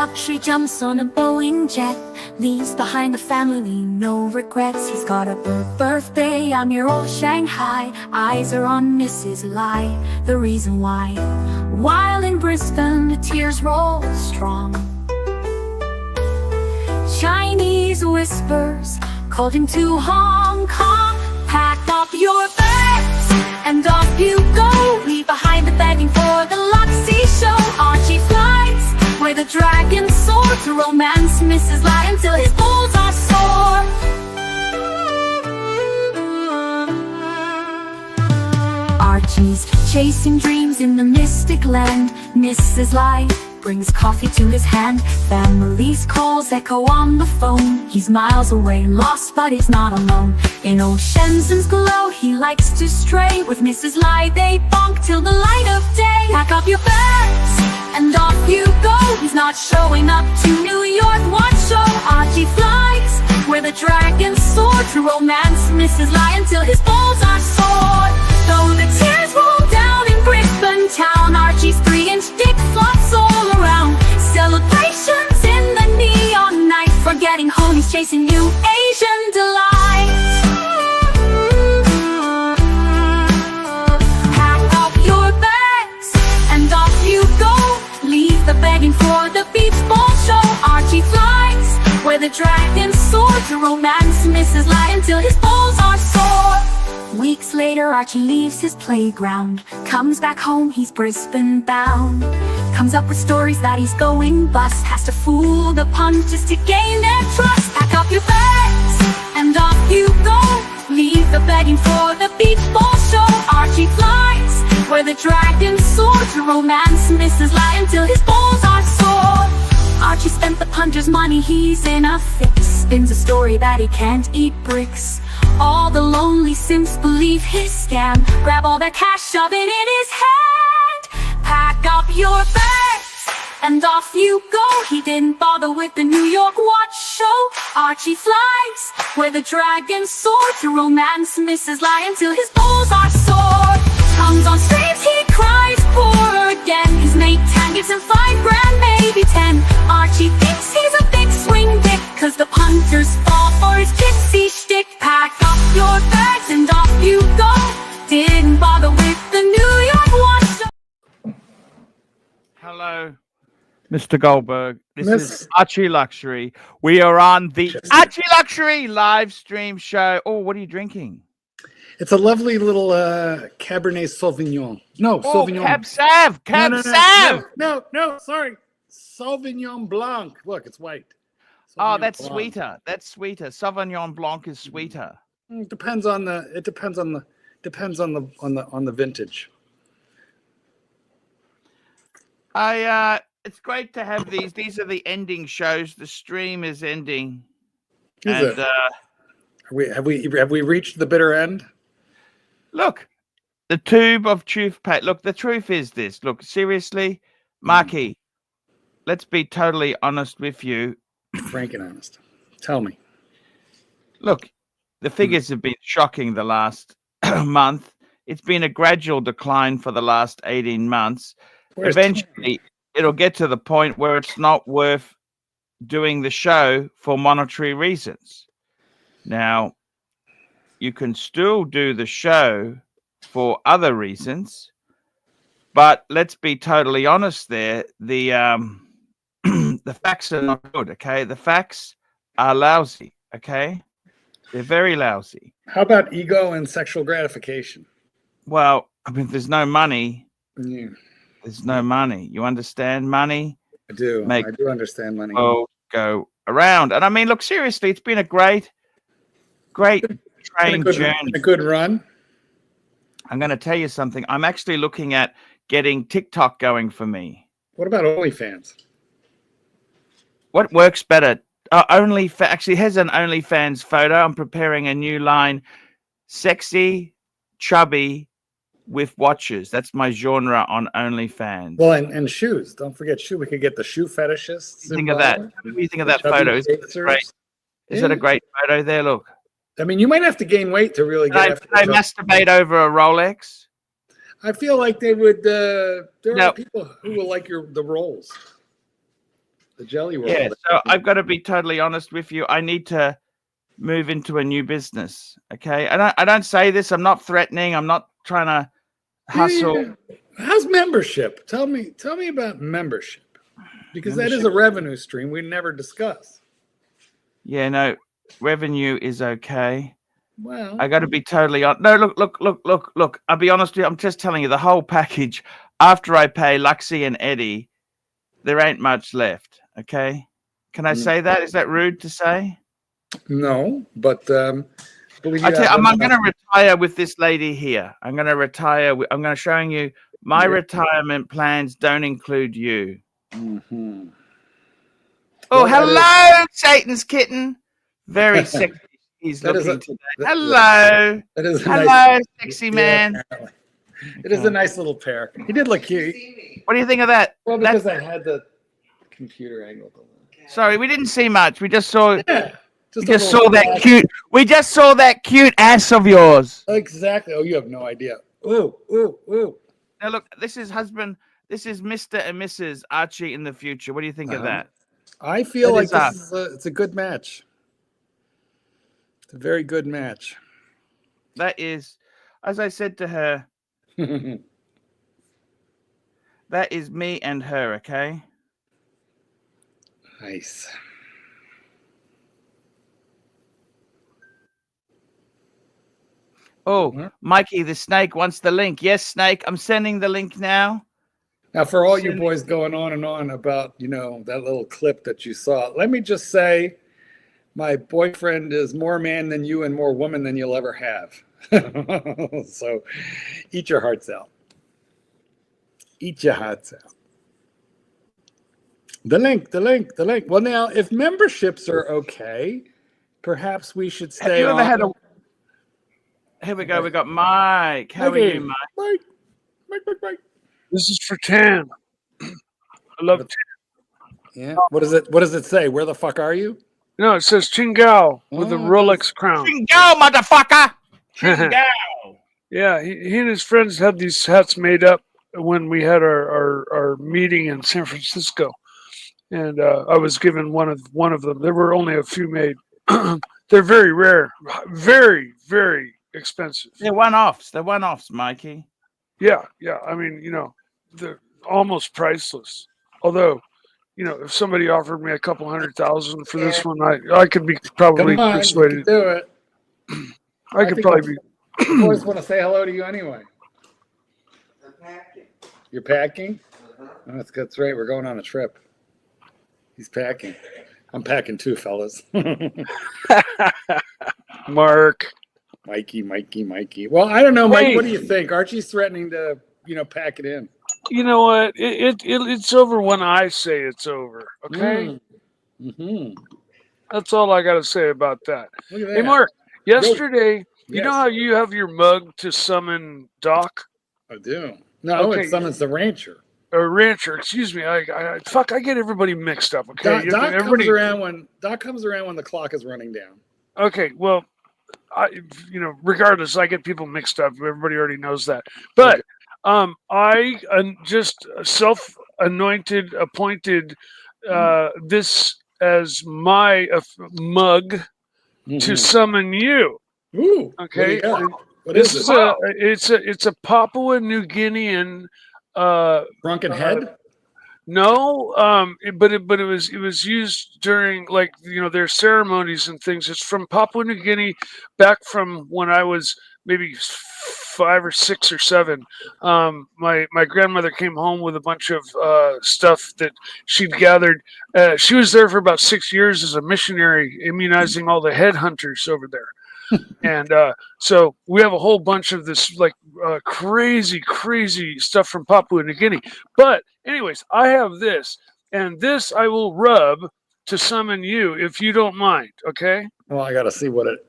luxury jumps on a Boeing jet, leaves behind a family, no regrets. He's got a birthday, I'm your old Shanghai. Eyes are on Mrs. Lai, the reason why. While in Brisbane, the tears roll strong. Chinese whispers called him to Hong Kong. Pack up your bags and off you go. Leave behind the begging for the Luxy show. Archie flies where the dragons soar to romance Mrs. Lai until his balls are sore. Archie's chasing dreams in the mystic land. Mrs. Lai brings coffee to his hand. Family's calls echo on the phone. He's miles away, lost but he's not alone. In old Shenzhen's glow, he likes to stray. With Mrs. Lai they bonk till the light of day. Pack up your bags and off you go. He's not showing up to New York, what show? Archie flies where the dragons soar to romance Mrs. Lai until his balls are sore. Though the tears roll down in Brisbane town, Archie's 3-inch dick flops all around. Celebrations in the neon night, forgetting home he's chasing new Asian delight. Pack up your bags and off you go. Leave the begging for the beach ball show. Archie flies where the dragons soar to romance Mrs. Lai until his balls are sore. Weeks later, Archie leaves his playground. Comes back home, he's Brisbane bound. Comes up with stories that he's going bust. Has to fool the punters to gain their trust. Pack up your bags and off you go. Leave the begging for the beach ball show. Archie flies where the dragons soar to romance Mrs. Lai until his balls are sore. Archie spent the punter's money, he's in a fix. Spins a story that he can't eat bricks. All the lonely simps believe his scam. Grab all that cash, shove it in his hand. Pack up your bags and off you go. He didn't bother with the New York watch show. Archie flies where the dragons soar to romance Mrs. Lai until his balls are sore. Comes on streams, he cries poor again. His mate Tan gives him $5 grand, maybe 10. Archie thinks he's a big swing dick, cause the punters fall for his gypsy shtick. Pack up your bags and off you go. Didn't bother with the New York watch show. Hello, Mr. Goldberg. This is ArchieLuxury. We are on the ArchieLuxury live stream show. Oh, what are you drinking? It's a lovely little Cabernet Sauvignon. No, Sauvignon. Cab Sav. Cab Sav. No, sorry. Sauvignon Blanc. Look, it's white. Sauvignon that's Blanc. Sweeter. That's sweeter. Sauvignon Blanc is sweeter. It depends on the vintage. It's great to have these. These are the ending shows. The stream is ending. Have we reached the bitter end? Look, the tube of truth. Look, the truth is this. Look, seriously, Marky, let's be totally honest with you. Frank and honest. Tell me. Look, the figures have been shocking the last month. It's been a gradual decline for the last 18 months. Eventually, it'll get to the point where it's not worth doing the show for monetary reasons. Now, you can still do the show for other reasons, but let's be totally honest there. The facts are not good, okay? The facts are lousy, okay? They're very lousy. How about ego and sexual gratification? Well, I mean, there's no money. Yeah. There's no money. You understand money? I do. I do understand money. Oh, go around. And I mean, look, seriously, it's been a great train journey. A good run. I'm going to tell you something. I'm actually looking at getting TikTok going for me. What about OnlyFans? What works better? Actually has an OnlyFans photo. I'm preparing a new line. Sexy, chubby, with watches. That's my genre on OnlyFans. Well, and shoes. Don't forget shoe. We could get the shoe fetishists. Think of that. What do you think of that photo? Is it a great photo there? Look. I mean, you might have to gain weight to really get. Can I masturbate over a Rolex? I feel like they would. There are people who will like the rolls. The jelly world. Yeah, so I've got to be totally honest with you. I need to move into a new business. Okay, I don't say this. I'm not threatening. I'm not trying to hustle. Yeah. How's membership? Tell me about membership, because that is a revenue stream we never discuss. Yeah, no, revenue is okay. Well, I got to be totally honest. No, look. I'll be honest with you. I'm just telling you the whole package. After I pay Luxy and Eddie, there ain't much left. Okay, can I say that? Is that rude to say? no, but I'm going to retire with this lady here. I'm going to retire. I'm going to showing you my retirement plans don't include you. Mm-hmm. Oh, hello, Satan's kitten. Very sexy. He's looking today. Hello. That is hello, nice, sexy man. It is a nice little pair. He did look cute. What do you think of that? Well, because I had the computer angle. Sorry, we didn't see much. We just saw. Yeah, we just saw that cute. We just saw that cute ass of yours. Exactly. Oh, you have no idea. Ooh. Now look, this is husband. This is Mr. and Mrs. Archie in the future. What do you think of that? I feel like it's a good match. It's a very good match. That is, as I said to her, that is me and her, okay? Nice. Oh, Mikey, the snake wants the link. Yes, Snake, I'm sending the link now. Now, for all you boys going on and on about, that little clip that you saw, let me just say, my boyfriend is more man than you and more woman than you'll ever have. So eat your hearts out. Eat your hearts out. The link. Well, now, if memberships are okay, perhaps we should stay. Have you ever on. had a... Here we go. We got Mike. How are you, Mike? Mike. This is for Tan. I love Tan. Yeah. What does it say? Where the fuck are you? No, it says Chingao with a Rolex crown. Chingao, motherfucker! Chingao! Yeah, he and his friends had these hats made up when we had our meeting in San Francisco. And I was given one of them. There were only a few made. They're very rare. Very, very expensive. They're one-offs, Mikey. Yeah. I mean, they're almost priceless. Although, if somebody offered me $200,000 for this one, I could be probably persuaded. Do it. I could probably be. I always want to say hello to you anyway. I'm packing. You're packing? Oh, that's right. We're going on a trip. He's packing. I'm packing too, fellas. Mark. Mikey. Well, I don't know, Mike. Hey. What do you think? Archie's threatening to, pack it in. You know what? It's over when I say it's over. Okay. Mm-hmm. That's all I got to say about that. Look at that. Hey, Mark. Yesterday, you know how you have your mug to summon Doc? I do. No, it summons the rancher. Or rancher, excuse me. I get everybody mixed up. Okay. Doc comes around when the clock is running down. Okay. Well, regardless, I get people mixed up. Everybody already knows that. But I just appointed this as my mug to summon you. Ooh. Okay. What is this? It's a Papua New Guinean drunken head. No, but it was used during their ceremonies and things. It's from Papua New Guinea, back from when I was maybe 5 or 6 or 7. My grandmother came home with a bunch of stuff that she'd gathered. She was there for about 6 years as a missionary, immunizing all the headhunters over there. And so we have a whole bunch of this crazy stuff from Papua New Guinea. But anyways, I have this, and this I will rub to summon you if you don't mind. Okay. Well, I got to see what it.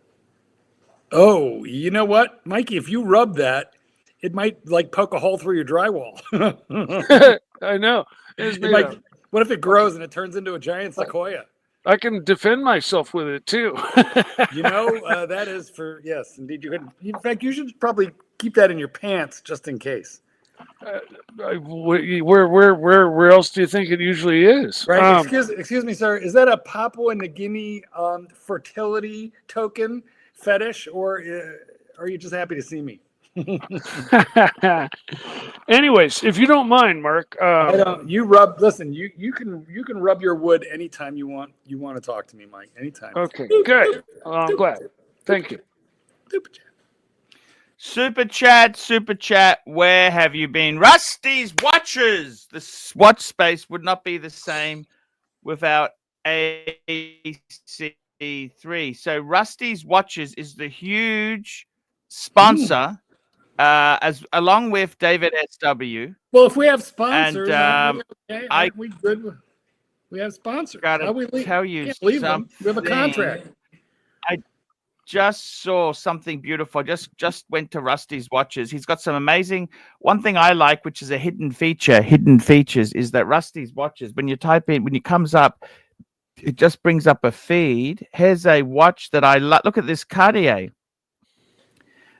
Oh, you know what, Mikey? If you rub that, it might poke a hole through your drywall. I know. What if it grows and it turns into a giant sequoia? I can defend myself with it too. That is yes, indeed. You could. In fact, you should probably keep that in your pants just in case. Where else do you think it usually is? Right. Excuse me, sir. Is that a Papua New Guinea fertility token fetish, or are you just happy to see me? Anyways, if you don't mind, Mark. I don't. You rub. Listen. You can rub your wood anytime you want. You want to talk to me, Mike. Anytime. Okay. Good. I'm glad. Thank you. Super chat. Where have you been? Rusty's watches. The watch space would not be the same without AC3. So Rusty's watches is the huge sponsor, as along with David SW. Well, if we have sponsors, and aren't we good? We have sponsors. Gotta tell you something. We have a contract. I just saw something beautiful. Just went to Rusty's watches. He's got some amazing. One thing I like, which is a hidden features, is that Rusty's watches, when you type in, when it comes up, it just brings up a feed. Here's a watch that I look at this Cartier.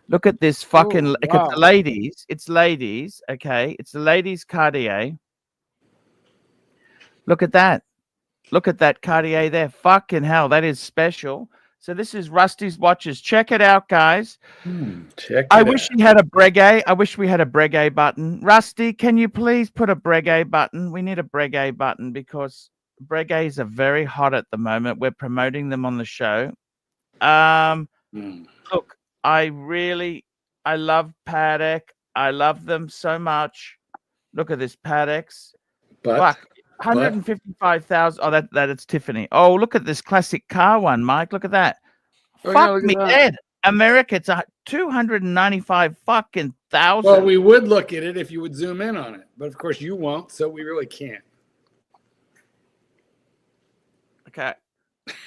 Look at this fucking. Wow. It's ladies. It's ladies. Okay, it's the ladies Cartier. Look at that. Look at that Cartier there. Fucking hell, that is special. So this is Rusty's watches. Check it out, guys. I wish he had a Breguet. I wish we had a Breguet button. Rusty, can you please put a Breguet button? We need a Breguet button because Breguets are very hot at the moment. We're promoting them on the show. Look, I love Paddock. I love them so much. Look at this Paddocks. Fuck. 155,000. Oh, that it's Tiffany. Oh, look at this classic car one, Mike. Look at that. Fuck me dead. America, it's 295 fucking thousand. Well, we would look at it if you would zoom in on it, but of course you won't, so we really can't. Okay,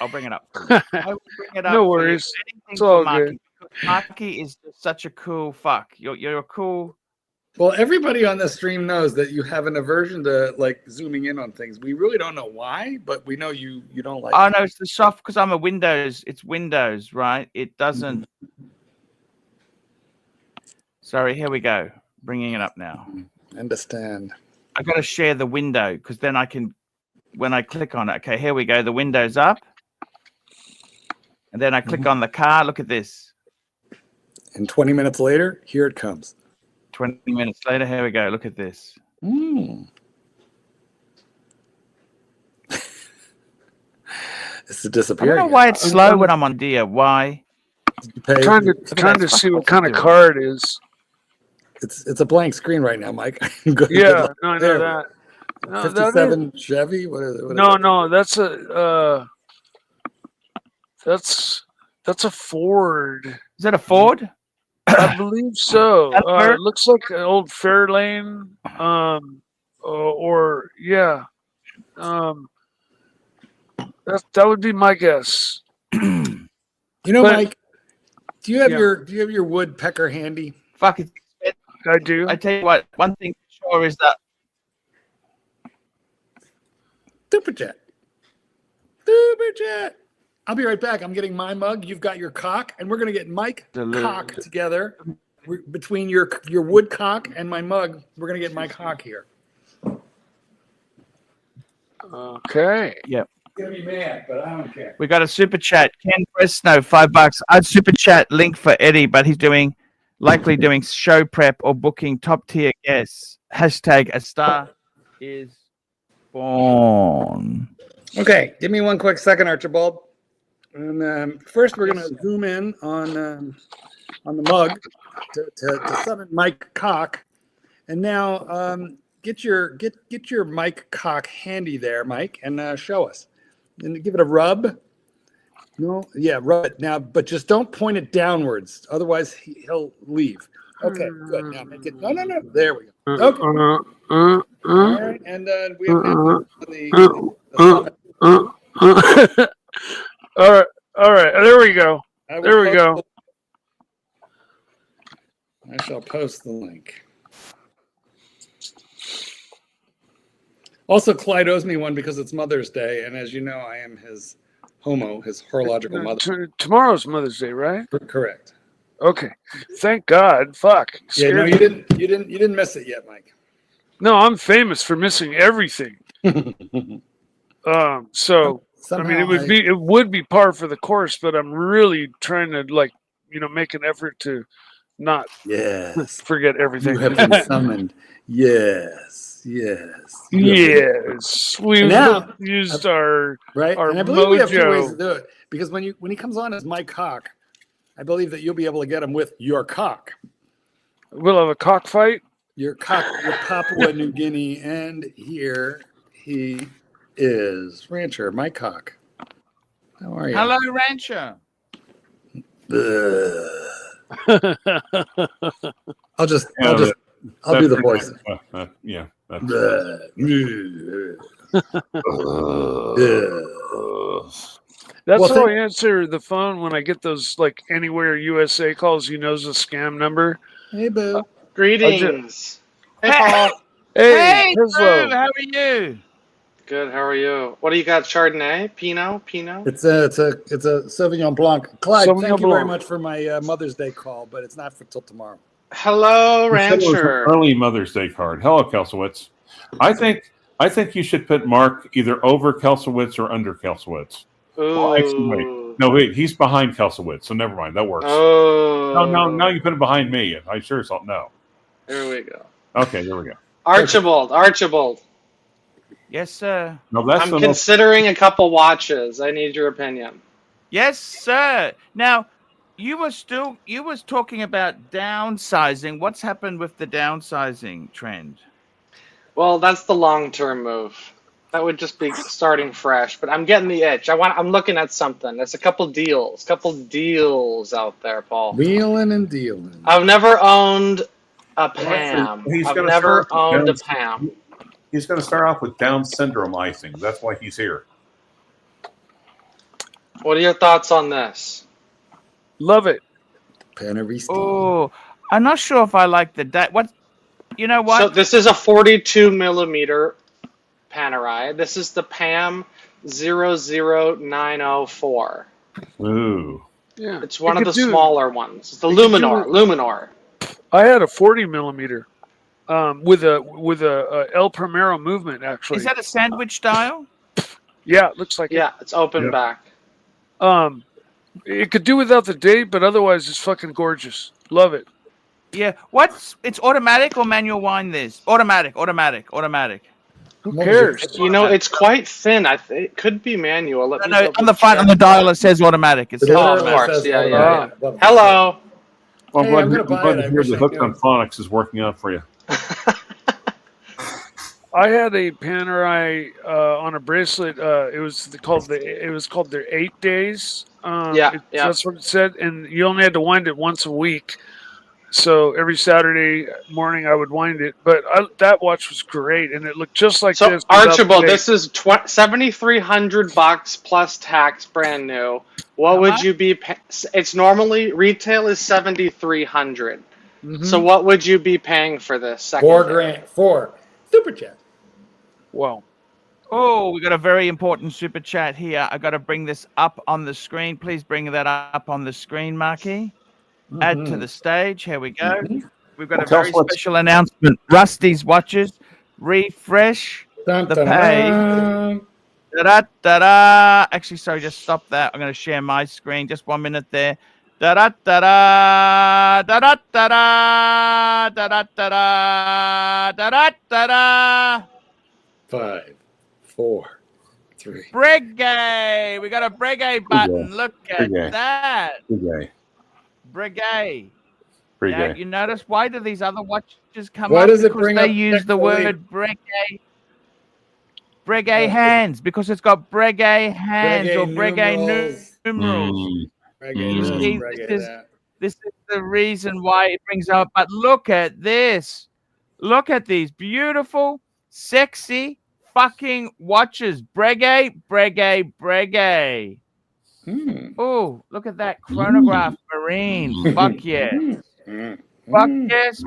I'll bring it up. I will bring it up. No worries. It's all good. Marky is such a cool fuck. You're a cool. Well, everybody on the stream knows that you have an aversion to like zooming in on things. We really don't know why, but we know you don't like. Oh no, it's the soft because I'm a Windows. It's Windows, right? It doesn't. Sorry, here we go. Bringing it up now. Understand. I got to share the window because then I can, when I click on it. Okay, here we go. The window's up, and then I click on the car. Look at this. And 20 minutes later, here it comes. 20 minutes later, here we go. Look at this. It's disappearing. I don't know why it's slow when I'm on deer. Why? Trying to see what kind of car it is. It's a blank screen right now, Mike. Yeah, no, I know that. No, 57 Chevy. What is it? No, that's a that's a Ford. Is that a Ford? I believe so. It looks like an old Fairlane, or yeah. That would be my guess. You know, Mike, do you have your woodpecker handy? Fuck it. I do. I tell you what, one thing for sure is that Super chat. I'll be right back. I'm getting my mug. You've got your cock, and we're gonna get Mike cock together. Between your wood cock and my mug, we're gonna get my cock here. Okay. Yep. Gonna be mad, but I don't care. We got a super chat. Ken Fresno, $5. I'd super chat link for Eddie, but he's likely doing show prep or booking top tier guests. Hashtag a star is born. Okay, give me one quick second, Archibald. And first, we're gonna zoom in on the mug to summon Mike Cock, and now get your Mike Cock handy there, Mike, and show us. And give it a rub. No, yeah, rub it now, but just don't point it downwards, otherwise he'll leave. Okay, good. Now make it. No. There we go. Okay. All right, and we have the All right. There we go. There we go. I shall post the link. Also, Clyde owes me one because it's Mother's Day, and as you know, I am his horological mother. Tomorrow's Mother's Day, right? Correct. Okay. Thank God. Fuck. Yeah, no, Scared me. you didn't miss it yet, Mike. No, I'm famous for missing everything. So I mean, it would be par for the course, but I'm really trying to make an effort to not Yes, forget everything. you have been summoned. Yes, yes. Yes, we've Now, used our right, our and I believe we have two ways to mojo. do it because when he comes on as Mike Cock, I believe that you'll be able to get him with your cock. We'll have a cockfight. Your cock with Papua New Guinea, and here he is, Rancher Mike Cock. How are you? Hello, Rancher. I'll do the voice. Yeah. That's Well, how I answer the phone when I get those Anywhere USA calls. He knows a scam number. Hey, boo. Greetings. Hey, Paul. Hey, Boo, Tesla. how are you? Good. How are you? What do you got? Chardonnay? Pinot? It's a Sauvignon Blanc. Clyde, Sauvignon thank you very Blanc. much for my Mother's Day call, but it's not for till tomorrow. Hello, You said it was an Rancher. early Mother's Day card. Hello, Kelsowitz. I think you should put Mark either over Kelsowitz or under Kelsowitz. Ooh. Well, actually, wait. No, wait. He's behind Kelsowitz, so never mind. That works. Oh. No. Now you put him behind me. I sure as hell no. Here we go. Okay, there we go. Archibald. Yes, sir. No, that's I'm the considering a couple watches. I need your opinion. Yes, sir. Now, you was talking about downsizing. What's happened with the downsizing trend? Well, that's the long-term move. That would just be starting fresh. But I'm getting the itch. I'm looking at something. There's a couple deals out there, Paul. Wheeling and dealing. I've never owned a Pam. He's I've gonna never start owned a Down- Pam. He's going to start off with Down syndrome icing. That's why he's here. What are your thoughts on this? Love it. Panarista. Oh, I'm not sure if I like the what. You know what? So this is a 42 millimeter Panerai. This is the PAM 00904. Ooh. Yeah. It's one You of the could do- smaller ones. It's the you could do Luminor. I had a 40 millimeter with a El Primero movement actually. Is that a sandwich dial? Yeah, it looks like Yeah, it's open Yep. back. it. It could do without the date, but otherwise it's fucking gorgeous. Love it. Yeah. It's automatic or manual wind this? Automatic. Who cares? You know, it's quite thin. It could be manual. Let me No, double on the front on the check. dial it says automatic. It says Oh, of automatic. course. Yeah. Love it. Hello. Well, Hey, I'm I'm glad, gonna buy I'm glad it. to I hear wish the I hook knew. on phonics is working out for you. I had a Panerai on a bracelet. It was called their 8 days. Yeah. That's what it said, and you only had to wind it once a week. So every Saturday morning I would wind it. But that watch was great, and it looked just like So this. without the Archibald, date. this is $7,300 plus tax, brand new. What would you be? It's normally retail is $7,300. Mhm. So what would you be paying for this? $4 super chat. Wow. Oh, we got a very important super chat here. I got to bring this up on the screen. Please bring that up on the screen, Marky. Add to the stage. Here we go. We've got a tell very us what's- special announcement. Rusty's watches. Refresh Dun, the dun, page. dun. Da-da-da-da. Actually, sorry, just stop that. I'm going to share my screen. Just 1 minute there. Da-da-da-da. Da-da-da-da. Da-da-da-da. Da-da-da-da. 5, 4, 3. Breguet. We got a Breguet button. Look at Breguet. that. Pretty gay. Breguet. Pretty Now, gay. you notice why do these other watches come Why up? does it Because bring they up use the Breguet? word Breguet hands, because it's got Breguet hands or Breguet numerals. Breguet You this, see, Breguet this is- that. This is the reason why it brings up. But look at this. Look at these beautiful, sexy fucking watches. Breguet. Oh, look at that chronograph marine. Fuck yeah. Fuck yes.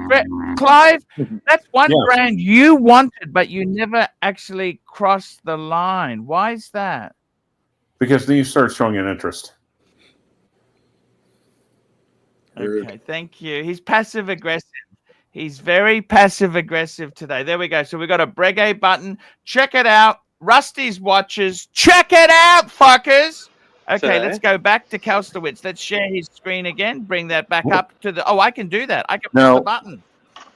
Clive, that's one Yes. brand you wanted, but you never actually crossed the line. Why is that? Because then you start showing an interest. Rude. Okay, thank you. He's passive aggressive. He's very passive aggressive today. There we go. So we got a Breguet button. Check it out. Rusty's watches. Check it out, fuckers. Okay, Today? let's go back to Kalstowitz. Let's share his screen again. Bring that back up to the. Oh, I can do that. I can press No. the button.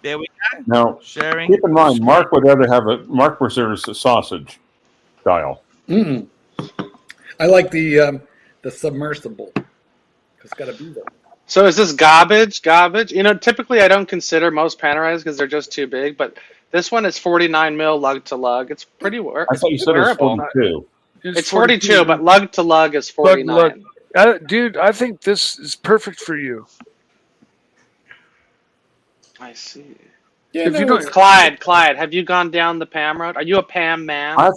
There we go. Now, Sharing. keep in mind, screen. Mark would rather have Mark prefers a sausage dial. Mm. I like the submersible. It's got to be there. So is this garbage? Garbage? You know, typically I don't consider most Panerais because they're just too big, but this one is 49 mil lug to lug. It's pretty I thought you said it was wearable. 42. It's 42, but lug to lug is 49. Dude, I think this is perfect for you. I see. Yeah, If you no, don't- Clyde, have you gone down the Pam road? Are you a Pam man? I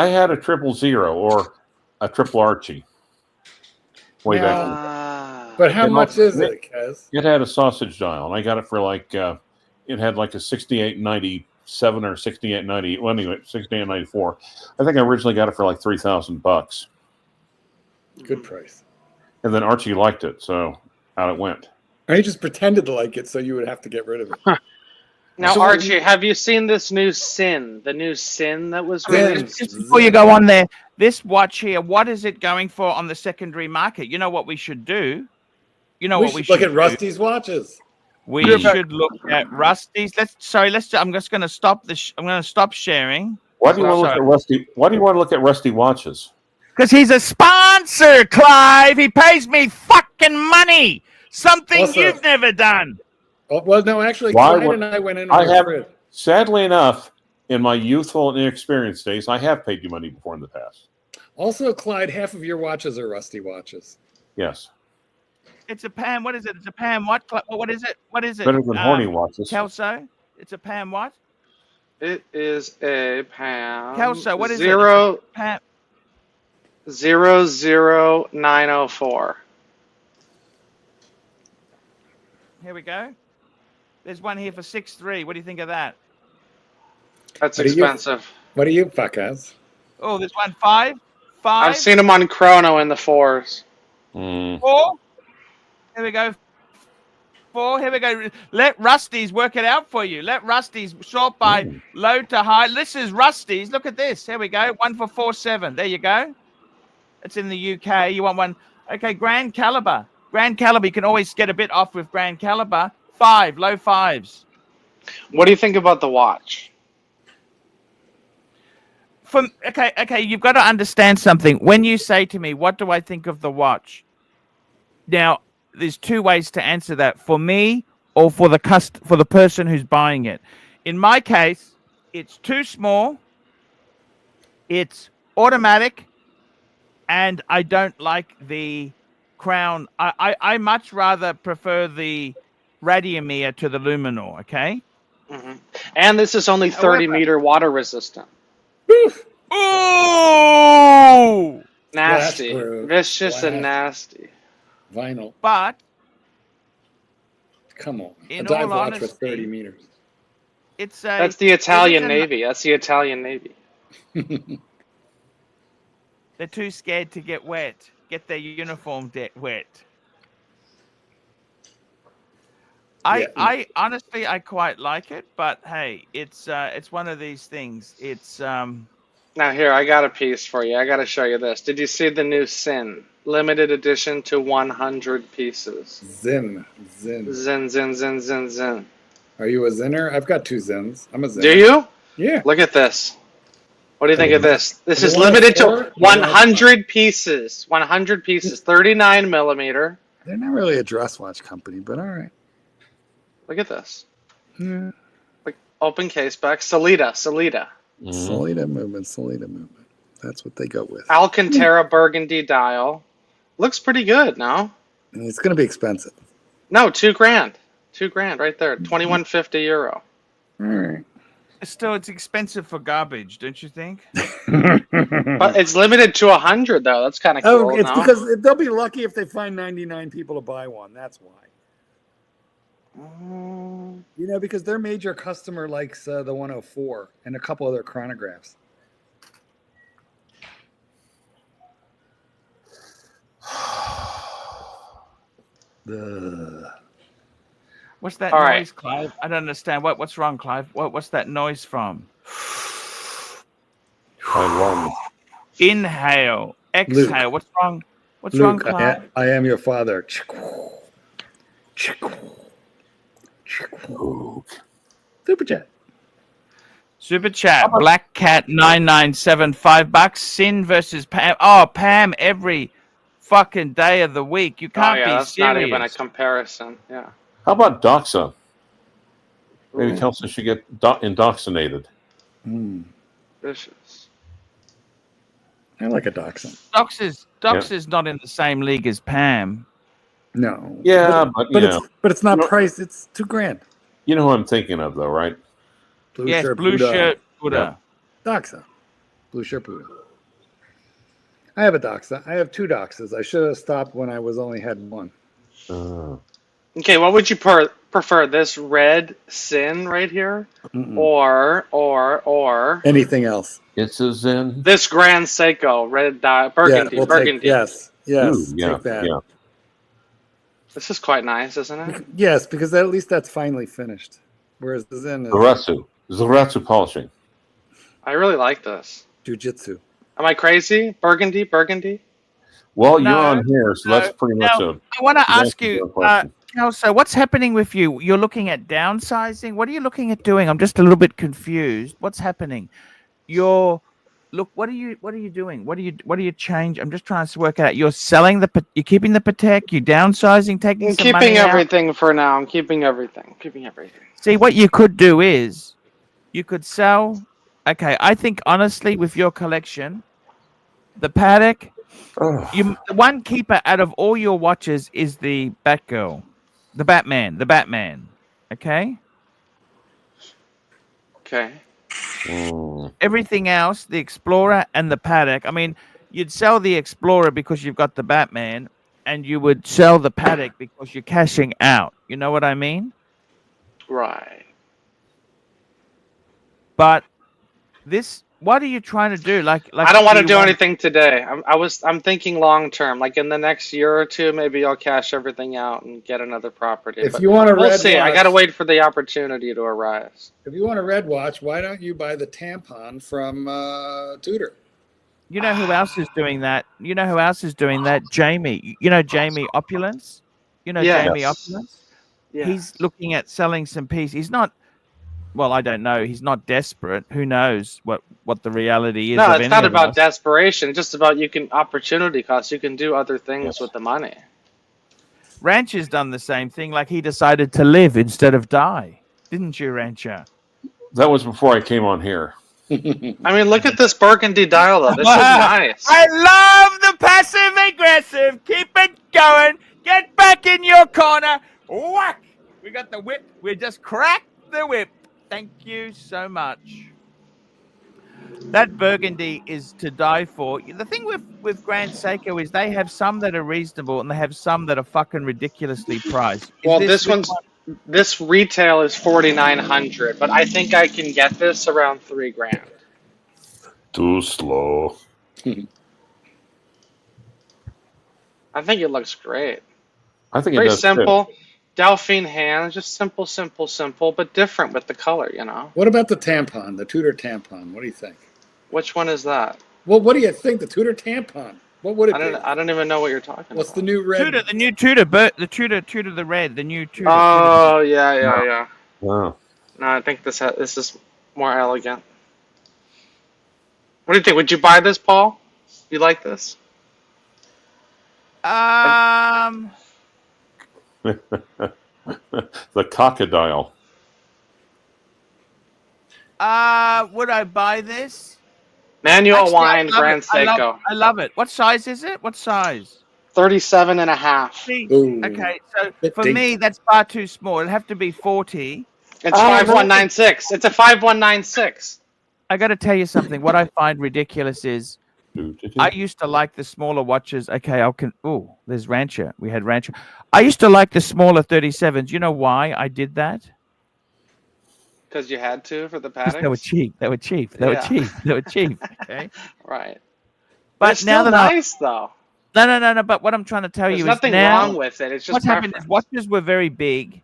had a 000 or a triple Archie. Way back. Ah. but how It much must- is it, Kez? It had a sausage dial, and I got it for like it had like a 68.97 or 68.90. Well, anyway, 68.94. I think I originally got it for like $3,000, Good price. and then Archie liked it, so out it went. Or you just pretended to like it, so you would have to get rid of it. Now, So- Archie, have you seen this new Sin? The new Sin that was released? Just before you go on there, this watch here, what is it going for on the secondary market? You know what we should do? You know We what we should look should at do? Rusty's watches. We Put it back. should look at Rusty's. I'm just going to stop this. I'm going to stop sharing Why do you want to look Sorry. at Rusty? Why do you want to look at Rusty watches? because he's a sponsor, Clive. He pays me fucking money. Something Also- you've never done. Oh, well, no, actually, Why Clyde would- and I went in I on a have- trip. Sadly enough, in my youthful and inexperienced days, I have paid you money before in the past. Also, Clyde, half of your watches are Rusty watches. Yes, It's a Pam. What is it? It's a Pam what? What is it? What is it? better than horny watches. Kelso. It's a Pam what? It is a Pam. Kelso. What is Zero, it? It's a Pam. 00904. Here we go. There's one here for 6.3. What do you think of that? That's What do you- expensive. What do you fuckers? Oh, there's one 5. 5. I've seen them on Chrono in the 4s. Mm. 4. Here we go. 4. Here we go. Let Rusty's work it out for you. Let Rusty's sort by low to high. This is Rusty's. Look at this. Here we go. 1 for 4.7. There you go. It's in the UK. You want one? Okay, Grand Caliber. Grand Caliber. You can always get a bit off with Grand Caliber. 5. Low 5s. What do you think about the watch? Okay, you've got to understand something. When you say to me, what do I think of the watch? Now, there's two ways to answer that. For me or for the person who's buying it. In my case, it's too small. It's automatic. And I don't like the crown. I much rather prefer the Radiomere to the Luminor, okay? Hmm. And this is only 30 However- meter water resistant. Ooh! Nasty. Blast-proof. Vicious and Blast. nasty. Vinyl. But Come on. In a dive all watch with honesty, 30 meters. it's a... That's the Italian a- Navy. That's the Italian Navy. They're too scared to get wet. Get their uniform wet. Yeah. I honestly I quite like it, but hey, it's one of these things. It's Now here, I got a piece for you. I got to show you this. Did you see the new Sin? Limited edition to 100 pieces. Zin. Zin. Are you a Zinner? I've got 2 Zins. I'm a Zinner. Do you? Yeah. Look at this. What do you think of this? This You is want limited a four? to You want a 100 pieces. 100 pieces. 39 millimeter. They're not really a dress watch company, but all right. Look at this. Yeah. Like open case back. Salida. Mm-hmm. Solida movement. That's what they go with. Alcantara burgundy dial. Looks pretty good, no? And it's going to be expensive. No, $2,000. $2,000 right there. 2150 euro. All right. still it's expensive for garbage, don't you think? But it's limited to 100 though. That's kind of cool. Oh, it's no? because they'll be lucky if they find 99 people to buy one. That's why. You know, because their major customer likes the 104 and a couple other chronographs. What's that All noise, right. Clive? I don't understand. What's wrong, Clive? What's that noise from? Inhale, exhale. Luke. What's wrong? What's wrong, Luke, Clive? I am your father. Super chat. Super chat. Black Cat 9975 $5. Sin versus Pam. Oh, Pam every fucking day of the week. You Oh can't yeah, be that's serious. not even a comparison. Yeah. How about doxa? Maybe Ooh, Kelsey should get indoxinated. vicious. I like a dachshund. Dox is not in the same league as Pam. No. Yeah, but it's not You know- priced. It's $2,000. You know who I'm thinking of, though, right? Blue Yes, shirt blue Buddha. shirt Buddha. Dachshund. Blue shirt Buddha. I have a dachshund. I have 2 dachshunds. I should have stopped when I only had one. Okay, what would you prefer? This red sin right here, or Anything else? It's a Zen. this Grand Seiko red burgundy? We'll Burgundy. Take, yes. Ooh, yeah, Take that. yeah. This is quite nice, isn't it? Yes, because at least that's finally finished. Whereas the Zen is Zaratsu polishing. I really like this. jujitsu. Am I crazy? Burgundy. Well, No, you're on here, so that's pretty much Now, a. I want to that's ask a you, good question. Kelso, what's happening with you? You're looking at downsizing. What are you looking at doing? I'm just a little bit confused. What's happening? What are you doing? What do you change? I'm just trying to work out. You're selling you're keeping the Patek, you're downsizing, taking I'm some money keeping out. everything for now. I'm keeping everything. See, what you could do is you could sell. Okay, I think honestly, with your collection, the Patek, the one keeper out of all your watches is the Batgirl, the Batman. Okay. Okay. Everything else, the Explorer and the Patek. I mean, you'd sell the Explorer because you've got the Batman, and you would sell the Patek because you're cashing out. You know what I mean? Right. But what are you trying to do? Like I don't want to do anything today. I'm thinking long term. Like in the next year or two, maybe I'll cash everything out and get another property. If But you want a we'll red see. I watch- gotta wait for the opportunity to arise. If you want a red watch, why don't you buy the tampon from Tudor? You know who else is doing that? Jamie. You know Jamie Opulence? Jamie Opulence? Yeah. He's looking at selling some pieces. He's not, well, I don't know. He's not desperate. Who knows what the reality is? No, of it's any not of about us. desperation. It's just about opportunity cost. You can do other things with the money. Rancher's done the same thing. Like he decided to live instead of die. Didn't you, Rancher? That was before I came on here. I mean, look at this burgundy dial, though. This is nice. I love the passive aggressive. Keep it going. Get back in your corner. Whack. We got the whip. We just cracked the whip. Thank you so much. That burgundy is to die for. The thing with Grand Seiko is they have some that are reasonable and they have some that are fucking ridiculously priced. Well, this retail is $4,900, but I think I can get this around $3,000. Too slow. I think it looks great. I think it Very does simple. Delphine hands, just simple, but different with the color, What about the tampon, the Tudor tampon? What do you think? Which one is that? Well, what do you think? The Tudor tampon. What would it be? I don't even know what you're talking What's about. the new red? Tudor, the new Tudor, the Tudor the red, the new Tudor. Oh, yeah. Wow. No, I think this is more elegant. What do you think? Would you buy this, Paul? You like this? The crocodile. Would I buy this? Manual Actually, wine I love Grand it. Seiko. I love it. What size is it? What size? 37 and a half. See, Ooh. okay, so Bit for deep. me, that's far too small. It'd have to be 40. It's 5196. It's a 5196. I got to tell you something. What I find ridiculous is I used to like the smaller watches. Okay, there's Rancher. We had Rancher. I used to like the smaller 37s. You know why I did that? Because you had to for the 'Cause Patek. they were cheap. They were cheap. Yeah. They were cheap. Okay. Right. But it's now still that nice, though. No. But what I'm trying to tell There's you is nothing now wrong with it. It's just what's happened preference. is watches were very big,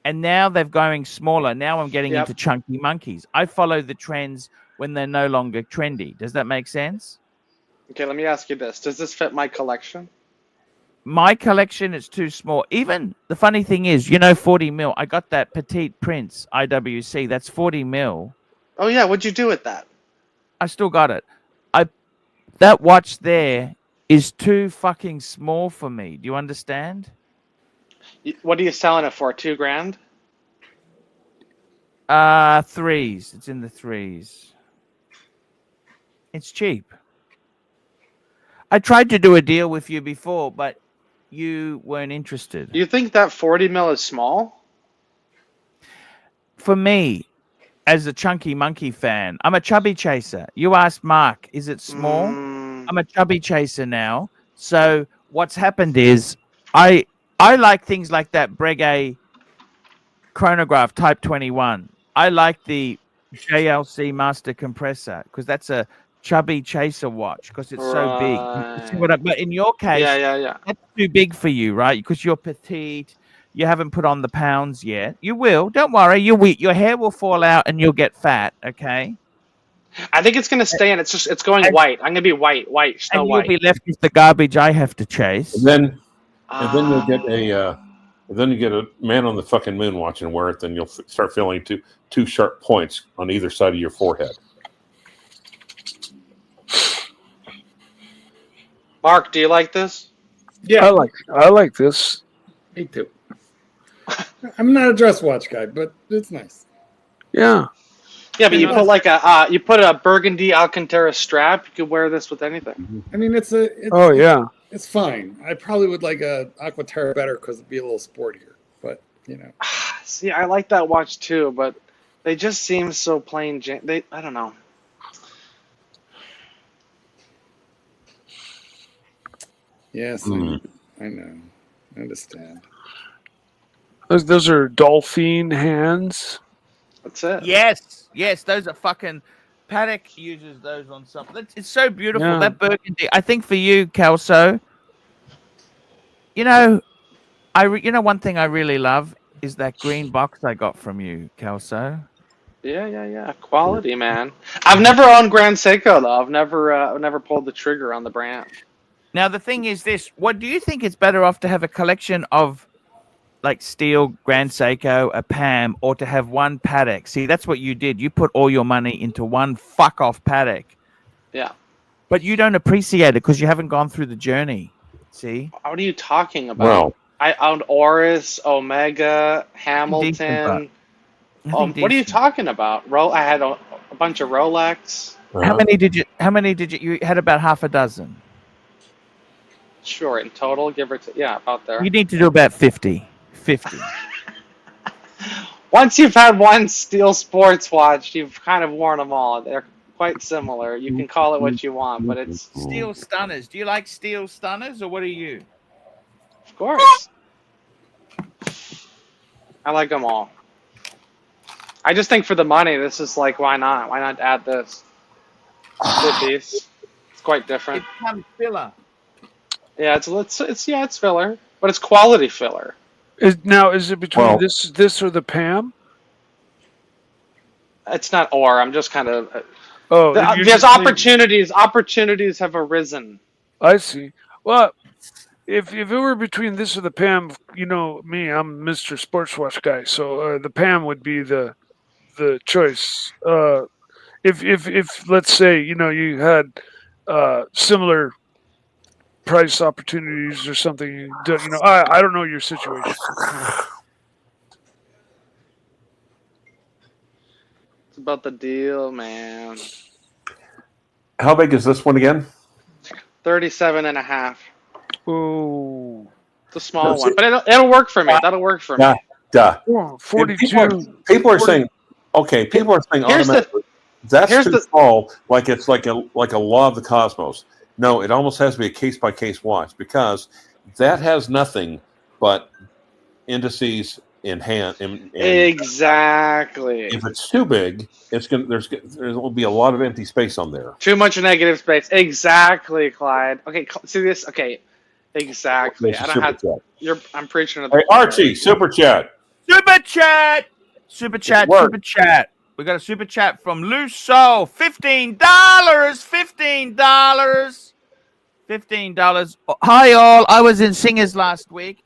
and now they're going smaller. Now I'm getting Yep. into chunky monkeys. I follow the trends when they're no longer trendy. Does that make sense? Okay, let me ask you this: does this fit my collection? My collection is too small. Even the funny thing is, 40 mil. I got that Petite Prince IWC. That's 40 mil. Oh yeah, what'd you do with that? I still got it. That watch there is too fucking small for me. Do you understand? What are you selling it for? $2,000? Threes. It's in the threes. It's cheap. I tried to do a deal with you before, but you weren't interested. Do you think that 40 mil is small? For me, as a chunky monkey fan, I'm a chubby chaser. You asked Mark, is it small? I'm a chubby chaser now. So what's happened is I like things like that Breguet chronograph Type 21. I like the JLC Master Compressor because that's a chubby chaser watch because it's so big. You see but in your case, Yeah. that's too big for you, right? Because you're petite. You haven't put on the pounds yet. You will. Don't worry. Your hair will fall out and you'll get fat. Okay. I think it's gonna stay in. It's going white. I'm gonna be white, Snow And White. you'll be left with the garbage I have to chase. And then you'll get then you get a man on the fucking moon watching wear it. Then you'll start feeling two sharp points on either side of your forehead. Mark, do you like this? Yeah, I like this. me too. I'm not a dress watch guy, but it's nice. Yeah. Yeah, but you put a burgundy Alcantara strap. You could wear this with anything. I mean, it's it's fine. I probably would like a Aquaterra better because it'd be a little sportier. But See, I like that watch too, but they just seem so plain. I don't know. yes, I know, I understand. Those are dolphin hands. That's it. Yes, those are fucking Paddock uses those on something. It's so beautiful. Yeah. That burgundy. I think for you, Kelso, one thing I really love is that green box I got from you, Kelso. Yeah. Quality, man. I've never owned Grand Seiko though. I've never pulled the trigger on the brand. Now the thing is this: what do you think? It's better off to have a collection of like steel Grand Seiko, a PAM, or to have one Paddock? See, that's what you did. You put all your money into one fuck off Paddock. Yeah. But you don't appreciate it because you haven't gone through the journey. See? What are you talking about? Well, I owned Oris, Omega, Hamilton. What are you talking about? I had a bunch of Rolex. How many did you had? About half a dozen. Sure, in total, give or take. Yeah, about there. You need to do about 50. Once you've had one steel sports watch, you've kind of worn them all. They're quite similar. You can call it what you want, but it's Steel stunners. Do you like steel stunners or what are you? Of course. I like them all. I just think for the money, this is like, why not? Why not add this? Good piece. It's quite different. It comes filler. Yeah, it's filler, but it's quality filler. Is it between this or the PAM? It's not or. I'm just kind of. There's opportunities. Opportunities have arisen. I see. Well, if it were between this or the PAM, me, I'm Mr. Sports Watch guy, so the PAM would be the choice. If let's say you had similar price opportunities or something, I don't know your situation. It's about the deal, man. how big is this one again? 37.5. Oh, It's a small one, but it'll work for me. That'll work for me. Duh. 42. People are saying automatically that's too small. Like it's like a law of the cosmos. No, it almost has to be a case by case watch because that has nothing but indices in hand. Exactly. If it's too big, there will be a lot of empty space on there. Too much negative space. Exactly, Clyde. Okay, see this? Okay, exactly. There's a I don't super have. chat. I'm preaching to the Hey, choir. Archie, super chat. Super chat. Super chat. Work. Super chat. We got a super chat from Loose Soul. $15. $15. $15. Hi all. I was in Singers last week.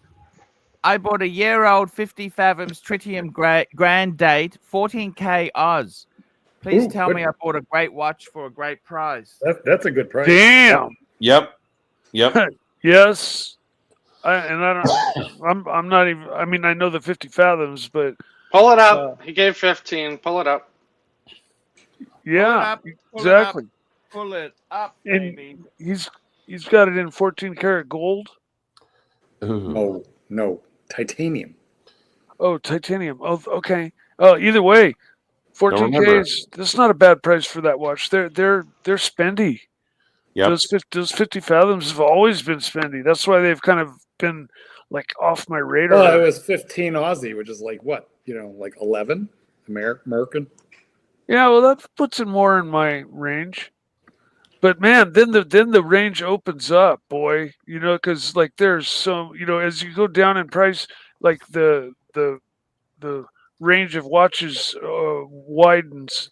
I bought a year-old 50 fathoms tritium grand date, 14K Oz. Please tell me I bought a great watch for a great price. That's a good price. Damn. Yep. Yes. I'm not even. I mean, I know the 50 fathoms, but Pull it up. He gave 15. Pull it up. yeah, Pull exactly. Pull it up, And baby. he's got it in 14 karat gold. Ooh. No, titanium. Oh, titanium. Oh, okay. Oh, either way, 14K is that's not a bad price for that watch. They're spendy. Yep. Those 50 fathoms have always been spendy. That's why they've kind of been like off my radar. Well, it was 15 Aussie, which is like what? Like 11 American. Yeah, well, that puts it more in my range. But man, then the range opens up, boy. Because like there's some, as you go down in price, like the range of watches widens.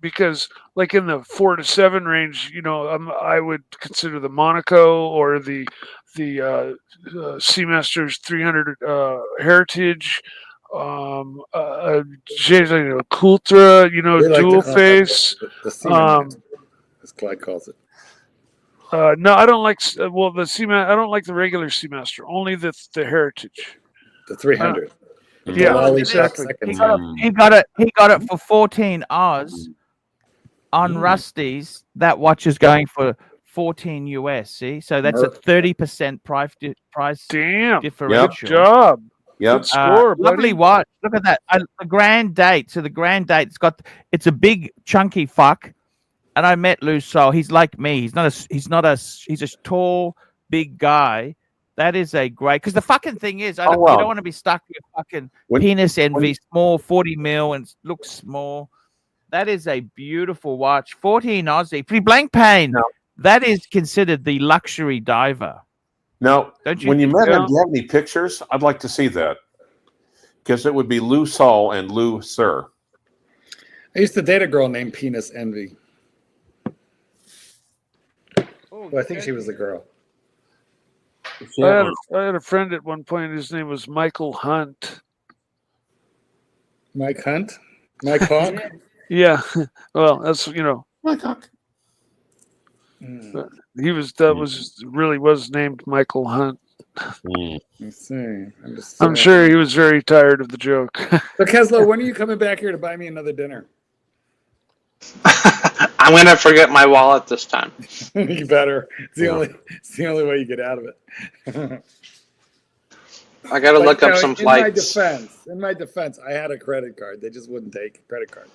Because like in the 4 to 7 range, I would consider the Monaco or the Seamasters 300 Heritage, Coultra, dual face. The Seaman, as Clyde calls it. No, I don't like. Well, the Seamaster. I don't like the regular Seamaster. Only the Heritage. The 300. Yeah, exactly. He got it for 14 Oz on Rusty's. That watch is going for 14 US. See, so that's a 30% price differential. Good job. Yep. Good score, buddy. Lovely watch. Look at that. The grand date. So the grand date's it's a big chunky fuck. And I met Loose Soul. He's like me. He's a tall, big guy. That is a great, because the fucking thing is, you don't want to be stuck with fucking penis envy, small 40 mil and looks small. That is a beautiful watch. 14 Aussie. Pretty blank pain. No. That is considered the luxury diver. Now, don't you when you met him, do you have any pictures? I'd like to see that. Because it would be Lou Sol and Lou Sir. I used to date a girl named Penis Envy. Well, I think she was a girl. I had a friend at one point. His name was Michael Hunt. Mike Hunt? Mike Hawk? Yeah. Well, that's Mike Hawk. Really was named Michael Hunt. Let's see. I'm sure he was very tired of the joke. So Keslo, when are you coming back here to buy me another dinner? I'm gonna forget my wallet this time. You better. It's the only way you get out of it. I gotta look up some flights. In my defense, I had a credit card. They just wouldn't take a credit card.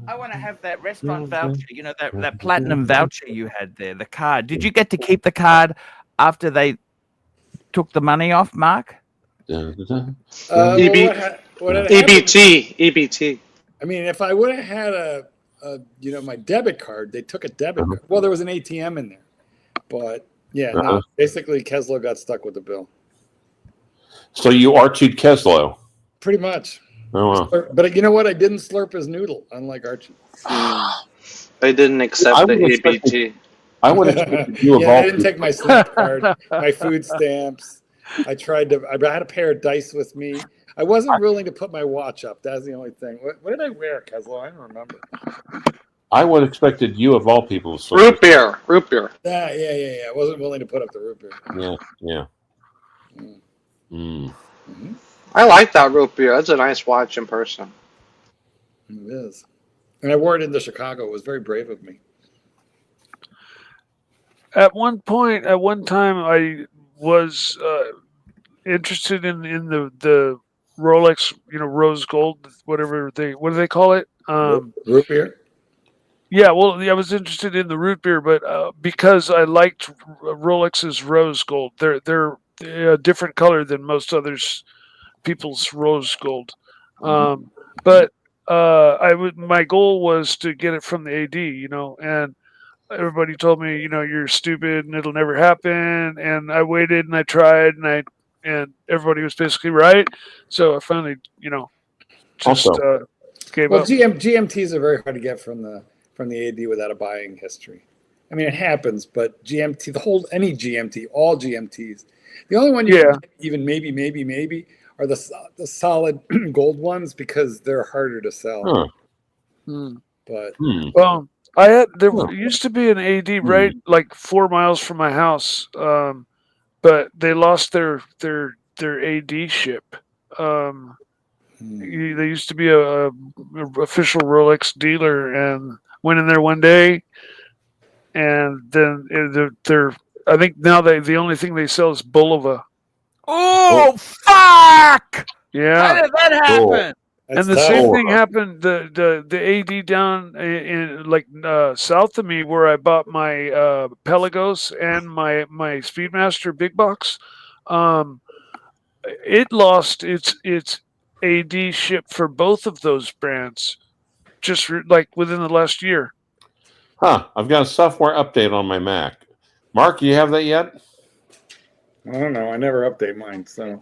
I want to have that restaurant voucher. That platinum voucher you had there. The card. Did you get to keep the card after they took the money off, Mark? EBT. I mean, if I would have had my debit card, they took a debit card. Well, there was an ATM in there, but no, basically Keslo got stuck with the bill. So you Archie'd Keslo? Pretty much. Oh, wow. But you know what? I didn't slurp his noodle, unlike Archie. They didn't accept the EBT. I would expect you of all I didn't take my SNAP card, my food stamps. I had a pair of dice with me. I wasn't willing to put my watch up. That's the only thing. What did I wear, Keslo? I don't remember. I would have expected you of all people. Root beer. Yeah. I wasn't willing to put up the root beer. Yeah. Mm-hmm. I like that root beer. That's a nice watch in person. It is. And I wore it into Chicago. It was very brave of me. At one time, I was interested in the Rolex, rose gold, what do they call it? Root beer? Yeah, well, I was interested in the root beer, but because I liked Rolex's rose gold, they're a different color than most others people's rose gold. But my goal was to get it from the AD, and everybody told me, you're stupid and it'll never happen. And I waited and I tried and everybody was basically right. So I finally, just Also, gave Well, up. GMTs are very hard to get from the AD without a buying history. I mean, it happens, but GMT, any GMT, all GMTs, the only one you Yeah. can get even maybe are the solid gold ones because they're harder to sell. huh. Hmm. But Well, there used to be an AD right like 4 miles from my house, but they lost their AD ship. They used to be a official Rolex dealer, and went in there one day, and then they're I think now the only thing they sell is Bulova. Oh, fuck! How Yeah. did that happen? that's And the tough. same thing happened. The AD down in like south of me, where I bought my Pelagos and my Speedmaster big box, it lost its AD ship for both of those brands, just like within the last year. Huh. I've got a software update on my Mac. Mark, you have that yet? I don't know. I never update mine, so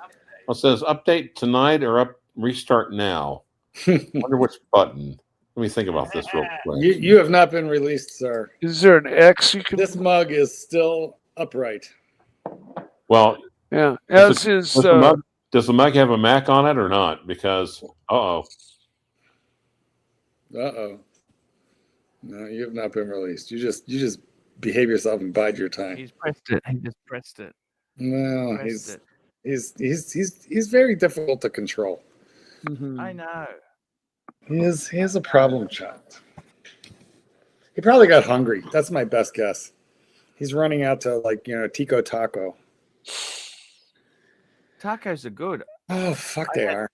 It says update tonight or restart now. Wonder which button. Let me think about this real quick. you have not been released, sir. Is there an X you can? This mug is still upright. Well, Yeah, does as is. does the mug have a Mac on it or not? Because Uh-oh. No, you have not been released. You just behave yourself and bide your time. He's pressed it. He just pressed it. No, Pressed it. he's very difficult to control. I know. He is a problem child. He probably got hungry. That's my best guess. He's running out to Tico Taco. Tacos are good. Oh fuck, they are.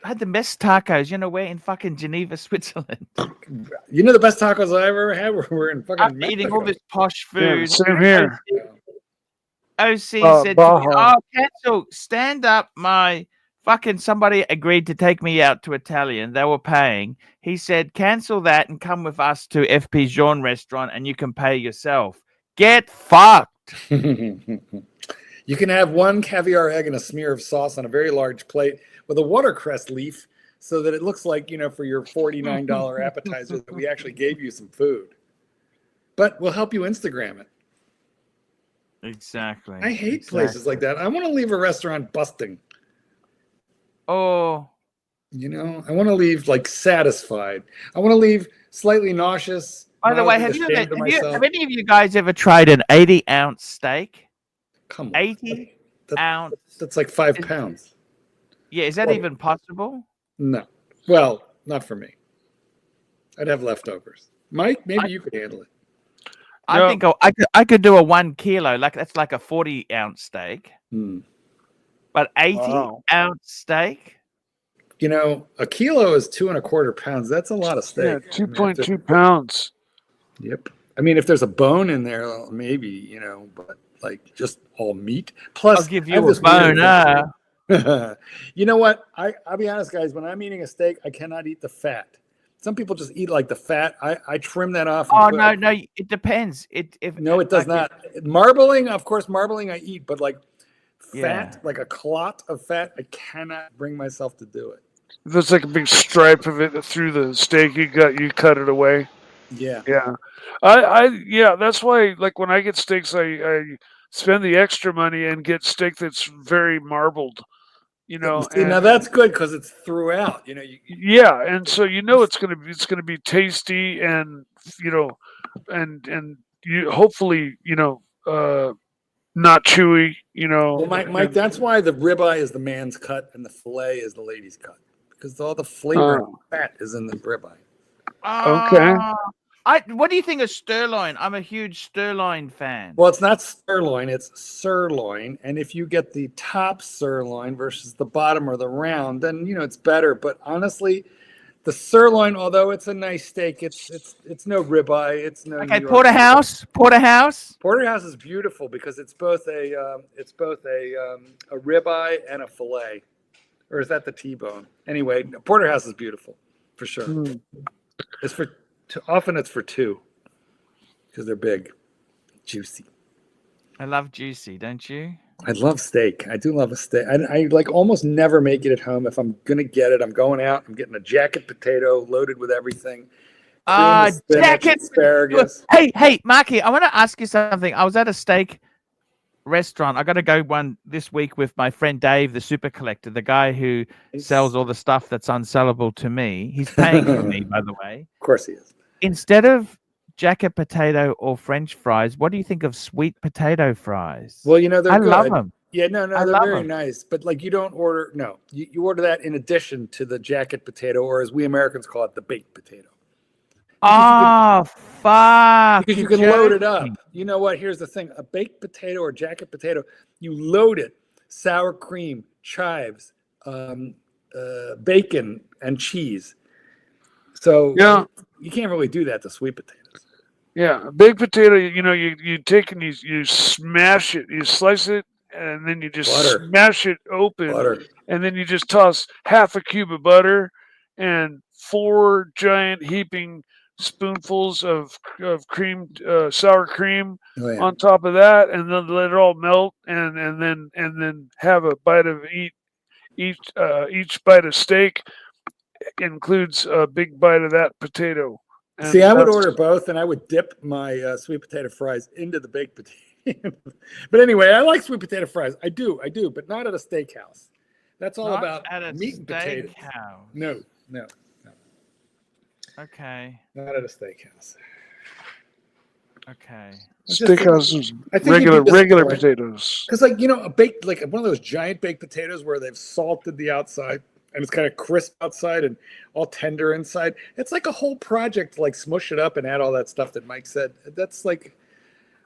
I had the best tacos, where in fucking Geneva, Switzerland. The best tacos I ever had were in fucking I'm eating all Mexico. this posh Yeah, food. same here. OC said to me, Baja. cancel, stand up. Somebody agreed to take me out to Italian. They were paying. He said, cancel that and come with us to FP Jean restaurant and you can pay yourself. Get fucked. You can have one caviar egg and a smear of sauce on a very large plate with a watercress leaf so that it looks like, for your $49 appetizer that we actually gave you some food. But we'll help you Instagram it. Exactly. I hate places like that. I want to leave a restaurant busting. Oh. I want to leave satisfied. I want to leave slightly nauseous. By the way, mildly have ashamed of have any of you guys ever tried an 80-ounce steak? Come on. 80 ounce. That's like 5 pounds. Yeah, is that even possible? No. Well, not for me. I'd have leftovers. Mike, maybe you could handle it. I think I could do a 1 kilo. That's like a 40-ounce steak. But 80-ounce steak? A kilo is 2 1/4 pounds. That's a lot of steak. Yeah, 2.2 pounds. Yep. I mean, if there's a bone in there, maybe, but just all meat. Plus, I'll give you a bone. You know what? I'll be honest, guys. When I'm eating a steak, I cannot eat the fat. Some people just eat the fat. I trim that off. Oh no, it depends. No, it does not. Marbling, of course, I eat, but fat, like a clot of fat, I cannot bring myself to do it. There's like a big stripe of it through the steak. You cut it away. Yeah. Yeah. That's why when I get steaks, I spend the extra money and get steak that's very marbled. See, now that's good because it's throughout. Yeah, and so it's gonna be tasty and and you hopefully not chewy. Well, Mike, that's why the ribeye is the man's cut and the fillet is the lady's cut because all the flavor and fat is in the ribeye. Okay. What do you think of sirloin? I'm a huge sirloin fan. Well, it's not sirloin, it's sirloin. And if you get the top sirloin versus the bottom or the round, then, it's better. But honestly, The sirloin, although it's a nice steak, it's no ribeye. It's no Okay, New York porterhouse. Porterhouse. Porterhouse is beautiful because it's both a ribeye and a fillet, or is that the T-bone? Anyway, porterhouse is beautiful for sure. It's for often it's for two because they're big, juicy. I love juicy, don't you? I love steak. I do love a steak. I like almost never make it at home. If I'm gonna get it, I'm going out. I'm getting a jacket potato loaded with everything. Jacket asparagus. Hey, Marky, I want to ask you something. I was at a steak restaurant. I got to go one this week with my friend Dave, the super collector, the guy who sells all the stuff that's unsellable to me. He's paying for me, by the way. Of course he is. Instead of jacket potato or French fries, what do you think of sweet potato fries? Well, they're I good. love them. Yeah, no, I they're love very them. nice. But like, you don't order. No, you order that in addition to the jacket potato, or as we Americans call it, the baked potato. Oh, fuck. Because you can load it up. You know what? Here's the thing. A baked potato or jacket potato, you load it, sour cream, chives, bacon, and cheese. So Yeah. you can't really do that to sweet potatoes. Yeah, a baked potato, you take and you smash it, you slice it, and then you just Butter. smash it open, Butter. and then you just toss half a cube of butter and 4 giant heaping spoonfuls of cream, sour cream Oh, yeah. on top of that, and then let it all melt, and then have a bite of each bite of steak includes a big bite of that potato. And See, I would order both, and I would dip my sweet potato fries into the baked potato. But anyway, I like sweet potato fries. I do, but not at a steakhouse. That's all about at a meat and potatoes. steakhouse. No. Okay. Not at a steakhouse. Okay. Steakhouse is I think you'd be regular disappointed. potatoes. Because a baked, like one of those giant baked potatoes where they've salted the outside and it's kind of crisp outside and all tender inside. It's like a whole project to like smush it up and add all that stuff that Mike said. That's like,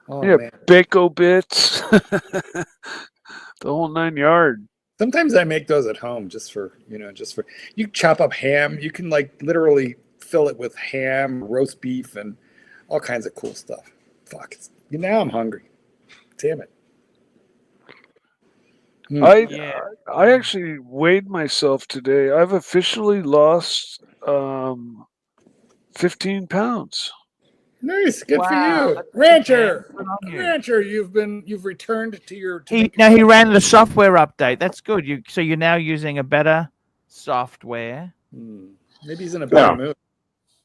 oh man. Bacon bits, the whole 9 yard. Sometimes I make those at home just for you chop up ham. You can like literally fill it with ham, roast beef, and all kinds of cool stuff. Fuck. Now I'm hungry. Damn it. I actually weighed myself today. I've officially lost 15 pounds. Nice, good for Wow, you, that's Rancher. good, man. Good on you. Rancher, you've returned to your. He ran the software update. That's good. So you're now using a better software. Maybe he's in a better mood.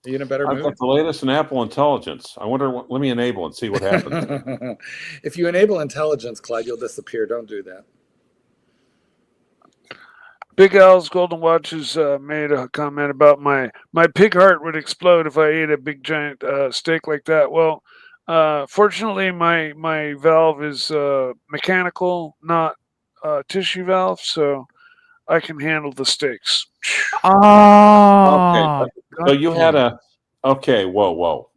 Are you in a better I've mood? got the latest in Apple Intelligence. I wonder. Let me enable and see what happens. If you enable intelligence, Clyde, you'll disappear. Don't do that. Big Al's Golden Watches made a comment about my pig heart would explode if I ate a big giant steak like that. Well, fortunately, my valve is mechanical, not tissue valve, so I can handle the steaks. Oh. Okay, so you had a. Okay, whoa.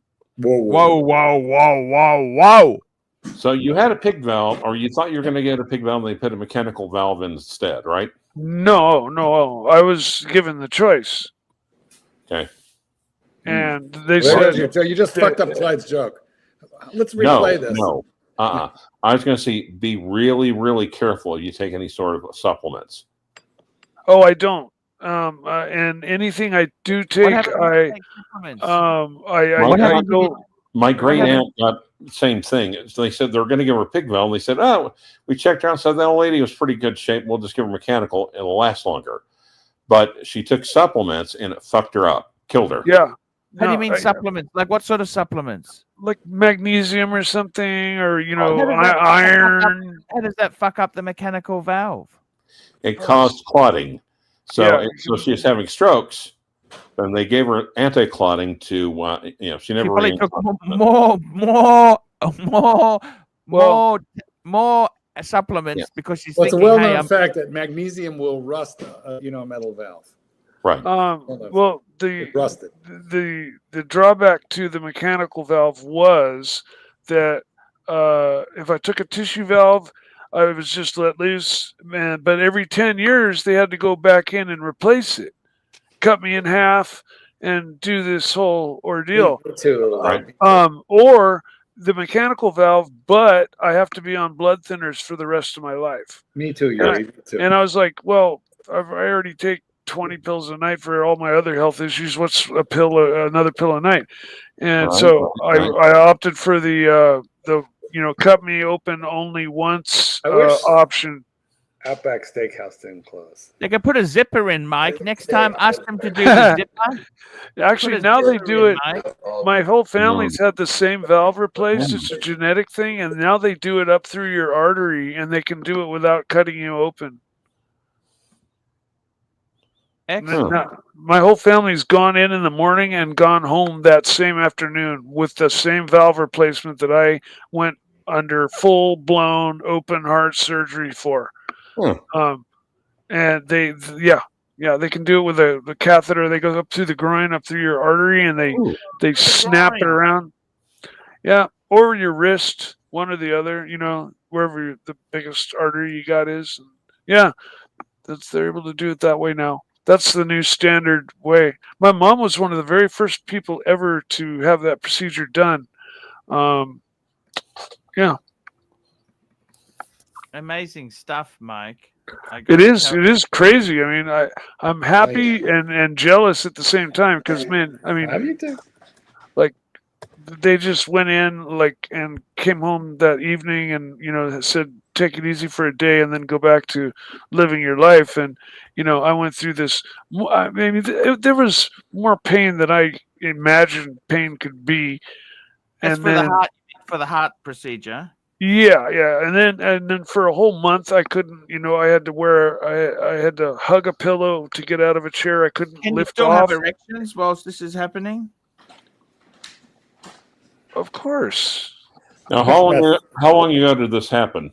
So you had a pig valve, or you thought you were going to get a pig valve, and they put a mechanical valve instead, right? No. I was given the choice. Okay. And they said You just fucked up Clyde's joke. Let's replay this. No. I was going to say, be really, really careful if you take any sort of supplements. Oh, I don't. And anything I do take, My great aunt got the same thing. So they said they were going to give her a pig valve. And they said, "Oh, we checked her out. Said that old lady was pretty good shape. We'll just give her mechanical. It'll last longer." But she took supplements and it fucked her up, killed her. Yeah. How do you mean supplements? Like what sort of supplements? Like magnesium or something, or iron. How does that fuck up the mechanical valve? It caused clotting. So she was having strokes. And they gave her anti-clotting to, she never really took more supplements because she's it's a thinking, well-known fact that magnesium will rust, a metal valve. Right. Well, rusted. The drawback to the mechanical valve was that if I took a tissue valve, I was just let loose, but every 10 years they had to go back in and replace it. cut me in half and do this whole ordeal. Me too. Right. Or the mechanical valve, but I have to be on blood thinners for the rest of my life. Me too, And Yuri. Me too. And I was like, well, I already take 20 pills a night for all my other health issues. What's another pill a night? And Right, so right. I opted for the cut me open only once I wish- option. Outback Steakhouse didn't close. They could put a zipper in, Mike. Next time, ask them to do the zipper. Actually, Put a now they zipper do in, it. Mike. My whole family's had the same valve replaced. It's a genetic thing, and now they do it up through your artery, and they can do it without cutting you open. Excellent. Now, my whole family's gone in the morning and gone home that same afternoon with the same valve replacement that I went under full-blown open heart surgery for. And they can do it with the catheter. They go up through the groin, up through your artery, and they snap it around. Yeah, or your wrist, one or the other. Wherever the biggest artery you got is. Yeah, they're able to do it that way now. That's the new standard way. My mom was one of the very first people ever to have that procedure done. Yeah. Amazing stuff, Mike. It is crazy. I mean, I'm happy and jealous at the same time because, man, I mean, Have you too? like they just went in and came home that evening and said take it easy for a day and then go back to living your life. And I went through this. I mean, there was more pain than I imagined pain could be. That's And for then, for the heart procedure. yeah, and then for a whole month I couldn't. I had to I had to hug a pillow to get out of a chair. I couldn't Can you lift still off. have erections whilst this is happening? Of course. Now, how long ago did this happen?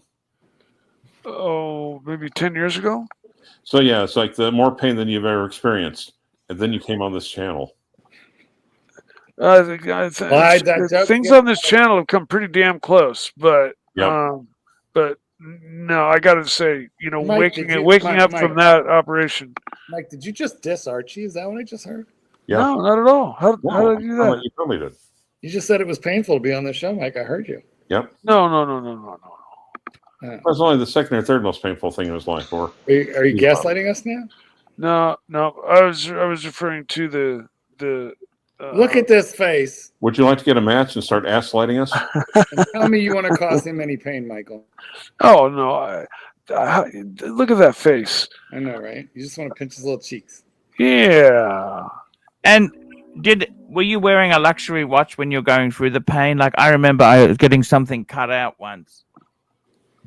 Oh, maybe 10 years ago. So yeah, it's like the more pain than you've ever experienced, and then you came on this channel. Things on this channel have come pretty damn close, but no, I got to say, Mike, waking up Mike, from that operation. Mike, did you just diss Archie? Is that what I just heard? Yeah. No, not at all. How did I do that? You probably did. You just said it was painful to be on the show, Mike. I heard you. Yep. No. That was only the second or third most painful thing in his life. Or Are you gaslighting us now? No. I was referring to the. Look at this face. would you like to get a match and start ass lighting us? And tell me you want to cause him any pain, Michael. Oh no! Look at that face. I know, right? You just want to pinch his little cheeks. Yeah. And were you wearing a luxury watch when you're going through the pain? Like I remember I was getting something cut out once,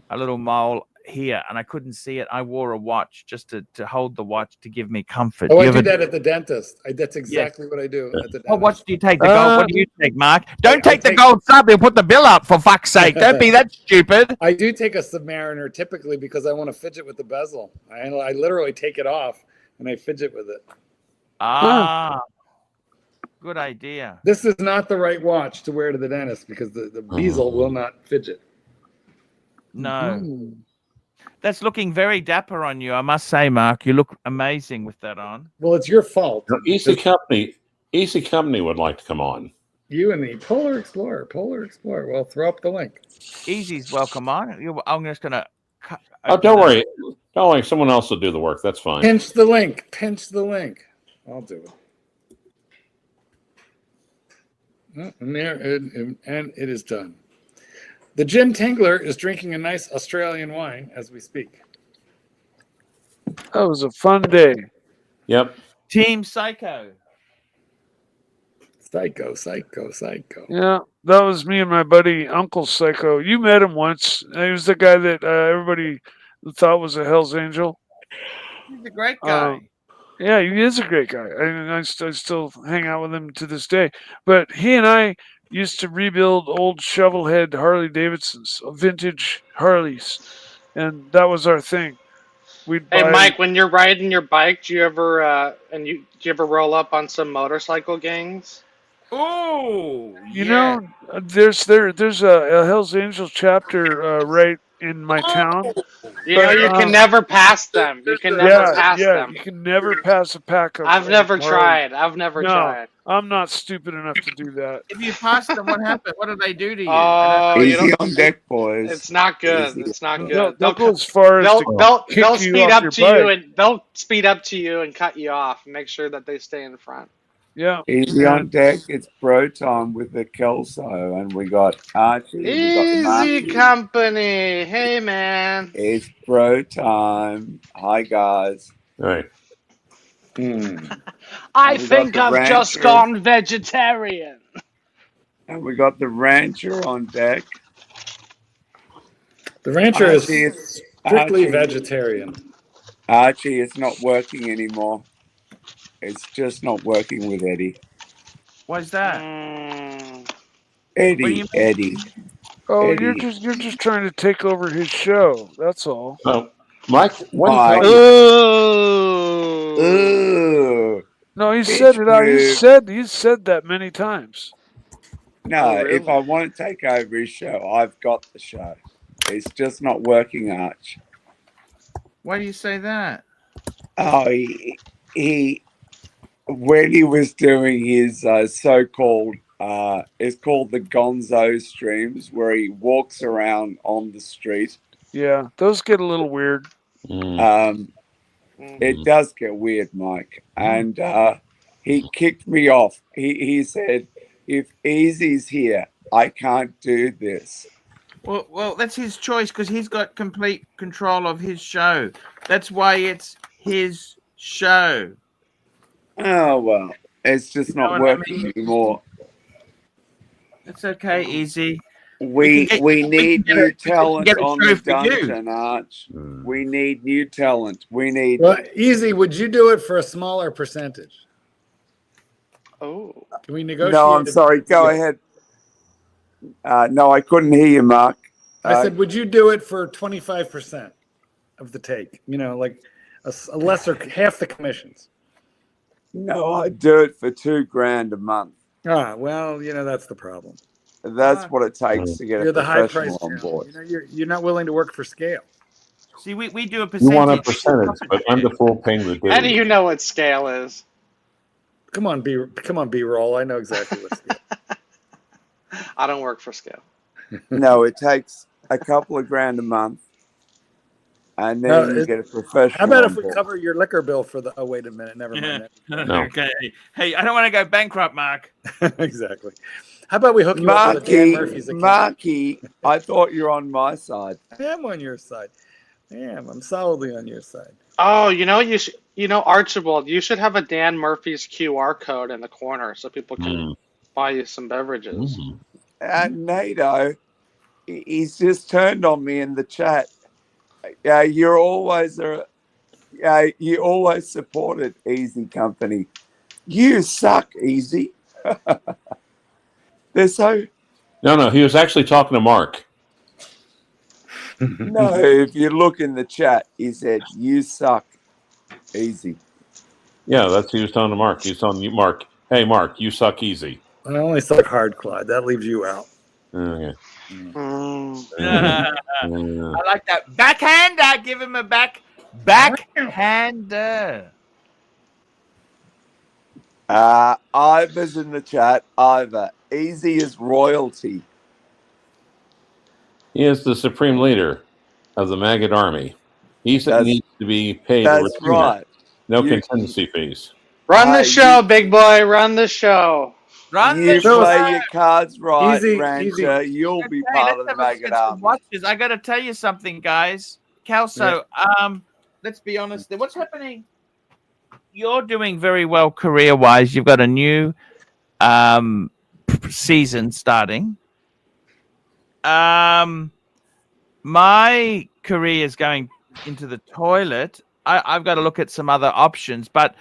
a little mole here, and I couldn't see it. I wore a watch just to hold the watch to give me comfort. Oh, I do that at the dentist. That's exactly what I do at the dentist. What watch do you take? The gold? What do you take, Mark? Don't take the gold sub. You'll put the bill up, for fuck's sake. Don't be that stupid. I do take a Submariner typically because I want to fidget with the bezel. I literally take it off and I fidget with it. Good idea. This is not the right watch to wear to the dentist because the bezel will not fidget. No. That's looking very dapper on you, I must say, Mark. You look amazing with that on. Well, it's your fault. Easy Company would like to come on. You and the Polar Explorer. Well, throw up the link. Easy's welcome on. I'm just going to... Oh, don't worry. Don't worry. Someone else will do the work. That's fine. Pinch the link. I'll do it. And it is done. The Gin Tingler is drinking a nice Australian wine as we speak. That was a fun day. Yep. Team Psycho. Psycho. Yeah, that was me and my buddy Uncle Psycho. You met him once. He was the guy that everybody thought was a Hell's Angel. He's a great guy. Yeah, he is a great guy. I still hang out with him to this day. But he and I used to rebuild old shovelhead Harley Davidsons, vintage Harleys, and that was our thing. Hey, Mike, when you're riding your bike, do you ever roll up on some motorcycle gangs? Oh, You know, there's a Hell's Angels chapter right in my town. You know, you can never pass them. You can never pass them. You can never pass a pack of. I've never Harleys. tried. I've never tried. I'm not stupid enough to do that. If you pass them, what happened? What do they do to you? Oh, you Easy don't. on deck, boys. It's not good. Easy. It's not They'll good. They'll go as far as to they'll kick you speed off up your to you bike. and they'll speed up to you and cut you off and make sure that they stay in front. Yeah. Easy on deck. It's bro time with the Kelso, and we got Archie. We got Easy Marky. company. Hey man. It's bro time. Hi guys. All right. I And we got think the I've just rancher. gone vegetarian. And we got the rancher on deck. The rancher is Archie, it's strictly Archie. vegetarian. Archie, it's not working anymore. It's just not working with Eddie. Why's that? Mm. Eddie. Oh, Eddie. you're just trying to take over his show. That's all. Oh, Mike, Mike. Ooh. No, he Bitch said it. move. He's said that many times. No, Oh, really? if I want to take over his show, I've got the show. It's just not working, Arch. Why do you say that? Oh, he when he was doing his so-called, it's called the Gonzo streams, where he walks around on the street. Yeah, those get a little weird. It does get weird, Mike. And he kicked me off. He said, if Easy's here, I can't do this. Well, that's his choice because he's got complete control of his show. That's why it's his show. Oh, well, it's just not working anymore. It's okay, Easy. We need new talent on the show for you. dungeon, Arch. We need new talent. We need. Well, Easy, would you do it for a smaller percentage? Oh. Can we negotiate? No, I'm sorry. Go ahead. No, I couldn't hear you, Mark. I said, would you do it for 25% of the take? You know, like a lesser, half the commissions. No, I'd do it for $2,000 a month. Ah, well, you know, that's the problem. That's what it takes to get You're a the high price professional on board. You know, you're not willing to work for scale. See, we do a You percentage. want a percentage, but I'm the fool paying the How do dues. you know what scale is? Come on, B-roll. I know exactly what scale. I don't work for scale. No, it takes a couple of grand a month, and then you get a professional. How about if on we board. cover your liquor bill for the? Oh, wait a minute. Never mind. No. Okay. Hey, I don't want to go bankrupt, Mark. Exactly. How about we hook you up with a Dan Murphy's account? Marky, I thought you're on my side. I am on your side. I am. I'm solidly on your side. Oh, you know you should. You know, Archibald, you should have a Dan Murphy's QR code in the corner so people can buy you some beverages. And NATO, he's just turned on me in the chat. Yeah, you're always you always supported Easy Company. You suck, Easy. They're so No, he was actually talking to Mark. no. If you look in the chat, he said, "You suck, Easy." Yeah, that's he was telling to Mark. He was telling you, Mark, hey, Mark, you suck easy. I only suck hard, Clyde. That leaves you out. Okay. I like that. Backhander. Give him a backhander. Ivor's in the chat. Ivor, Easy is royalty. He is the supreme leader of the Maggot Army. He needs to be paid. That's right. No contingency fees. Run the show, big boy. Run the show. You play your cards right, Easy, Rancher. easy. You'll be part of the Maggot Army. Watches. I got to tell you something, guys. Kelso, let's be honest. What's happening? You're doing very well career-wise. You've got a new season starting. My career is going into the toilet. I've got to look at some other options. But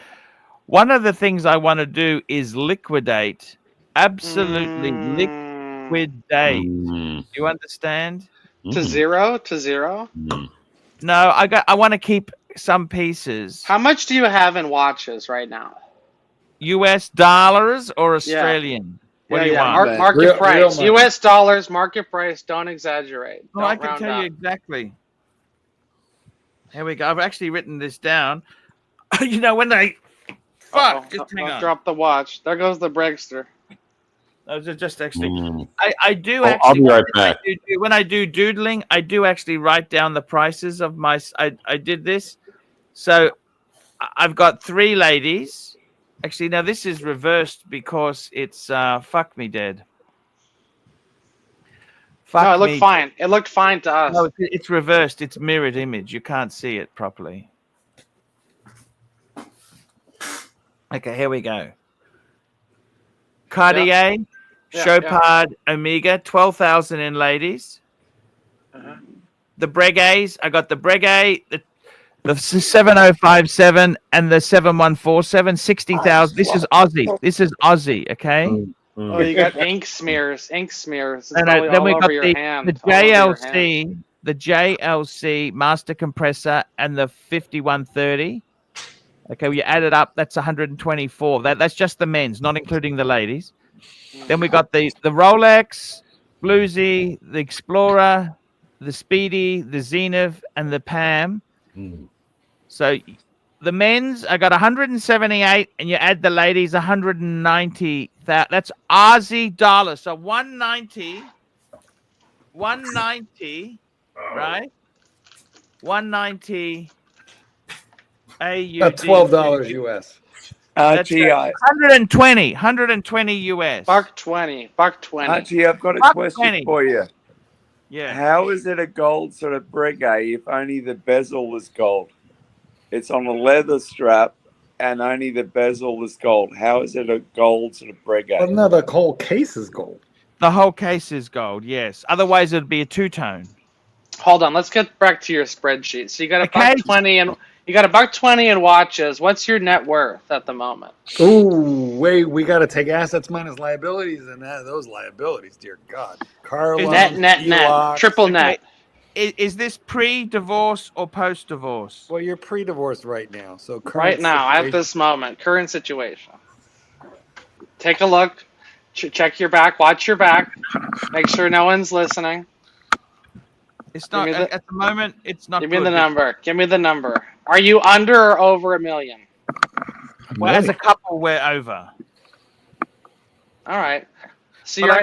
one of the things I want to do is liquidate. Absolutely liquidate. You understand? To zero? To zero? No, I want to keep some pieces. How much do you have in watches right now? US dollars or Australian? What do you want? Market Real price. money. US dollars, market price. Don't exaggerate. Well, I Don't can round tell you up. exactly. Here we go. I've actually written this down. You know, when they... Fuck, just hang Don't on. drop the watch. There goes the Bragster. Those are just actually... Mm. I do Oh, actually... I'll be right back. When I do doodling, I do actually write down the prices of my... I did this. So I've got 3 ladies. Actually, now this is reversed because it's fuck me dead. Fuck No, it looked me. fine. It looked fine to us. No, it's reversed. It's mirrored image. You can't see it properly. Okay, here we go. Cartier, Yeah, Chopard, Omega, 12,000 in ladies. The Breguets, I got the Breguet, the 7057 and the 7147, 60,000. This is Aussie. This is Aussie, okay? Oh, you got ink smears. Ink smears. It's And probably then all we over got your hand. the all over your hand. JLC master compressor and the 5130. Okay, well, you add it up, that's 124. That's just the men's, not including the ladies. Then we got the Rolex, Bluesy, the Explorer, the Speedy, the Zenith, and the Pam. So the men's, I got 178, and you add the ladies 190. That's Aussie dollars. So 190, right? 190 AUD. About $12 US. Archie, 120 US. $1.20. $1.20. Archie, I've got a question $1.20. for you. Yeah. How is it a gold sort of Breguet if only the bezel is gold? It's on a leather strap and only the bezel is gold. How is it a gold sort of Breguet? Well, no, the whole case is gold. The whole case is gold, yes. Otherwise, it'd be a two-tone. Hold on, let's get back to your spreadsheet. So you got a Okay. $1.20 and you got a $1.20 in watches. What's your net worth at the moment? Ooh, wait, we got to take assets minus liabilities, and those liabilities, dear God. Car loans, Net, HELOCs. triple net. Is this pre-divorce or post-divorce? Well, you're pre-divorced right now, so current Right now, situation. at this moment, current situation. Take a look. Check your back. Watch your back. Make sure no one's listening. It's not Give me at the moment. It's not. Give me good. the number. Give me the number. Are you under or over $1 million? Well, as a couple, we're over. All right. So But you're I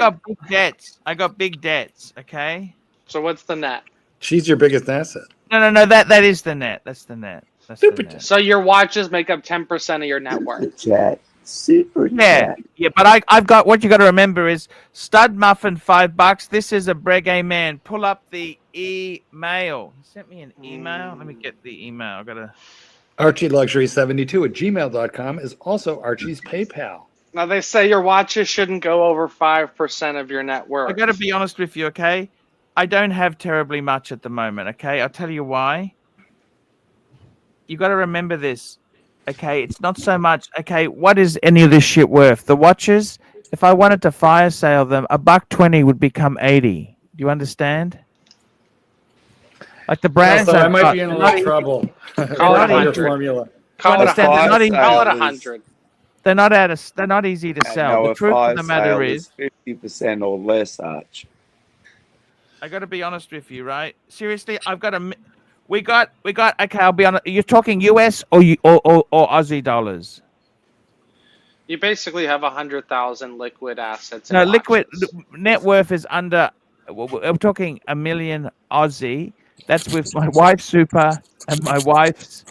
got big debts. Okay. So what's the net? She's your biggest asset. No. That is the net. That's the net. That's the net. So your watches make up 10% of your net worth. Chat. Super Yeah, chat. yeah, but I've got what you got to remember is stud muffin $5. This is a Breguet man. Pull up the email. He sent me an email. Let me get the email. I gotta. ArchieLuxury72@gmail.com is also Archie's PayPal. Now they say your watches shouldn't go over 5% of your net worth. I got to be honest with you, okay? I don't have terribly much at the moment, okay? I'll tell you why. You got to remember this. Okay, it's not so much. Okay, what is any of this shit worth? The watches, if I wanted to fire sale them, $1.20 would become 80. Do you understand? Like the brands. So I I've might got, be in a they're little not- trouble. Call it Under 100. formula. Call it understand, they're not even- Call it 100. They're not easy to sell. The truth of the matter is, 50% or less, Arch. I got to be honest with you, right? Seriously, I've got a. We got. Okay, I'll be honest. You're talking US or Aussie dollars? You basically have 100,000 liquid assets. in No, watches. liquid net worth is under. I'm talking $1 million Aussie. That's with my wife's super and my wife's.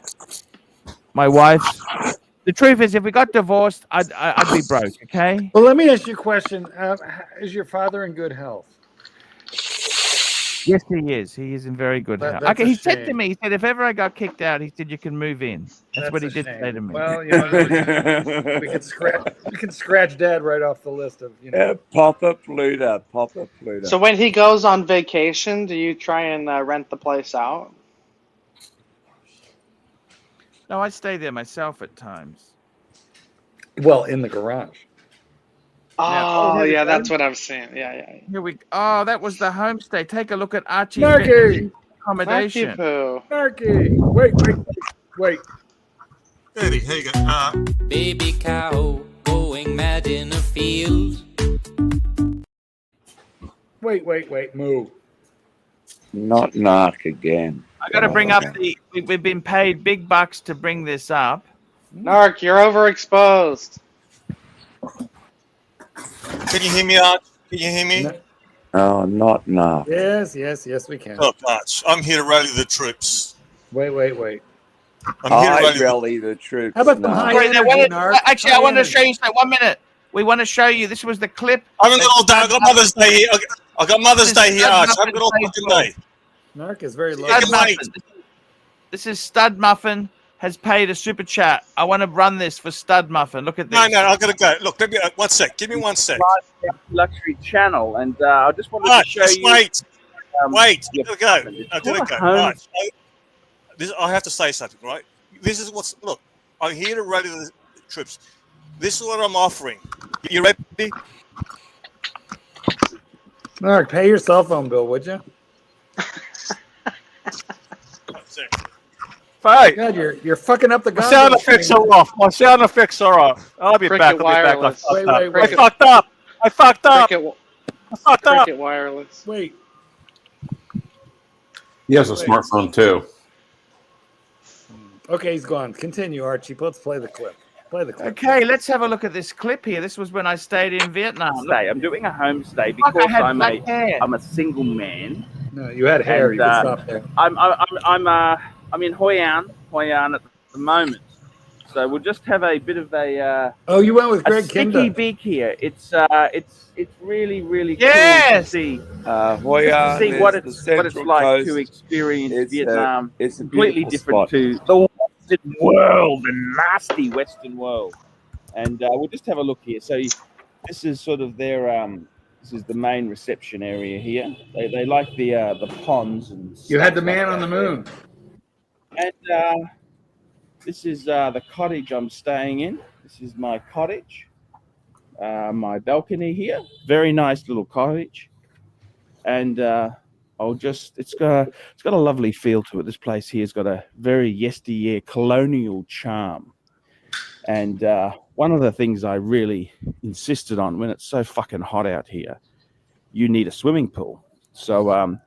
The truth is, if we got divorced, I'd be broke. Okay. Well, let me ask you a question. Is your father in good health? Yes, he is. He is in very good health. That's Okay, a he said to shame. me, he said, if ever I got kicked out, he said, you can move in. That's what he a did shame. say to me. Well, you know, we can scratch Dad right off the list of Papa Pluto. Papa Pluto. So when he goes on vacation, do you try and rent the place out? No, I stay there myself at times. Well, in the garage. Oh, here we yeah, go. that's what I've seen. Yeah. Here we. Oh, that was the homestay. Take a look at Archie's Marky! accommodation. Poo. Marky! Wait. Eddie, here you go. Baby cow going mad in a field. Wait, move. Not narc again. I got to bring up we've been paid big bucks to bring this up. Narc, you're overexposed. Can you hear me, Arch? Can you hear me? No. Oh, not narc. Yes, we can. Look, Arch, I'm here to rally the troops. Wait. I'm here to I rally rally the troops. How about the narc. high Sorry, energy, Narc? actually, I want to show you something. 1 minute. We want to show you. This was the clip. I haven't got all day. I've got Mother's Day here. I've got Mother's Day here, Arch. I haven't got all fucking day. Narc is very low. Yeah, Stud mate. Muffin. This is Stud Muffin has paid a super chat. I want to run this for Stud Muffin. Look at this. No, I've got to go. Look, let me, 1 sec. Give me 1 sec. Luxury channel, and I just wanted Arch, to show just you. wait. Wait. your I've got to go. It's I've got to all go. home. Arch, I have to say something, right? This is what's... Look, I'm here to rally the troops. This is what I'm offering. You ready? Narc, pay your cell phone bill, would you? 1 sec. Hey, God, you're fucking up the my sound effects are off. My sound effects are off. I'll be Cricket back. I'll be back. wireless. Wait. I fucked up. I fucked up. Cricket wireless. Wait. He has a smartphone too. Okay, he's gone. Continue, Archie. Let's play the clip. Okay, let's have a look at this clip here. This was when I stayed in Vietnam. I'm doing a homestay Fuck, I because had I'm black hair. a single man. No, you had hair. And, You can stop there. I'm in Hoi An at the moment. So we'll just have a bit of a Oh, you went with Greg sticky Kinda. beak here. It's really Yes! cool to see. Hoi An See what is it's the what it's Central like Coast. to experience It's Vietnam. It's a Completely beautiful different spot. to the Western world, the nasty Western world. And we'll just have a look here. So this is sort of their this is the main reception area here. They like the ponds and. You had the stuff man like on the that. moon. And this is the cottage I'm staying in. This is my cottage, my balcony here. Very nice little cottage, and it's got a lovely feel to it. This place here's got a very yesteryear colonial charm, and one of the things I really insisted on when it's so fucking hot out here, you need a swimming pool. So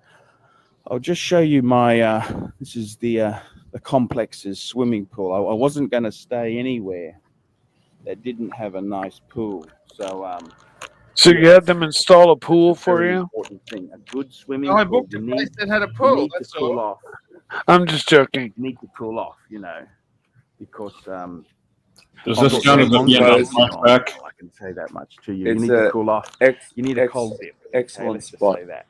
I'll just show you my. This is the complex's swimming pool. I wasn't going to stay anywhere that didn't have a nice pool. So So you had them install a pool for very you? important thing. A good swimming No, I pool. booked a You place need, that had a you pool. need to That's cool all. off. I'm just joking. You need to cool off, because Does this count as a Vietnam flashback? I can say that much to you. It's You need to a cool off. You need a cold dip. Excellent let's just spot. say that.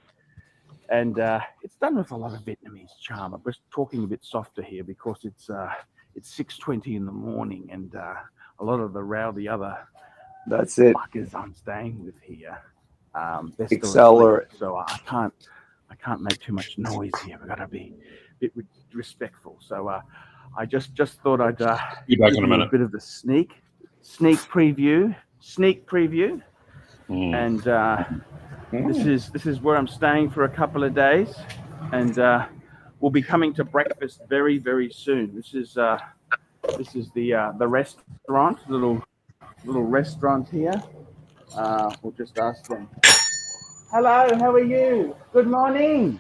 And it's done with a lot of Vietnamese charm. I'm just talking a bit softer here because it's 6:20 in the morning, and a lot of the other That's it. fuckers I'm staying with here, they're still Accelerate. asleep, so I can't make too much noise here. I've got to be a bit respectful. So I just thought I'd Be back in a give you minute. bit of the sneak preview, and this is where I'm staying for a couple of days, and we'll be coming to breakfast very, very soon. This is the restaurant, little restaurant here. We'll just ask them. Hello, how are you? Good morning.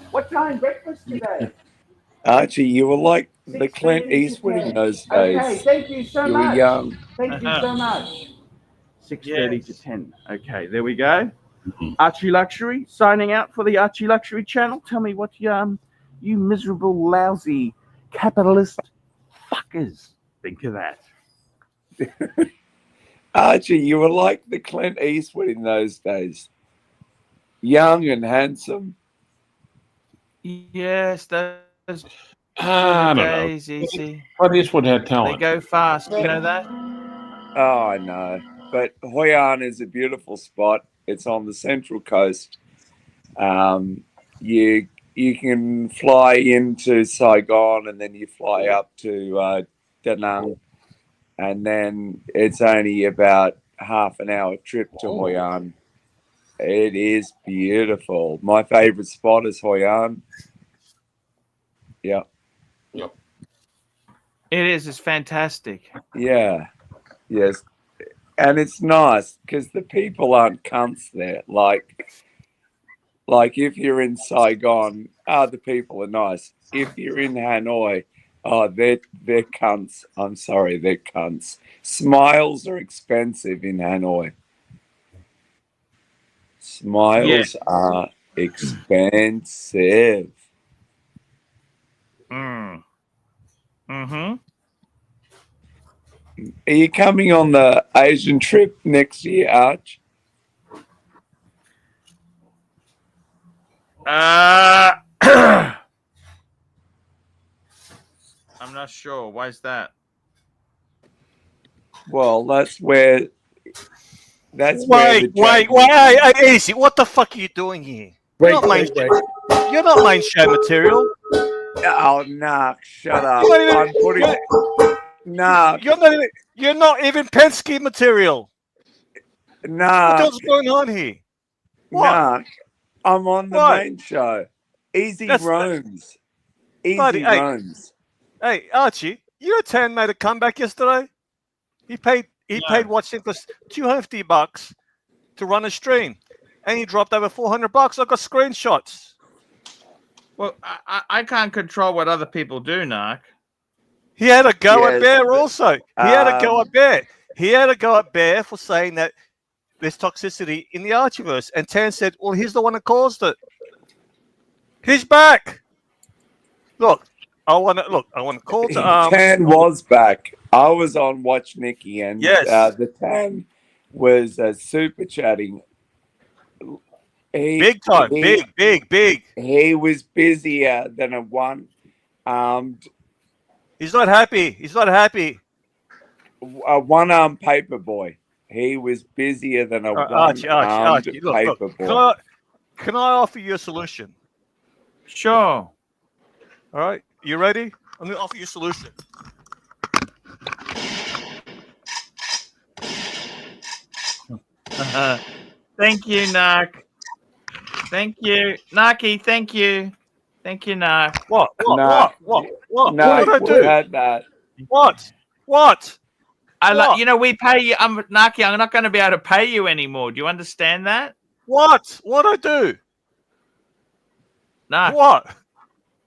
What time breakfast today? Archie, you were like the Clint 6:30 to Eastwood 10. in those Okay, days. thank you so You much. were young. Thank you so much. 6:30 Yes. to 10. Okay, there we go. ArchieLuxury signing out for the ArchieLuxury channel. Tell me what you miserable, lousy, capitalist fuckers think of that. Archie, you were like the Clint Eastwood in those days. Young and handsome. Yes, those I don't know. days, easy. Clint Eastwood had They talent. go fast. You know that? Oh, I know. But Hoi An is a beautiful spot. It's on the Central Coast. You can fly into Saigon and then you fly up to Da Nang. And then it's only about half an hour trip to Hoi An. It is beautiful. My favorite spot is Hoi An. Yeah. It is. It's fantastic. Yeah. Yes. And it's nice because the people aren't cunts there. Like if you're in Saigon, the people are nice. If you're in Hanoi, they're cunts. I'm sorry, they're cunts. Smiles are expensive in Hanoi. Smiles are expensive. Mm. Mm-hmm. Are you coming on the Asian trip next year, Arch? I'm not sure. Why is that? Well, that's where the Wait, hey, easy. What the fuck are you doing here? Wait, You're not wait, wait. You're not main show material. Oh, nah, shut up. You're not even, I'm putting... Nah, you're not even Penske material. nah. What the hell's going on here? What? Nah, I'm on the What? main show. Easy That's- roams. Easy Buddy, hey. roams. Hey, Archie, your tan made a comeback yesterday. He paid watching for $250 to run a stream, and he dropped over $400. I got screenshots. Well, I can't control what other people do, Narc. He had a go at Yes, Bear also. He had a go at Bear. He had a go at Bear for saying that there's toxicity in the Archieverse, and Tan said, "Well, he's the one that caused it. He's back. Look, I want to call to Tan was back. I was on Watch Nikki, and Yes. the Tan was super chatting. big time, big. He was busier than a one-armed He's not happy. one-armed paper boy. He was busier than a Archie, one-armed look, paper boy. Can I offer you a solution? Sure. All right, you ready? I'm going to offer you a solution. Thank you, Narc. Thank you, Narky. Thank you, Narc. What? No, What did I we do? had that. What? You know, we pay you. Narky. I'm not going to be able to pay you anymore. Do you understand that? What I do? Narc. What?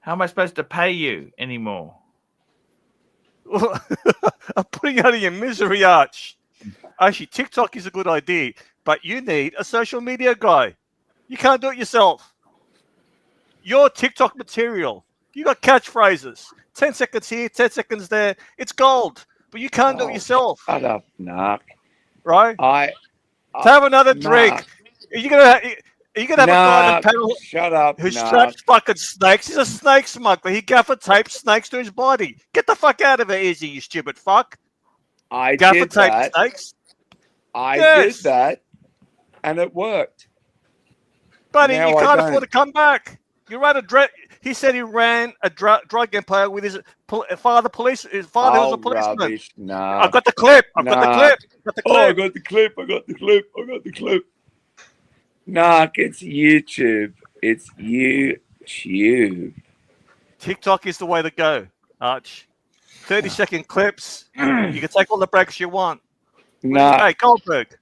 How am I supposed to pay you anymore? I'm putting you out of your misery, Arch. Actually, TikTok is a good idea, but you need a social media guy. You can't do it yourself. Your TikTok material. You got catchphrases. 10 seconds here, 10 seconds there. It's gold, but you can't do it yourself. Shut up, Narc. Right? To have another drink. Are you gonna have a guy on the panel shut up, who straps fucking snakes? He's a snake smuggler. He gaffer tapes snakes to his body. Get the fuck out of here, Izzy, you stupid fuck. I Gaffer did tape that. snakes. I Yes. did that, and it worked. Buddy, Now you I can't don't. afford to come back. You ran he said he ran a drug empire with his father. His father was a policeman. Rubbish. No. I've got the clip. I've got the clip. I got the clip. Nah, it's YouTube. It's YouTube. TikTok is the way to go, Arch. 30-second clips. You can take all the breaks you want. Hey, Goldberg,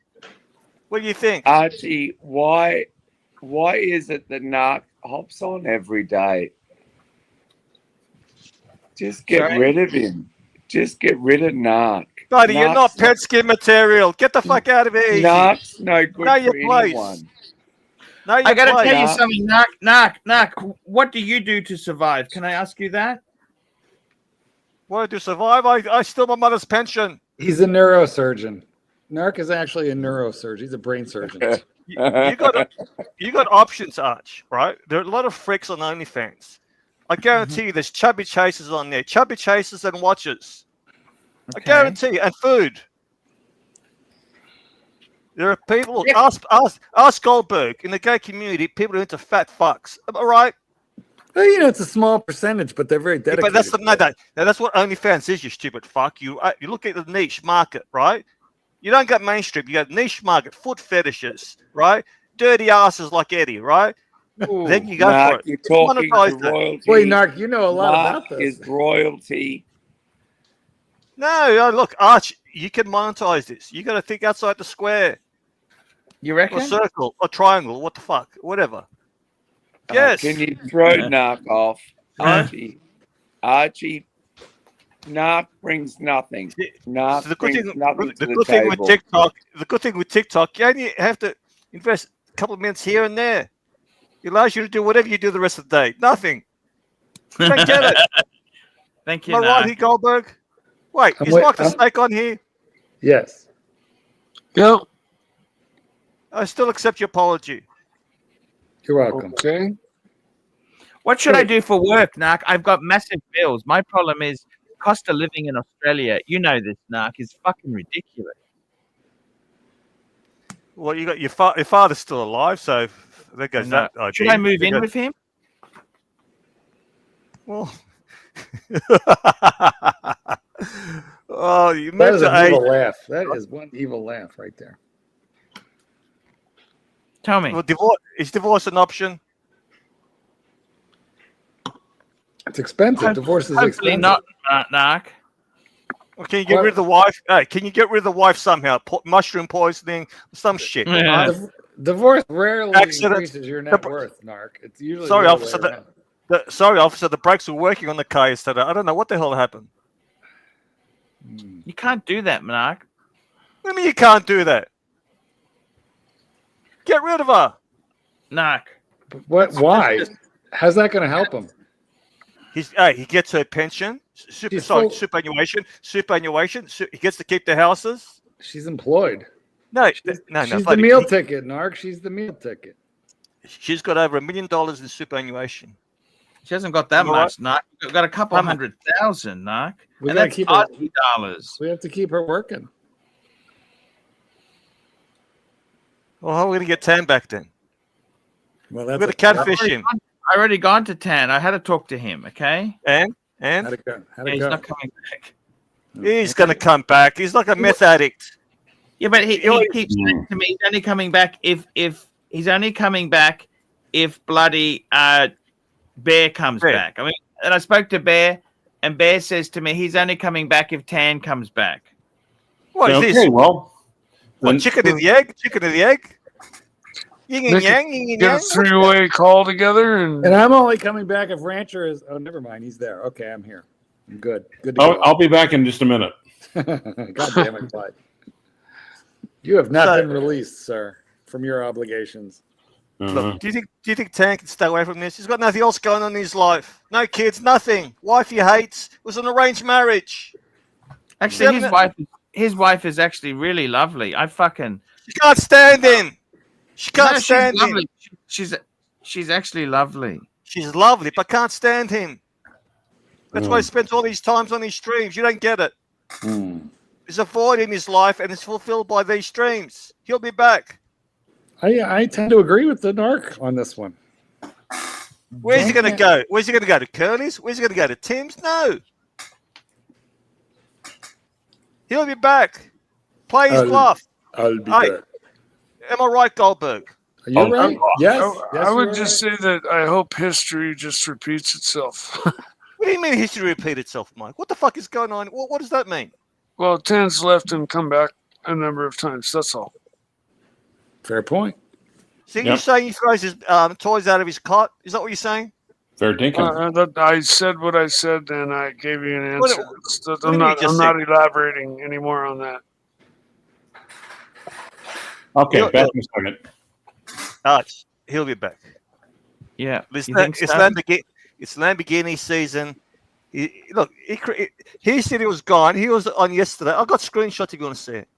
what do you think? Archie, why is it that Narc hops on every day? Just get rid of him. Just get rid of Narc. Buddy, you're not Penske material. Get the fuck out of here. Narc's no good Know for your place. anyone. I got to tell you something, Narc. What do you do to survive? Can I ask you that? What to survive? I steal my mother's pension. He's a neurosurgeon. Narc is actually a neurosurgeon. He's a brain surgeon. You got options, Arch, right? There are a lot of freaks on OnlyFans. I guarantee you there's chubby chasers on there. Chubby chasers and watchers. I guarantee you. And food. There are people, ask Goldberg, in the gay community, people who are into fat fucks. Am I right? Well, you know, it's a small percentage, but they're very dedicated. But that's what OnlyFans is, you stupid fuck. You look at the niche market, right? You don't get mainstream. You got niche market, foot fetishes, right? Dirty asses like Eddie, right? Ooh. Then you go for it. You're talking to royalty. Boy, Narc, you know a lot about this. Is royalty. No, look, Arch, you can monetize this. You got to think outside the square. You Or reckon? circle, or triangle, what the fuck, whatever. Yes. Can you throw Narc off? Archie, Narc brings nothing. Narc So the good brings thing, nothing to the the good thing with table. TikTok, you only have to invest a couple of minutes here and there. It allows you to do whatever you do the rest of the day. Nothing. You don't get it. Thank you, Am I right Narc. here, Goldberg? Wait, is Mark the Snake on here? Yes. Yep. I still accept your apology. You're welcome. Okay. What should I do for work, Narc? I've got massive bills. My problem is cost of living in Australia. You know this, Narc, is fucking ridiculous. Well, you got your father's still alive, so there goes that idea. Should I move in with him? Well, oh, you That moved is to an evil Asia. laugh. That is one evil laugh right there. Tell me. Well, is divorce an option? It's expensive. Divorce is Hopefully expensive. not, Narc. Well, can you get rid of the wife? Hey, can you get rid of the wife somehow? Mushroom poisoning, some shit. Yeah. Right? Divorce rarely Accident. increases your net worth, Narc. It's usually Sorry, the other officer. way around. Sorry, officer. The brakes were working on the car yesterday. I don't know what the hell happened. You can't do that, Narc. What do you mean you can't do that? Get rid of her. Narc. What? Why? How's that going to help him? He gets her pension. Superannuation. He gets to keep the houses. She's employed. No, She's buddy, the meal ticket, Narc. She's the meal ticket. She's got over $1 million in superannuation. She hasn't got that All much, Narc. We've got a couple How much? 100,000, Narc. We And gotta that's keep her- Aussie dollars. We have to keep her working. Well, how are we going to get Tam back then? Well, We're that's going to catfish him. I already gone to Tan. I had to talk to him, okay? And? How'd it go? How'd Yeah, it he's go? not coming back. He's going to come back. He's like a meth addict. Yeah, but he keeps saying to me he's only coming back if he's only coming back if bloody Bear comes back. I mean, and I spoke to Bear, and Bear says to me he's only coming back if Tan comes back. What is Okay, this? well, What, chicken and the egg? Chicken and the egg? Yin and They yang, yin and Get a yang. three-way call together, and And I'm only coming back if Rancher is. Oh, never mind. He's there. Okay, I'm here. I'm good. Good to I'll be back in just a minute. go. God damn it, Clyde. You have not been released, sir, from your obligations. Look, do you think Tan can stay away from this? He's got nothing else going on in his life. No kids, nothing. Wife he hates. It was an arranged marriage. Actually, his wife is actually really lovely. I fucking She can't stand him. She can't she's stand him. lovely. She's actually lovely. She's lovely, but can't stand him. That's why he spends all these times on his streams. You don't get it. There's a void in his life, and it's fulfilled by these streams. He'll be back. I tend to agree with the Narc on this one. Where's he going to go? Where's he going to go? To Curly's? Where's he going to go? To Tim's? No. He'll be back. Play his bluff. I'll be Hey, back. am I right, Goldberg? Are you right? Yes. I would just say that I hope history just repeats itself. What do you mean history repeat itself, Mike? What the fuck is going on? What does that mean? Well, Tan's left and come back a number of times. That's all. Fair point. See, you're saying he throws his toys out of his cot? Is that what you're saying? Fair dinkum. I said what I said, and I gave you an What- answer. what I'm did not. you just I'm not elaborating anymore on that. Okay, He'll- back in a second. Arch, he'll be back. Yeah. It's You think so? It's Lamborghini season. Look, he said he was gone. He was on yesterday. I've got screenshots if you want to see it.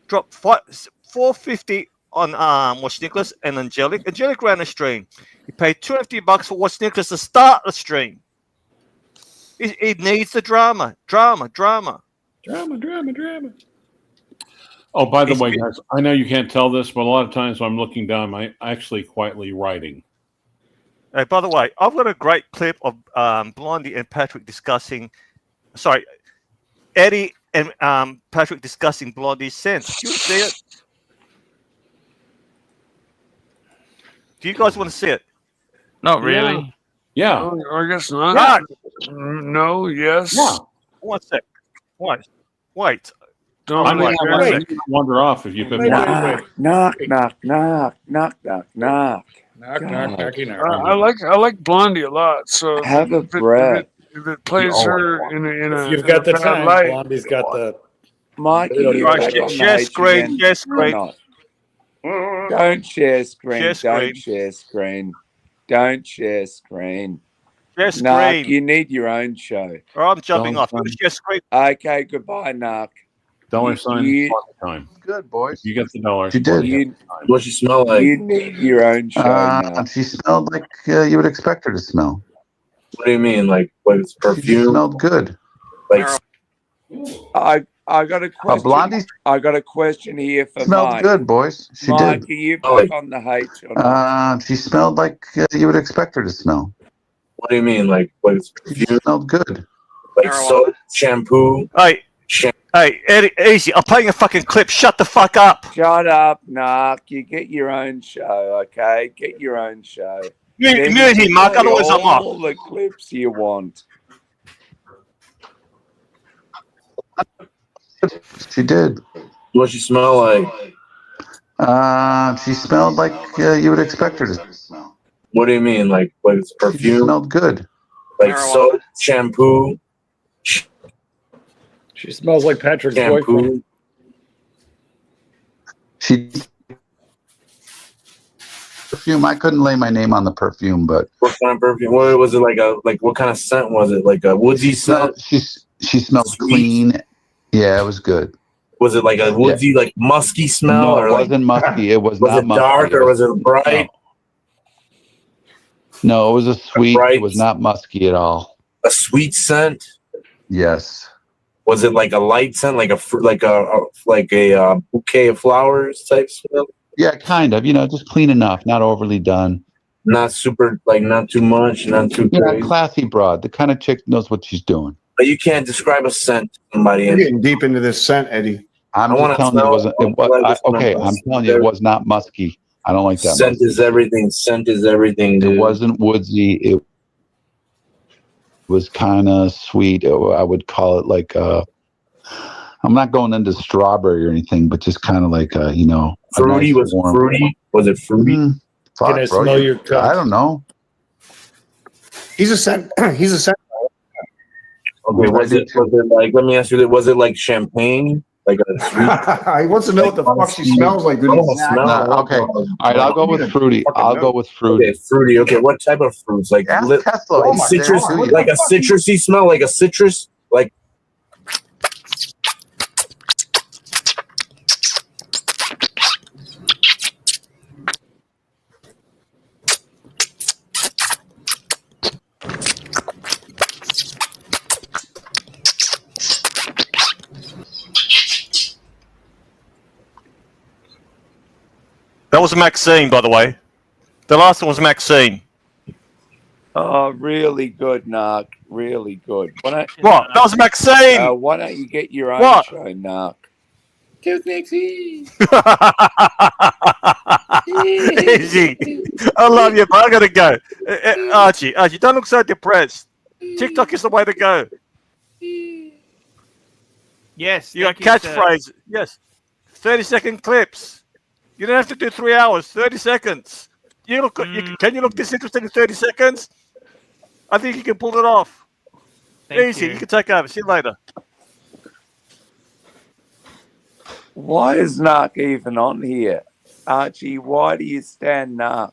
Dropped 450 on Watch Nicholas and Angelic. Angelic ran a stream. He paid $250 for Watch Nicholas to start the stream. He needs the drama. Oh, by the way, guys, I know you can't tell this, but a lot of times when I'm looking down, I'm actually quietly writing. Hey, by the way, I've got a great clip of Blondie and Patrick discussing. Sorry, Eddie and Patrick discussing Blondie's sense. Do you see it? Do you guys want to see it? Not really. Yeah. Oh, I guess not. Right. No. Yes. Yeah. One sec. Wait. Wait. Don't I'm wait, going wait. to wander off if you could. Wait. Knock, knock, knock, knock, knock, knock, knock. Knock, knock, God. knocky, knock. I like Blondie a lot. So Have a if breath. it plays her in If a you've got the bad time, light, Blondie's got the. Mike, are you Right, back on the share H screen, again share or screen. not? Don't share screen. Share screen. Don't share screen. Don't share screen. Share Narc, screen. you need your own show. Or I'm jumping Don't off. Share screen. Okay, goodbye, Narc. Dollar sign You- time. Good, boys. You get the dollar. She did. You, What she smell like? you need your own show, Narc. She smelled like you would expect her to smell. What do you mean? Like it's She perfume? smelled good. Like I got a question. Blondie I got a question here for smelled Mike. good, boys. She Mike, did. are you back on the H or not? She smelled like you would expect her to smell. what do you mean? Like it's She perfume? smelled good. Like soap, shampoo? Hey, hey, Eddie, easy. I'm playing a fucking clip. Shut the fuck up. Shut up, Narc. You get your own show, okay? Get your own show. Mute Then him, you Mark. play Otherwise, I'm off. all the clips you want. She did. What she smell like? She smelled like you would expect her to smell. What do you mean? Like it's She perfume? smelled good. Like soap, shampoo, She smells like Patrick's boyfriend. She perfume. I couldn't lay my name on the perfume, but what kind of perfume? What was it like? What kind of scent was it? Like a woodsy scent? She smelled clean. Yeah, it was good. Was it like a woodsy, like musky smell? No, or it like, wasn't musky. It was was not it musky. dark or was it bright? No, it was a sweet. It was not musky at all. A sweet scent? Yes. Was it like a light scent, like a bouquet of flowers type smell? Yeah, kind of. Just clean enough, not overly done. Not super, like not too much, not too crazy. Classy broad. The kind of chick knows what she's doing. But you can't describe a scent to somebody. You're getting deep into this scent, Eddie. I'm just telling you, it wasn't. I'm telling you, it was not musky. I don't like that. Scent is everything. Scent is everything, dude. It wasn't woodsy. It was kind of sweet. I would call it like I'm not going into strawberry or anything, but just kind of like fruity. Was it fruity? Was it fruity? Fuck, Can I bro, smell your cup? I don't know. He's a scent. He's a scent. Okay, was it like? Let me ask you that. Was it like champagne? Like a sweet? He wants to know what the fuck she smells like. Okay, all right, I'll go with fruity. I'll go with fruity. Okay, fruity. Okay, what type of fruits? Like citrus, like a citrusy smell, like a citrus, like. That was Maxine, by the way. The last one was Maxine. Oh, really good, Narc. Really good. What? That was Maxine. Why don't you get your own show, Narc? Easy. I love you, but I gotta go. Archie, don't look so depressed. TikTok is the way to go. Yes. You got thank you, sir. catchphrase. Yes. 30-second clips. You don't have to do 3 hours. 30 seconds. Can you look this interesting in 30 seconds? I think you can pull it off. Easy. You can take over. See you later. Why is Narc even on here? Archie, why do you stand Narc?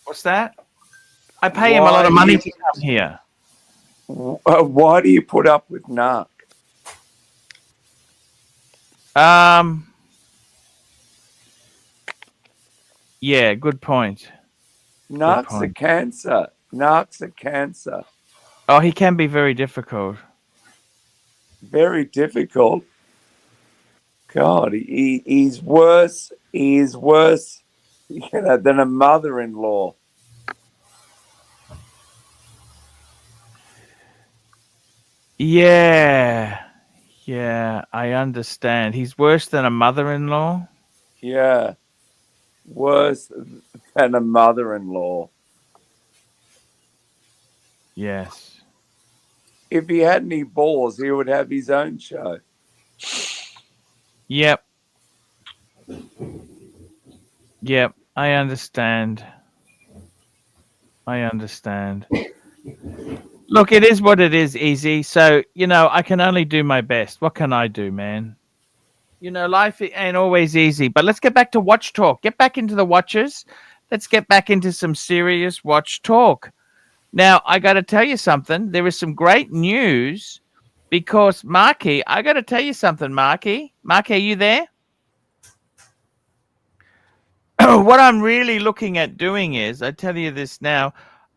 What's that? I pay him a lot of money to come here. Why do you put up with Narc? Yeah, good point. Narc's a cancer. Narc's a cancer. Oh, he can be very difficult. Very difficult. God, he's worse. He's worse, than a mother-in-law. Yeah, I understand. He's worse than a mother-in-law. Yeah, worse than a mother-in-law. Yes. if he had any balls, he would have his own show. Yep. Yep. I understand. I understand. Look, it is what it is, Easy. So, you know, I can only do my best. What can I do, man? You know, life ain't always easy. But let's get back to watch talk. Get back into the watches. Let's get back into some serious watch talk. Now, I got to tell you something. There is some great news because, Marky, I got to tell you something, Marky. Marky, are you there? What I'm really looking at doing is, I tell you this now,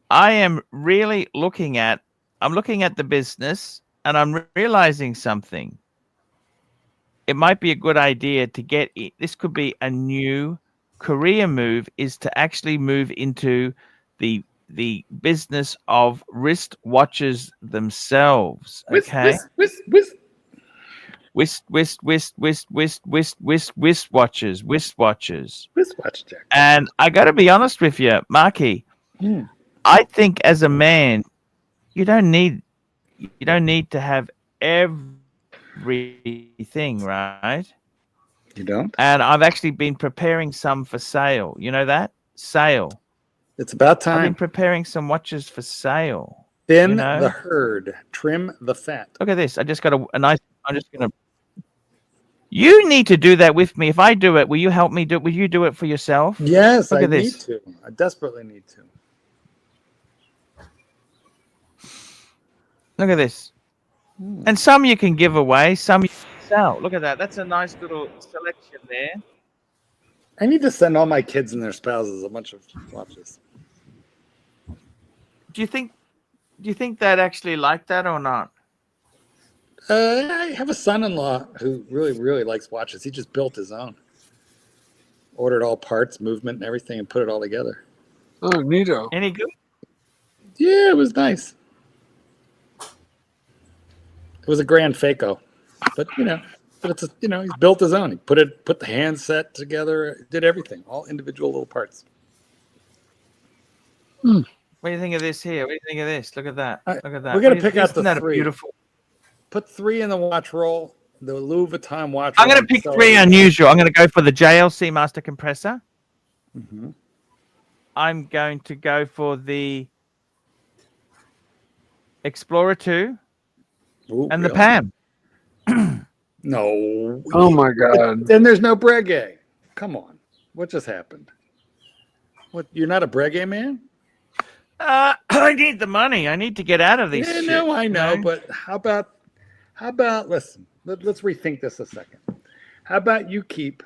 I am really looking at the business and I'm realizing something. It might be a good idea to get it. This could be a new career move, is to actually move into the business of wrist watches themselves. Okay. Wrist watches. Wrist watch, Jack. And I got to be honest with you, Marky. I think as a man, you don't need to have everything, right? You don't? And I've actually been preparing some for sale. You know that? Sale. It's about time. I've been preparing some watches for sale. Thin you know? the herd, trim the fat. Look at this. I just got a nice. I'm just gonna. You need to do that with me. If I do it, will you help me do it? Will you do it for yourself? Yes, Look I at need this. to. I desperately need to. Look at this. And some you can give away, some you can sell. Look at that. That's a nice little selection there. I need to send all my kids and their spouses a bunch of watches. Do you think they'd actually like that or not? I have a son-in-law who really likes watches. He just built his own. Ordered all parts, movement, and everything, and put it all together. Oh, neato. Any good? Yeah, it was nice. It was a grand Faco, but it's he's built his own. He put the handset together, did everything, all individual little parts. What do you think of this here? What do you think of this? Look at that. Look at that. We're gonna pick out the Isn't that three. Beautiful. Put 3 in the watch roll. The Louis Vuitton watch. I'm going to pick 3 unusual. I'm going to go for the JLC Master Compressor. Mm-hmm. I'm going to go for the Explorer 2 and the PAM. No. Oh my God. Then there's no Breguet. Come on. What just happened? What? You're not a Breguet man? I need the money. I need to get out of these. Yeah, shit, no, I know. you know? But how about listen? Let's rethink this a second. How about you keep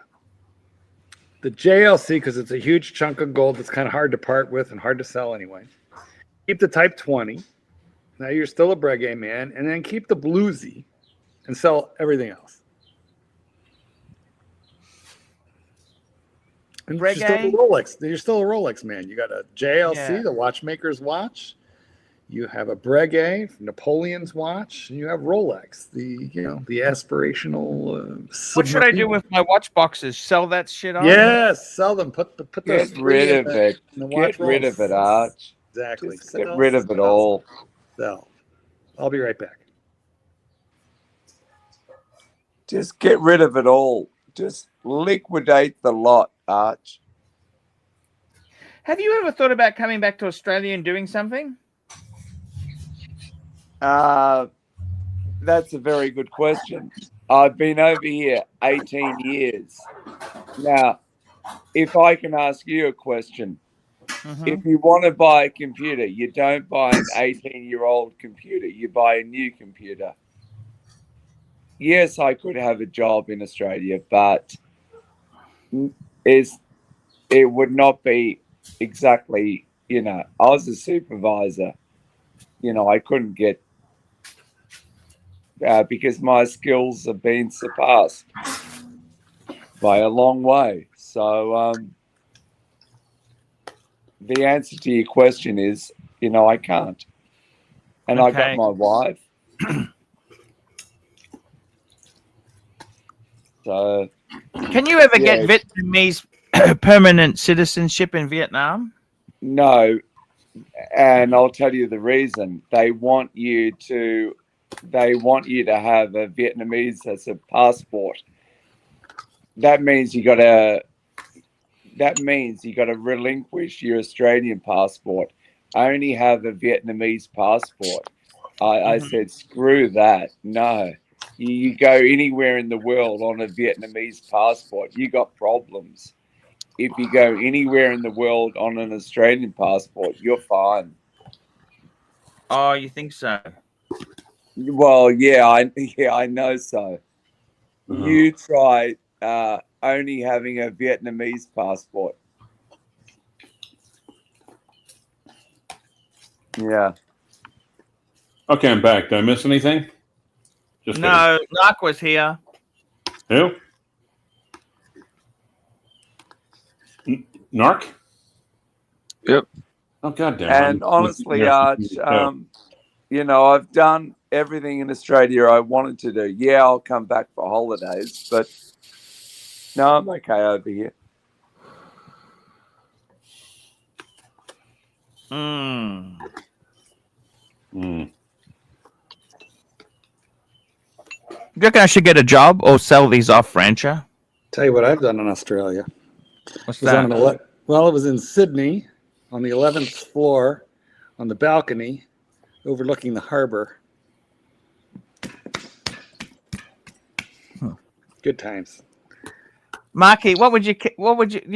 the JLC, because it's a huge chunk of gold that's kind of hard to part with and hard to sell anyway. Keep the Type 20. Now you're still a Breguet man, and then keep the Bluesy and sell everything else. And you're still a Rolex. You're still a Rolex man. You got a JLC, the watchmaker's watch. You have a Breguet, Napoleon's watch, and you have Rolex, the aspirational. What should I do with my watch boxes? Sell that shit on? Yes, sell them. Put those. Get rid of it. Get rid of it, Arch. Exactly. Just get rid of it all. Sell. I'll be right back. Just get rid of it all. Just liquidate the lot, Arch. Have you ever thought about coming back to Australia and doing something? That's a very good question. I've been over here 18 years. Now, if I can ask you a question, if you want to buy a computer, you don't buy an 18-year-old computer, you buy a new computer. Yes, I could have a job in Australia, but it would not be exactly, I was a supervisor. I couldn't get, because my skills have been surpassed by a long way. So the answer to your question is, I can't. And I got my wife. So, can you ever get Vietnamese permanent citizenship in Vietnam? No, And I'll tell you the reason. They want you to have a Vietnamese as a passport. That means you got to relinquish your Australian passport. Only have a Vietnamese passport. I said, screw that. No. You go anywhere in the world on a Vietnamese passport, you got problems. If you go anywhere in the world on an Australian passport, you're fine. Oh, you think so? Well, yeah, I know so. You try only having a Vietnamese passport. Yeah. Okay, I'm back. Did I miss anything? Just No, Narc was here. Who? Narc? Yep. Oh, goddamn. And honestly, Arch, you know, I've done everything in Australia I wanted to do. Yeah, I'll come back for holidays, but no, I'm okay over here. You reckon I should get a job or sell these off, Rancher? Tell you what I've done in Australia. What's It was that? well, it was in Sydney on the 11th floor on the balcony overlooking the harbor. Good times. Marky, what would you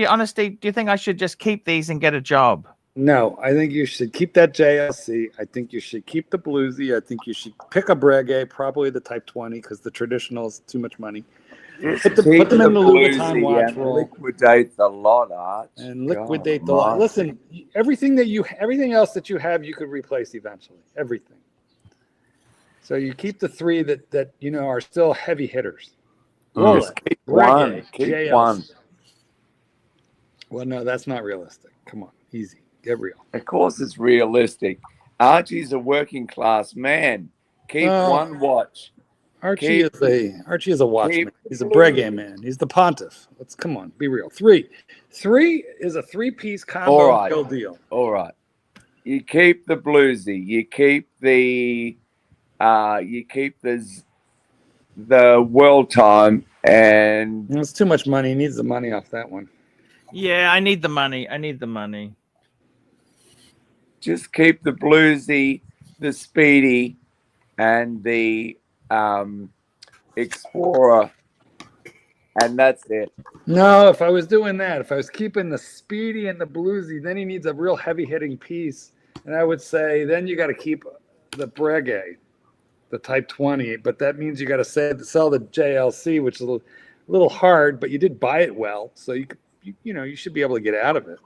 honestly, do you think I should just keep these and get a job? No, I think you should keep that JLC. I think you should keep the bluesy. I think you should pick a Breguet, probably the Type 20, because the traditional is too much money. Put them in the Louboutin watch roll. Liquidate the lot, Arch. And liquidate the lot. Listen, everything else that you have, you could replace eventually. Everything. So you keep the three that you know are still heavy hitters. Just keep one. Keep one. Well, no, that's not realistic. Come on, easy. Get real. Of course, it's realistic. Archie's a working class man. Keep one watch. Archie is a watchman. He's a Breguet man. He's the pontiff. Come on, be real. Three is a 3-piece combo deal. All right. You keep the bluesy. You keep the world time, and it's too much money. He needs the money off that one. Yeah, I need the money. Just keep the bluesy, the speedy, and the Explorer, and that's it. No, if I was doing that, if I was keeping the speedy and the bluesy, then he needs a real heavy hitting piece, and I would say then you got to keep the Breguet, the Type 20, but that means you got to sell the JLC, which is a little hard, but you did buy it well, so you should be able to get out of it.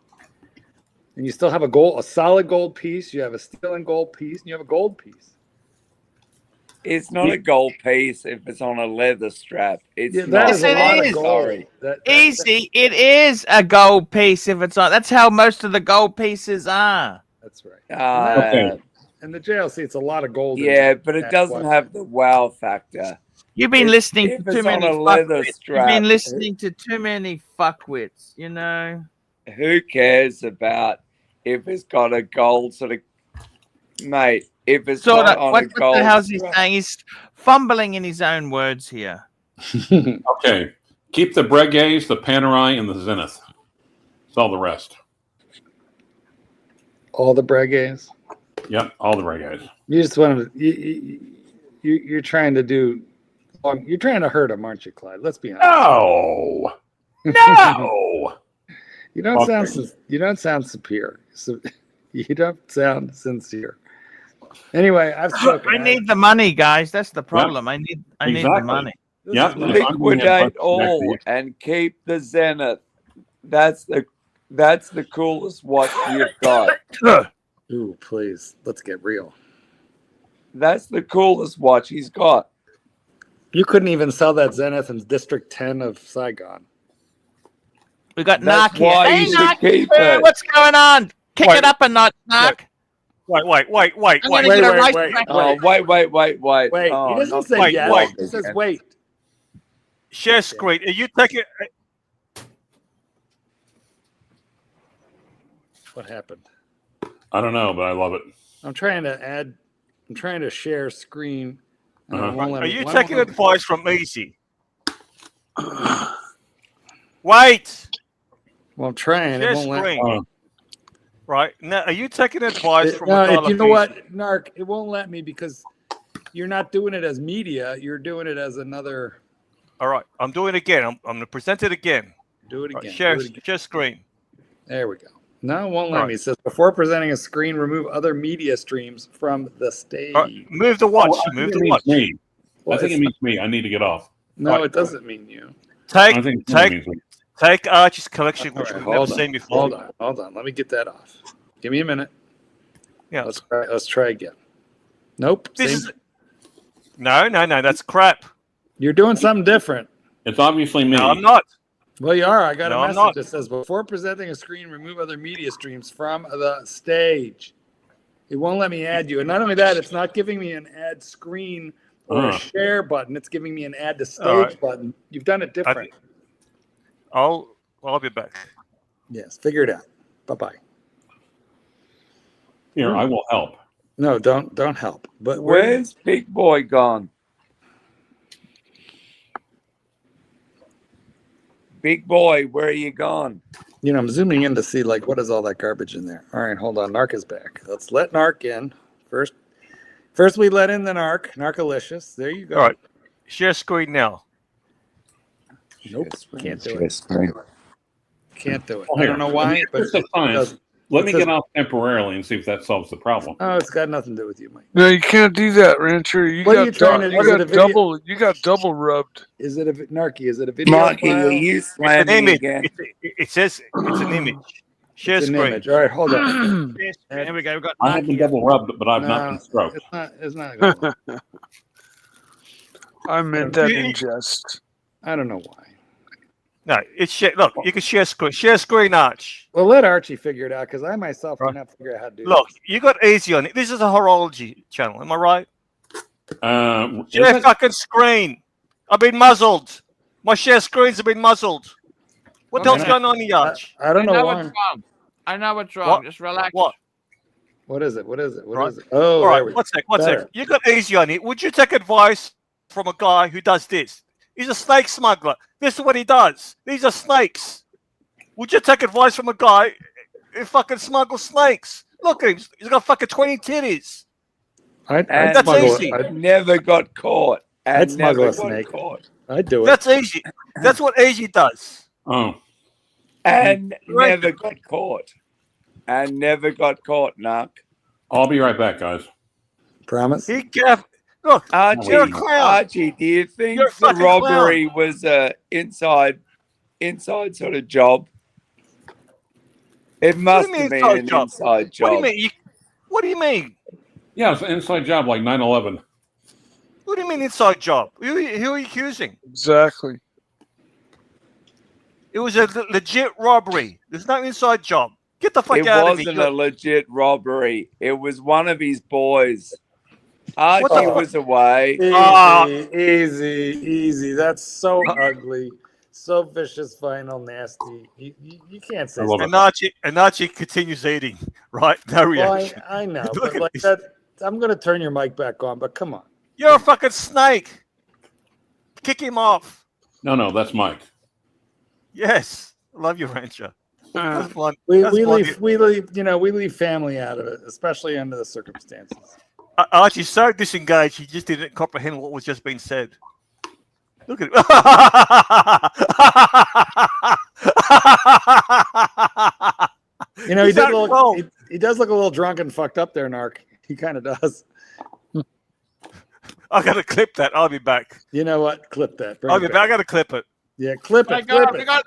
And you still have a solid gold piece. You have a steel and gold piece, and you have a gold piece. It's not a gold piece if it's on a leather strap. It's Sorry. Easy. It is a gold piece if it's on. That's how most of the gold pieces are. That's right. And the JLC, it's a lot of gold. Yeah, but it doesn't have the wow factor. You've been listening to too many fuckwits. You've been listening to too many fuckwits, you know. Who cares about if it's got a gold sort of, mate? If it's not on a gold, what the hell's he saying? He's fumbling in his own words here. Okay, keep the Breguets, the Panerai, and the Zenith. Sell the rest. All the Breguets. Yep, all the Breguets. You just want to. You're trying to do. You're trying to hurt him, aren't you, Clyde? Let's be honest. No. No. You don't sound. You don't sound superior. So you don't sound sincere. Anyway, I've spoken. I need the money, guys. That's the problem. I need the money. Yeah, liquidate all and keep the Zenith. That's the coolest watch you've got. Ooh, please, let's get real. That's the coolest watch he's got. You couldn't even sell that Zenith in District 10 of Saigon. We got Narc here. Why Hey, you should Narc, keep hey, it. what's going on? Kick it up a notch, Narc. Wait. Wait. Wait, he doesn't say yes. He says wait. Share screen. Are you taking? What happened? I don't know, but I love it. I'm trying to share screen. And it won't let Are me. you Why taking won't it- advice from Easy? Wait. Well, I'm trying. It Share won't let. screen. Right now, are you taking advice from No, a guy you like know Easy? what, Narc? It won't let me because you're not doing it as media. You're doing it as another. All right, I'm doing it again. I'm going to present it again. Do it Right, again. share, Do it again. share screen. There we go. No, it won't let All me. right. It says before presenting a screen, remove other media streams from the stage. All right, move the watch. Oh, I move think the it means watch. me. Well, I think it's it means me. I need to get off. No, All right. it doesn't mean you. Take I think it take means me. take Archie's collection, All which right, we've never hold on. seen before. Hold on. Let me get that off. Give me a minute. Yeah. Let's try again. Nope. This same- is no. That's crap. You're doing something different. It's obviously me. No, I'm not. Well, you are. I got No, a I'm message not. that says before presenting a screen, remove other media streams from the stage. It won't let me add you. And not only that, it's not giving me an add screen or a share button. It's giving me an add to stage All right. button. You've done it different. I'll be back. Yes, figure it out. Bye-bye. Here, I will help. No, don't help. But Where's Big Boy gone? Big Boy, where are you gone? you know, I'm zooming in to see like what is all that garbage in there. All right, hold on. Narc is back. Let's let Narc in. First we let in the Narc, Narcolicious. There you go. All right, share screen now. Nope, can't do Share it. screen. Can't do it. Well, I here, don't know why, but here's the it science. doesn't. Let It me says- get off temporarily and see if that solves the problem. Oh, it's got nothing to do with you, Mike. No, you can't do that, Rancher. You What are got you trying to- you is it got a video? double rubbed. Is it a Narky? Is it a video Marky, file? are you It's an slamming image. again? It says it's an image. Share It's an screen. image. All right, hold on. Here we go. We've got I have been Narky. double rubbed, but I've not No, been stroked. it's not going to I meant that in jest. I don't know why. No, it's share. Look, you can share screen. Share screen, Arch. Well, let Archie figure it out because I myself cannot figure out how to do Look, you got easy on it. This is a horology channel. Am I right? Share fucking screen. I've been muzzled. My share screens have been muzzled. What the hell's going on here, Arch? I don't know what's why. wrong. I know what's wrong. What? Just relax. What? What is it? What is it? What Right. is it? Oh, All there right, we go. one sec. Better. You got easy on it. Would you take advice from a guy who does this? He's a snake smuggler. This is what he does. These are snakes. Would you take advice from a guy who fucking smuggles snakes? Look at him. He's got fucking 20 titties. I'd That's smuggle, easy. Never got caught. I'd smuggle never a got snake. caught. I'd do it. That's easy. That's what easy does. Oh. And Right. never got caught. And never got caught, Narc. I'll be right back, guys. Promise? He gaff. Look, Archie, you're a clown. Archie, do you think You're a the fucking robbery was a inside sort of job? It must mean have been inside an job? inside job. What do you mean? What do you mean? Yeah, it's an inside job like 9/11. What do you mean inside job? Who are you accusing? Exactly. It was a legit robbery. There's no inside job. Get the fuck It out of wasn't here. a legit robbery. It was one of his boys. Archie the- was away. Easy. That's so ugly. So vicious, final, nasty. You can't say love something. And Archie continues eating, right? No Well, reaction. I know, Look but at like this. that, I'm going to turn your mic back on, but come on. You're a fucking snake. Kick him off. No, that's Mike. Yes. Love you, Rancher. That's blunt. We That's blunt. leave family out of it, especially under the circumstances. Archie's so disengaged, he just didn't comprehend what was just being said. Look at him. You know, He's not wrong. he does look a little drunk and fucked up there, Narc. He kind of does. I gotta clip that. I'll be back. You know what? Clip that. Bring I'll it be back. back. I gotta clip it. Yeah, clip My it. God, Clip we it. got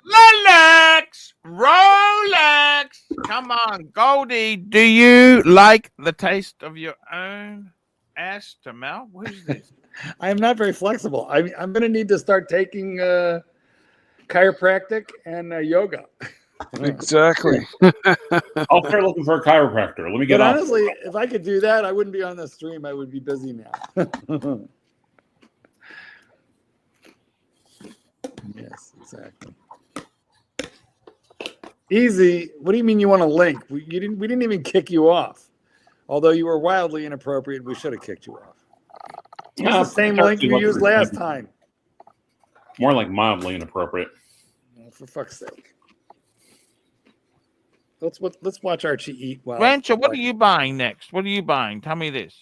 Rolex. Come on, Goldie. Do you like the taste of your own ass to mouth? What is this? I am not very flexible. I'm going to need to start taking chiropractic and yoga. Exactly. I'll start looking for a chiropractor. Let me get But off. honestly, if I could do that, I wouldn't be on the stream. I would be busy now. Yes, exactly. Easy. What do you mean you want a link? We didn't even kick you off. Although you were wildly inappropriate, we should have kicked you off. It's the same link you used last time. More like mildly inappropriate. Oh, for fuck's sake. Let's watch Archie eat. Rancher, what are you buying next? What are you buying? Tell me this.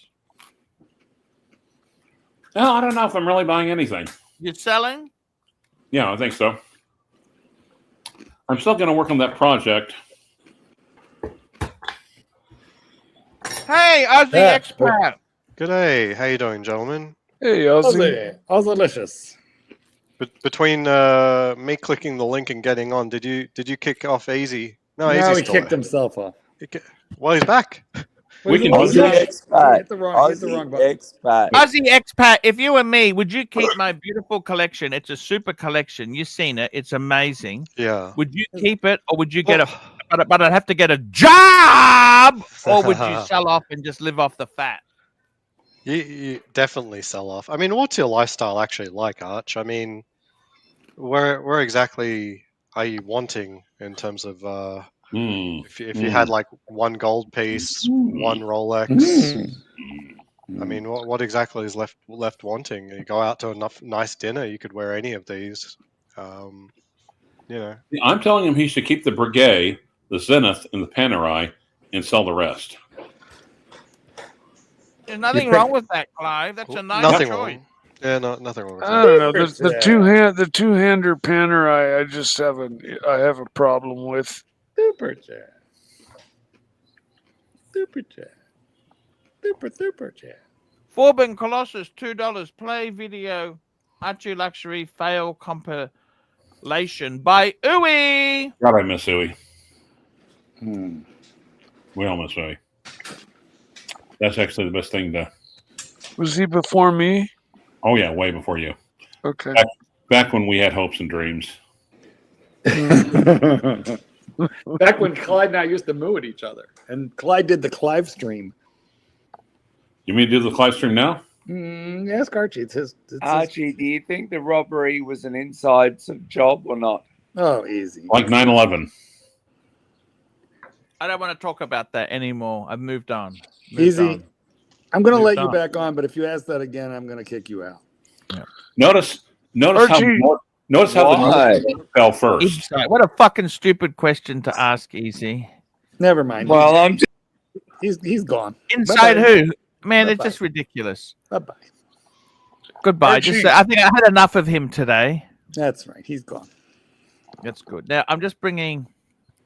Oh, I don't know if I'm really buying anything. You're selling? Yeah, I think so. I'm still going to work on that project. Hey, Ozzy Expat. Good day. How you doing, gentlemen? Hey, Ozzy. Ozzy-licious. Between me clicking the link and getting on, did you kick off Easy? No, Now Easy's he still kicked there. himself off. Well, he's back. We can Aussie expat. Hit the wrong button. Expat. Ozzy Expat, if you were me, would you keep my beautiful collection? It's a super collection. You've seen it. It's amazing. Yeah. Would you keep it, or would you get but I'd have to get a job, or would you sell off and just live off the fat? You definitely sell off. I mean, what's your lifestyle actually like, Arch? I mean, where exactly are you wanting in terms of if you had like one gold piece, one Rolex? I mean, what exactly is left wanting? You go out to a nice dinner, you could wear any of these. You know. I'm telling him he should keep the Breguet, the Zenith, and the Panerai, and sell the rest. There's nothing wrong with that, Clive. That's a nice Nothing choice. wrong. Yeah, nothing wrong with that. I don't know. The two-hander Panerai, I have a problem with. Super chat. Super chat. Super chat. Forbin Colossus, $2. Play video. ArchieLuxury fail compilation by Uwe. God, I miss Uwe. We all miss Uwe. That's actually the best thing to. Was he before me? Oh yeah, way before you. Okay. Back when we had hopes and dreams. Back when Clyde and I used to moo at each other, and Clyde did the Clive stream. You mean to do the Clive stream now? Ask Archie. It's Archie, do you think the robbery was an inside job or not? Oh, easy. Like 9/11. I don't want to talk about that anymore. I've moved on. Easy. I'm going to let you on. back on, but if you ask that again, I'm going to kick you out. Yeah. Notice how the North fell first. What a fucking stupid question to ask, Easy. Never mind. Well, I'm just... He's gone. Inside Bye-bye. who? Man, Bye-bye. it's just ridiculous. Bye-bye. Goodbye. Archie. I think I had enough of him today. That's right. He's gone. That's good. Now, I'm just bringing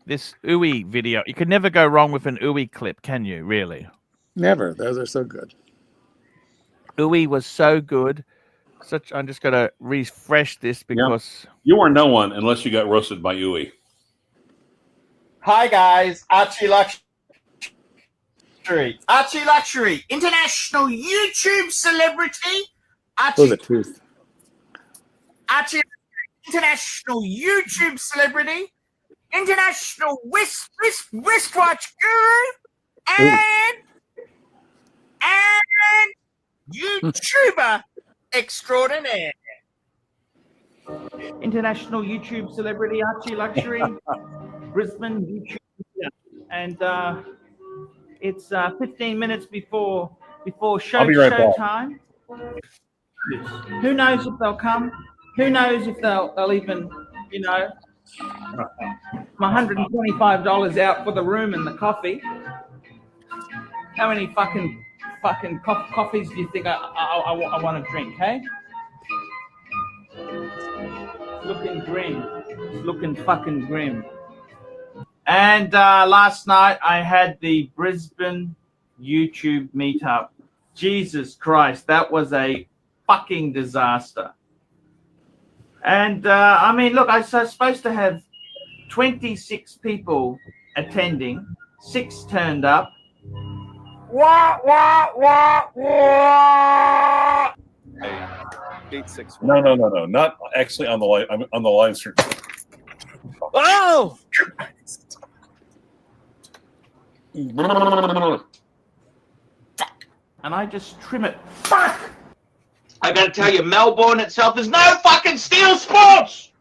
this Uwe video. You can never go wrong with an Uwe clip, can you, really? Never. Those are so good. Uwe was so good. I'm just going to refresh this because... You are no one unless you got roasted by Uwe. Hi guys, ArchieLuxury. ArchieLuxury, international YouTube celebrity. Oh, the truth. Archie, international YouTube celebrity, international wristwatch guru, and YouTuber extraordinaire. International YouTube celebrity ArchieLuxury, Brisbane YouTube, and it's 15 minutes before I'll be right back. showtime. Who knows if they'll come? Who knows if they'll even, $125 out for the room and the coffee. How many fucking coffees do you think I want to drink, hey? Looking grim. Looking fucking grim. And last night I had the Brisbane YouTube meetup. Jesus Christ, that was a fucking disaster. And I mean, look, I was supposed to have 26 people attending. 6 turned up. Wah, wah, wah, wah. No. Not actually on the live. I'm on the live stream. Oh! And I just trim it. Fuck! I gotta tell you, Melbourne itself is no fucking steel sports!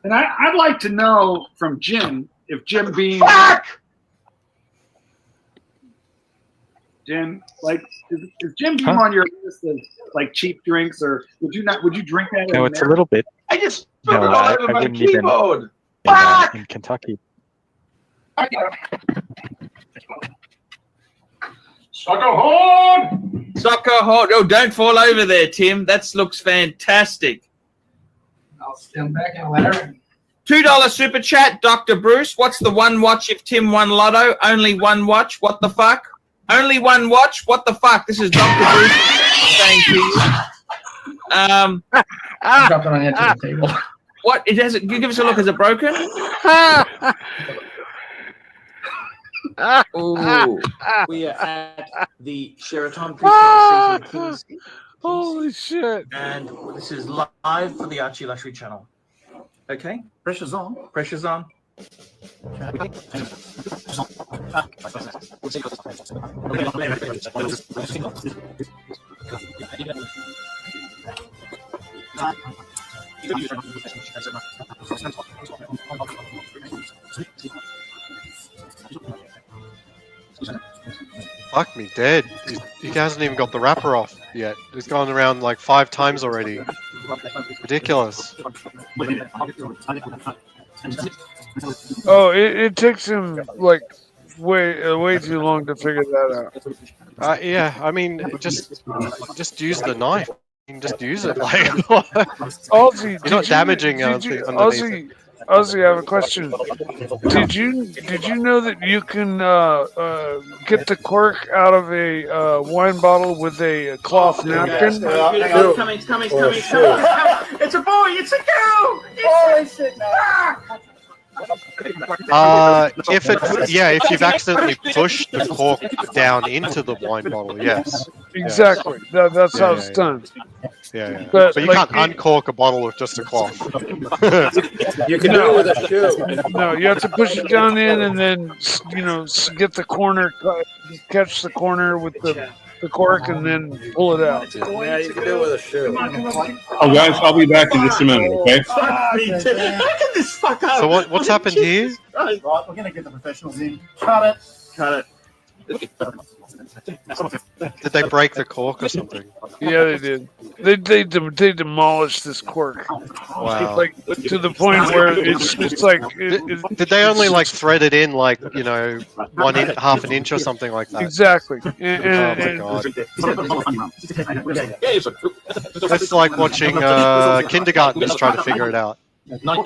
And I'd like to know from Jim if Jim Beam. Jim, like, is Jim Beam on your list of like cheap drinks, or would you drink that? No, it's a little bit. I just No, I wouldn't even in Kentucky. Sucker horn! Sucker horn. Oh, don't fall over there, Tim. That looks fantastic. I'll stand back and let her. $2 super chat, Dr. Bruce. What's the one watch if Tim won Lotto? Only one watch. What the fuck? Only one watch. What the fuck? This is Dr. Bruce saying to you. Drop it on the edge of the table. What? It has. Give us a look. Is it broken? Ooh. We are at the Sheraton. Kings. Holy shit. And this is live for the ArchieLuxury channel. Okay, pressure's on. Pressure's on. Fuck me dead. He hasn't even got the wrapper off yet. He's gone around like 5 times already. Ridiculous. Oh, it takes him like way too long to figure that out. Yeah, I mean, just use the knife. You can just use it. Like, Ozzy, you're not damaging anything underneath. Ozzy, I have a question. Did you know that you can get the cork out of a wine bottle with a cloth napkin? It's coming. It's a boy. It's a girl. If you've accidentally pushed the cork down into the wine bottle, yes. Exactly. That's how it's done. Yeah. But you can't uncork a bottle with just a cloth. You can do it with a shoe. No, you have to push it down in and then, get the corner, catch the corner with the cork and then pull it out. Yeah, you can do it with a shoe. Oh, guys, I'll be back in just a minute, okay? So what's happened here? Right, we're going to get the professionals in. Cut it. Did they break the cork or something? Yeah, they did. They demolished this cork. Wow. Like to the point where it's like. Did they only like thread it in like half an inch or something like that? Exactly. Oh my god. That's like watching kindergartners try to figure it out. No.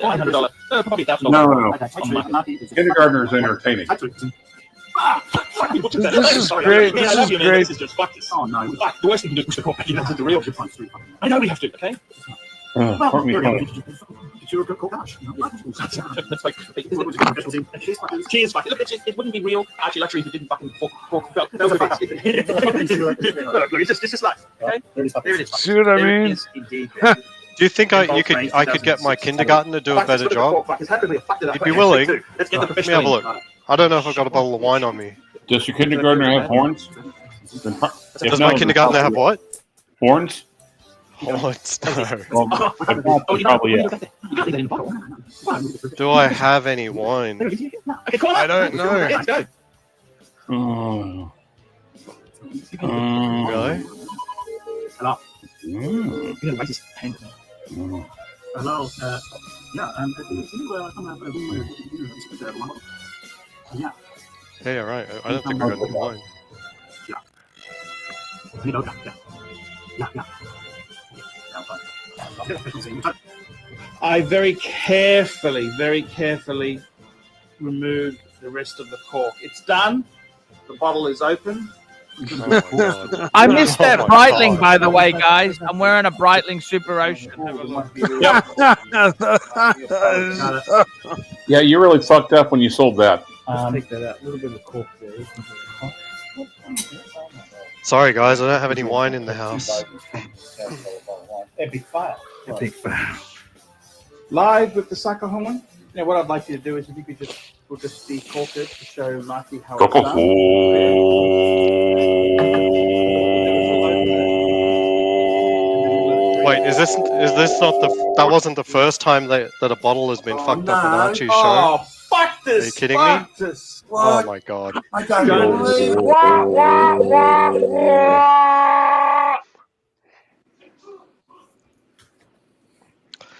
Kindergartner is entertaining. This is great. This is just fuck this. Oh no. The worst thing you can do is push the cork back in into the real good punch through. I know we have to, okay? Cheers, fuck. Look, it wouldn't be real ArchieLuxury if it didn't fucking fork. It's just life, okay? There it is. See what I mean? Do you think I could get my kindergarten to do a better job? You'd be willing? Let me have a look. I don't know if I've got a bottle of wine on me. Does your kindergartner have horns? Does my kindergarten have what? Horns? Horns? No. Probably, yeah. Do I have any wine? I don't know. Really? Hello. Hello. Hey, all right. I don't think I got any wine. I very carefully removed the rest of the cork. It's done. The bottle is open. Oh I missed that Breitling, by the way, guys. I'm wearing a Breitling Super Ocean. Yeah, you really fucked up when you sold that. Take that out. A little bit of cork there. Sorry, guys. I don't have any wine in the house. Epic fail. Epic fail. Live with the sucker horn. Now, what I'd like you to do is if you could we'll just decork it to show Marty how it's done. Wait, Wait, is this not the that wasn't the first time that a bottle has been fucked up on Archie's show? Oh, fuck this! Are you kidding me? Fuck this! Oh What? my god. I don't believe.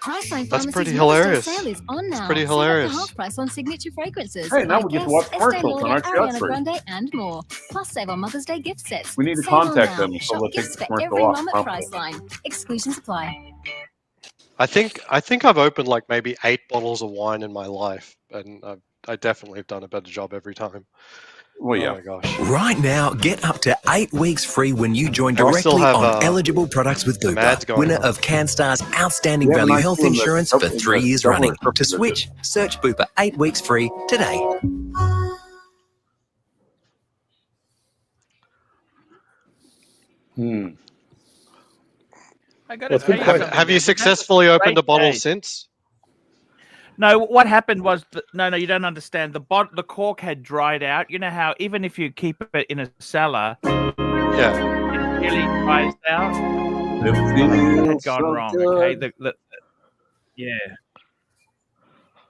Priceline That's Pharmacy's pretty Mother's Day hilarious. sale is on now. It's pretty Save up to hilarious. half price on signature fragrances Hey, now like we get to Guess, watch Estee commercials on Lauder, Ariana ArchieLuxury. Grande, and more. Plus, save on Mother's Day gift sets. We need to Save on contact now. them so Shop they'll take gifts the for commercial every off. mom at Priceline. Exclusions apply. I think I've opened like maybe 8 bottles of wine in my life, and I definitely have done a better job every time. Well, yeah. Oh my gosh. Right now, get up to 8 weeks free when you join Oh, I still directly have, on eligible products with some ads Bupa, going winner on. of CanStar's Outstanding Yeah, Value nice Health doing the Insurance double- for 3 the years double running. restricted To switch, search Bupa 8 weeks free today. I got Well, to it's a good tell you question. something. Have you man. successfully opened a Great bottle day. since? No, what happened was no, you don't understand. The cork had dried out. You know how even if you keep it in a cellar, Yeah. it really dries out. It It had feels gone so wrong. Okay, good. yeah.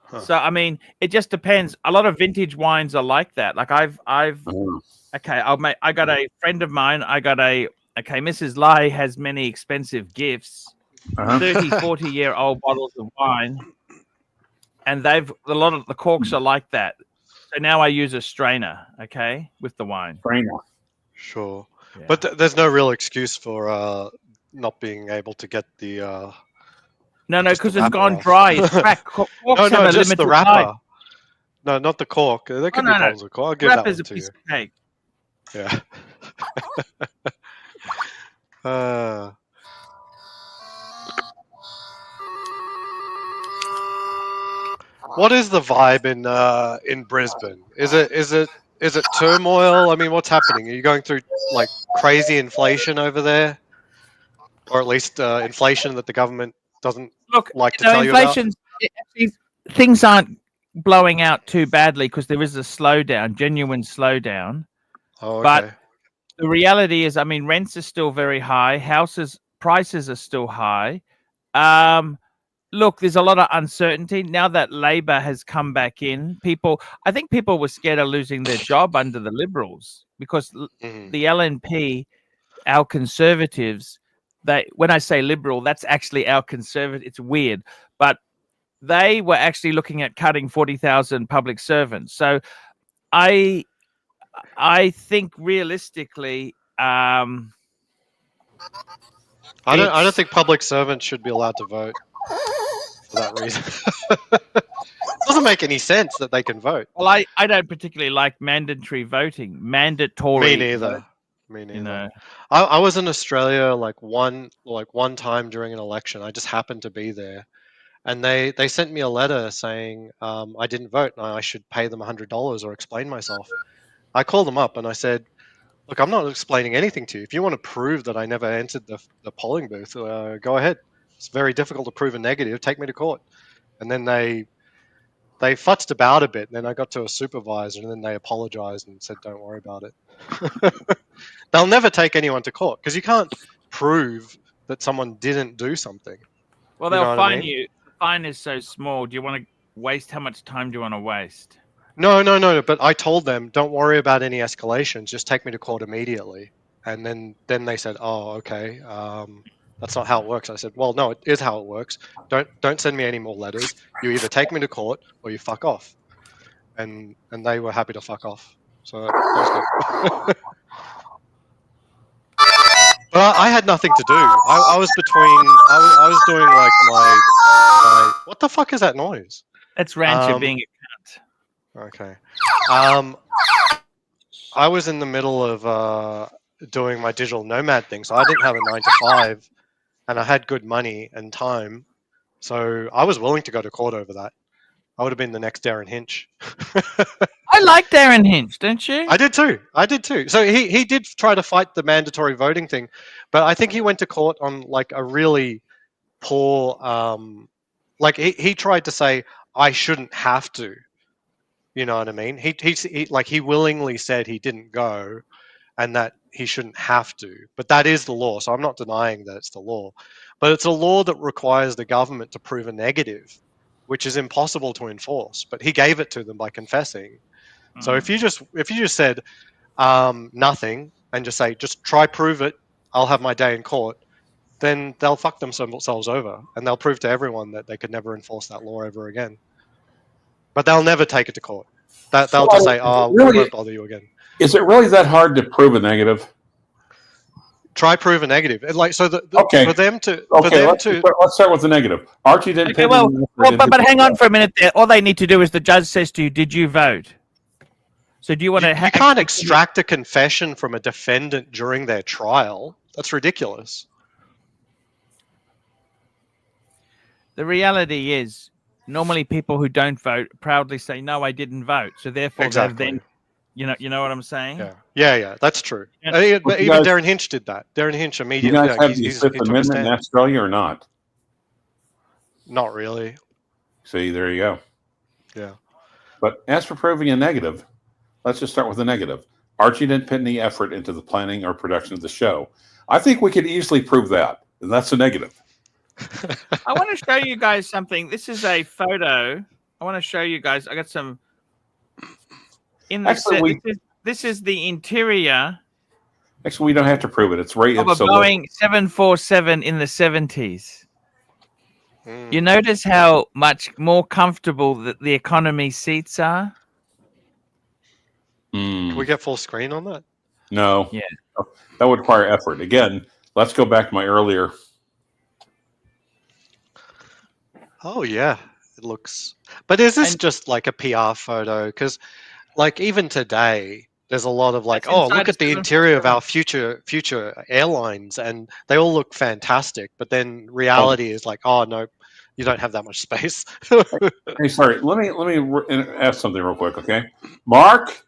Huh. So I mean, it just depends. A lot of vintage wines are like that. Like I've okay, I got a friend of mine. Okay, Mrs. Lai has many expensive gifts. 30, 40-year-old bottles of wine. And a lot of the corks are like that. So now I use a strainer, okay, with the wine. Strainer. Sure. Yeah. But there's no real excuse for not being able to get the No, just the because it's wrapper gone off. dry. It's cracked. Corks No, have no, a just the limited wrapper. life. No, not the cork. There could be no. bottles of cork. I'll give that Wrapper's one a to piece you. of cake. Yeah. What is the vibe in Brisbane? Is it turmoil? I mean, what's happening? Are you going through like crazy inflation over there, or at least inflation that the government doesn't like to tell you about? Inflation's actually, things aren't blowing out too badly because there is a slowdown, genuine slowdown. Oh, okay. But the reality is, I mean, rents are still very high. Houses prices are still high. Look, there's a lot of uncertainty now that Labor has come back in. I think people were scared of losing their job under the Liberals because the LNP, our Conservatives, when I say Liberal, that's actually our Conservative. It's weird, but they were actually looking at cutting 40,000 public servants. So I think realistically, I don't think public servants should be allowed to vote for that reason. It doesn't make any sense that they can vote. Well, I don't particularly like mandatory voting. Mandatory. Me neither. Me neither. You know. I was in Australia like one time during an election. I just happened to be there, and they sent me a letter saying I didn't vote and I should pay them $100 or explain myself. I called them up and I said, look, I'm not explaining anything to you. If you want to prove that I never entered the polling booth, go ahead. It's very difficult to prove a negative. Take me to court. And then they futzed about a bit. And then I got to a supervisor and then they apologized and said, don't worry about it. They'll never take anyone to court because you can't prove that someone didn't do something. Well, they'll fine you. The fine is so small. Do you want to waste? How much time do you want to waste? No. But I told them, don't worry about any escalations. Just take me to court immediately. And then they said, oh, okay. That's not how it works. I said, well, no, it is how it works. Don't send me any more letters. You either take me to court or you fuck off. And they were happy to fuck off. So that was good. But I had nothing to do. I was between. I was doing like my. What the fuck is that noise? That's Rancher being a cunt. Okay. I was in the middle of doing my digital nomad thing, so I didn't have a 9 to 5, and I had good money and time, so I was willing to go to court over that. I would have been the next Darren Hinch. I like Darren Hinch, don't you? I did too. So he did try to fight the mandatory voting thing, but I think he went to court on like a really poor, like he tried to say I shouldn't have to. You know what I mean? He willingly said he didn't go, and that he shouldn't have to. But that is the law, so I'm not denying that it's the law. but it's a law that requires the government to prove a negative, which is impossible to enforce. But he gave it to them by confessing. So if you just said nothing and just say, just try prove it, I'll have my day in court, then they'll fuck themselves over, and they'll prove to everyone that they could never enforce that law ever again. But they'll never take it to court. They'll just say, "Oh, we won't bother you again." Is it really that hard to prove a negative? Try prove a negative. Like so, Okay. For them to let's start with the negative. Archie didn't. Okay, but hang on for a minute there. All they need to do is the judge says to you, "Did you vote?" So do you want to? You can't extract a confession from a defendant during their trial. That's ridiculous. The reality is, normally people who don't vote proudly say, "No, I didn't vote." So therefore, Exactly. you know what I'm saying? Yeah, that's true. Yeah. Even guys, Darren Hinch did that. Darren Hinch You immediately. guys have the Fifth Amendment in Australia or not? Not really. See, there you go. Yeah. But as for proving a negative, let's just start with the negative. Archie didn't put any effort into the planning or production of the show. I think we could easily prove that, and that's a negative. I want to show you guys something. This is a photo. I want to show you guys. I got some in the Actually, this is the interior. Actually, we don't have to prove it. It's right of a Boeing 747 in the 70s. You notice how much more comfortable the economy seats are? Can we get full screen on that? No. Yeah. That would require effort. Again, let's go back to my earlier. Oh yeah, it looks. But is this just like a PR photo? Because, like, even today, there's a lot of like, oh, look at the interior of our future airlines, and they all look fantastic. But then reality is like, oh no, you don't have that much space. Hey, sorry. Let me ask something real quick, okay? Mark.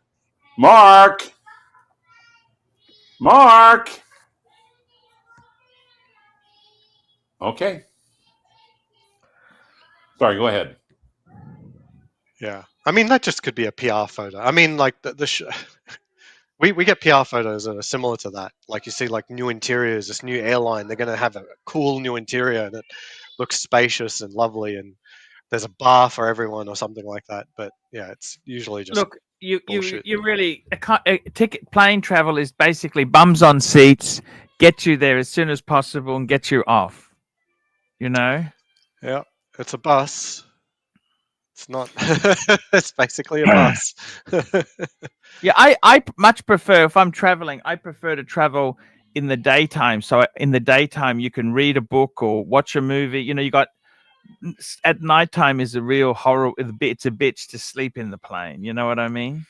Okay. Sorry, go ahead. Yeah, I mean that just could be a PR photo. I mean, like we get PR photos that are similar to that. Like you see, like new interiors, this new airline, they're going to have a cool new interior that looks spacious and lovely, and there's a bar for everyone or something like that. But yeah, it's usually just Look. You bullshit. really a ticket plane travel is basically bums on seats, get you there as soon as possible and get you off. You know? Yeah, it's a bus. It's not. It's basically a bus. Yeah, I much prefer, if I'm traveling, I prefer to travel in the daytime. So in the daytime, you can read a book or watch a movie. You know, you got at nighttime is a real horror. It's a bitch to sleep in the plane. You know what I mean?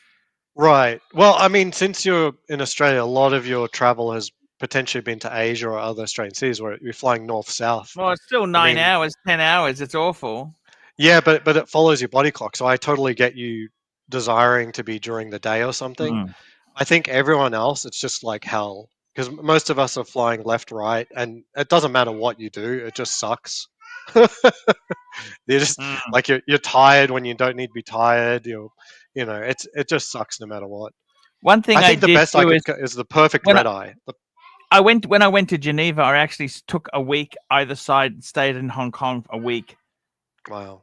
Right. Well, I mean, since you're in Australia, a lot of your travel has potentially been to Asia or other Australian cities where you're flying north-south. Well, it's still 9 hours, 10 hours. It's awful. Yeah, but it follows your body clock. So I totally get you desiring to be during the day or something. I think everyone else, it's just like hell. Because most of us are flying left, right, and it doesn't matter what you do. It just sucks. You're just like you're tired when you don't need to be tired. You know, it just sucks no matter what. One thing I think the did best I could is the perfect red eye. When I went to Geneva, I actually took a week either side, stayed in Hong Kong a week. Wow.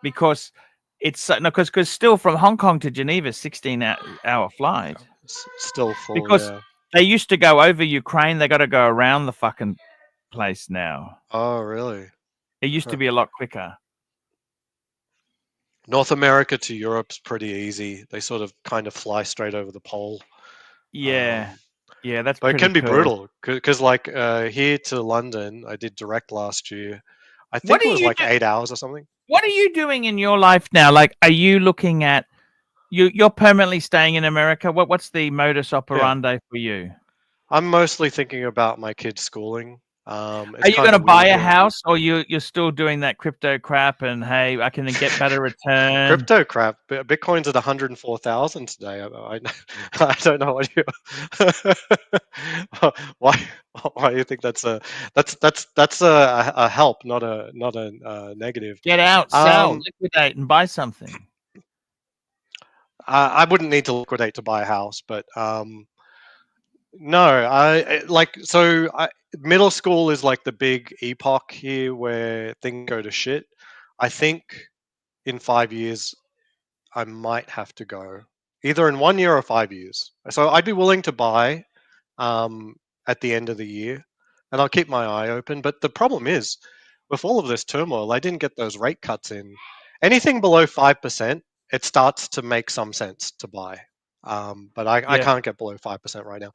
Because it's because still from Hong Kong to Geneva, 16-hour flight. It's still full. Because they used to go over Ukraine, they got to go around the fucking place now. Oh, really? It used to be a lot quicker. North America to Europe's pretty easy. They sort of kind of fly straight over the pole. Yeah. Yeah, that's but it can be cool. brutal because like here to London, I did direct last year. I think it was like 8 hours or something. What are you doing in your life now? Like, are you looking at you're permanently staying in America? What's the modus operandi for you? I'm mostly thinking about my kids' schooling. Are you going to buy a house, or you're still doing that crypto crap? And hey, I can get better return. Crypto crap. Bitcoin's at 104,000 today. I don't know what you. Why do you think that's a help, not a negative? Get out, sell, liquidate, and buy something. I wouldn't need to liquidate to buy a house, but No, middle school is like the big epoch here where things go to shit. I think in 5 years I might have to go, either in 1 year or 5 years. So I'd be willing to buy at the end of the year, and I'll keep my eye open. But the problem is, with all of this turmoil, I didn't get those rate cuts in. Anything below 5%, it starts to make some sense to buy. But I Yeah. can't get below 5% right now.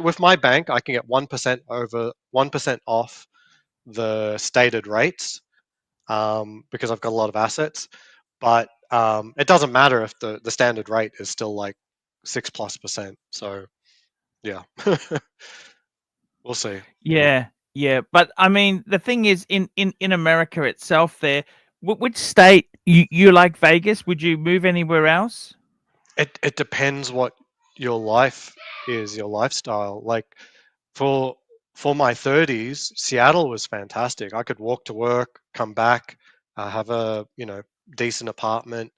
With my bank, I can get 1% off the stated rates because I've got a lot of assets. But it doesn't matter if the standard rate is still like 6+%. So yeah, we'll see. Yeah, yeah, but I mean, the thing is, in America itself, there, which state you like Vegas? Would you move anywhere else? It depends what your life is, your lifestyle. Like for my 30s, Seattle was fantastic. I could walk to work, come back, have a decent apartment,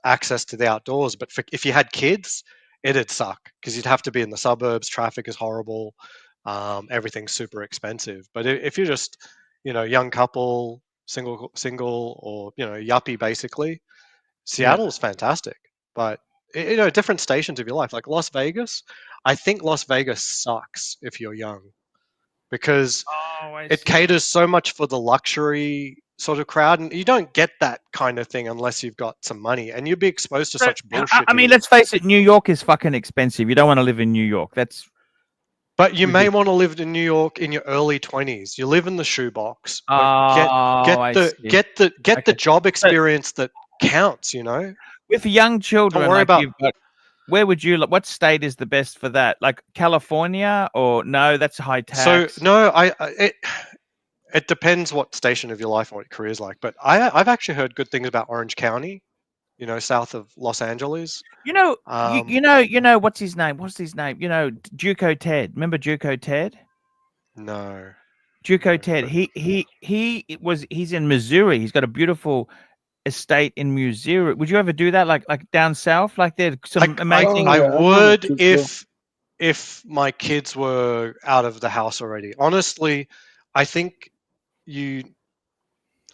access to the outdoors. But if you had kids, it'd suck because you'd have to be in the suburbs. Traffic is horrible. Everything's super expensive. But if you're just young couple, single, or yuppie basically, Yeah. Seattle's fantastic. But different stations of your life, like Las Vegas. I think Las Vegas sucks if you're young because Oh, I it see. caters so much for the luxury sort of crowd, and you don't get that kind of thing unless you've got some money, and you'd be exposed to such bullshit. I mean, here. let's face it, New York is fucking expensive. You don't want to live in New York. That's But you may ridiculous. want to live in New York in your early 20s. You live in the shoebox, but I see. get the Okay. job So experience that counts. with young children, Don't worry like about. you've got, where would you? What state is the best for that? Like California, or no? That's high So tax. no, it depends what station of your life and what your career is like. But I've actually heard good things about Orange County, south of Los Angeles. You know, Um, you know what's his name? What's his name? You know, Juco Ted. Remember Juco Ted? no. Juco Ted. He's in Missouri. He's got a beautiful estate in Missouri. Would you ever do that? Like down south? Like there's some amazing. I would if my kids were out of the house already. Honestly, I think you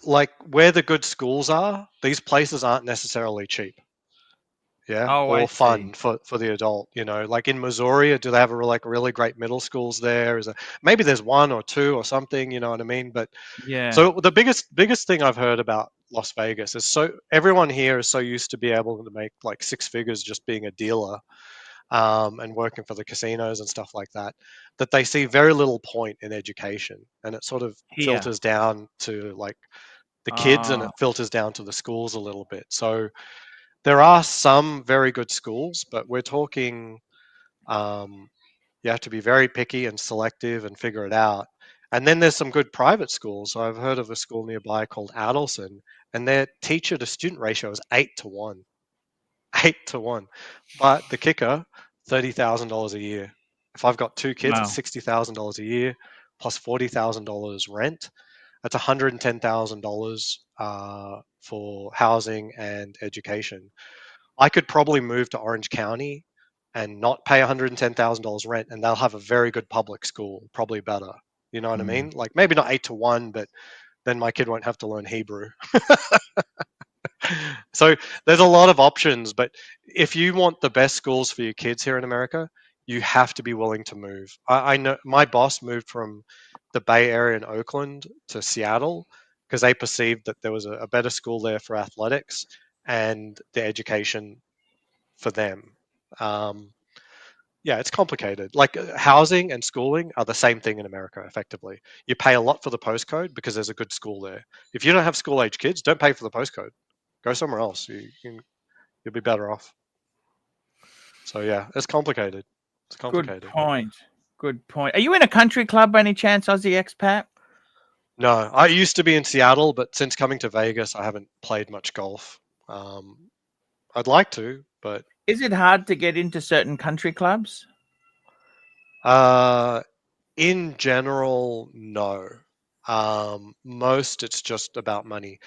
like where the good schools are. These places aren't necessarily cheap. Yeah, Oh, I or fun see. for the adult. Like in Missouri, do they have really great middle schools there? Maybe there's one or two or something. You know what I mean? But Yeah. so the biggest thing I've heard about Las Vegas is everyone here is so used to be able to make like six figures just being a dealer. And working for the casinos and stuff like that, that they see very little point in education, and it sort of Here. filters down to like the kids, and it filters down to the schools a little bit. So there are some very good schools, but we're talking you have to be very picky and selective and figure it out. And then there's some good private schools. I've heard of a school nearby called Adelson, and their teacher to student ratio is 8-1. 8-1. But the kicker, $30,000 a year. If I've got two kids, Wow. it's $60,000 a year plus $40,000 rent. That's $110,000 for housing and education. I could probably move to Orange County and not pay $110,000 rent, and they'll have a very good public school, probably better. You know what I mean? Like maybe not 8-1, but then my kid won't have to learn Hebrew. So there's a lot of options, but if you want the best schools for your kids here in America, you have to be willing to move. I know my boss moved from the Bay Area in Oakland to Seattle because they perceived that there was a better school there for athletics and the education for them. Yeah, it's complicated. Like housing and schooling are the same thing in America, effectively. You pay a lot for the postcode because there's a good school there. If you don't have school-age kids, don't pay for the postcode. Go somewhere else. You'll be better off. So yeah, it's complicated. It's complicated. Good point. Good point. Are you in a country club by any chance, Aussie expat? No, I used to be in Seattle, but since coming to Vegas, I haven't played much golf. I'd like to, but Is it hard to get into certain country clubs? in general, no. Most it's just about money.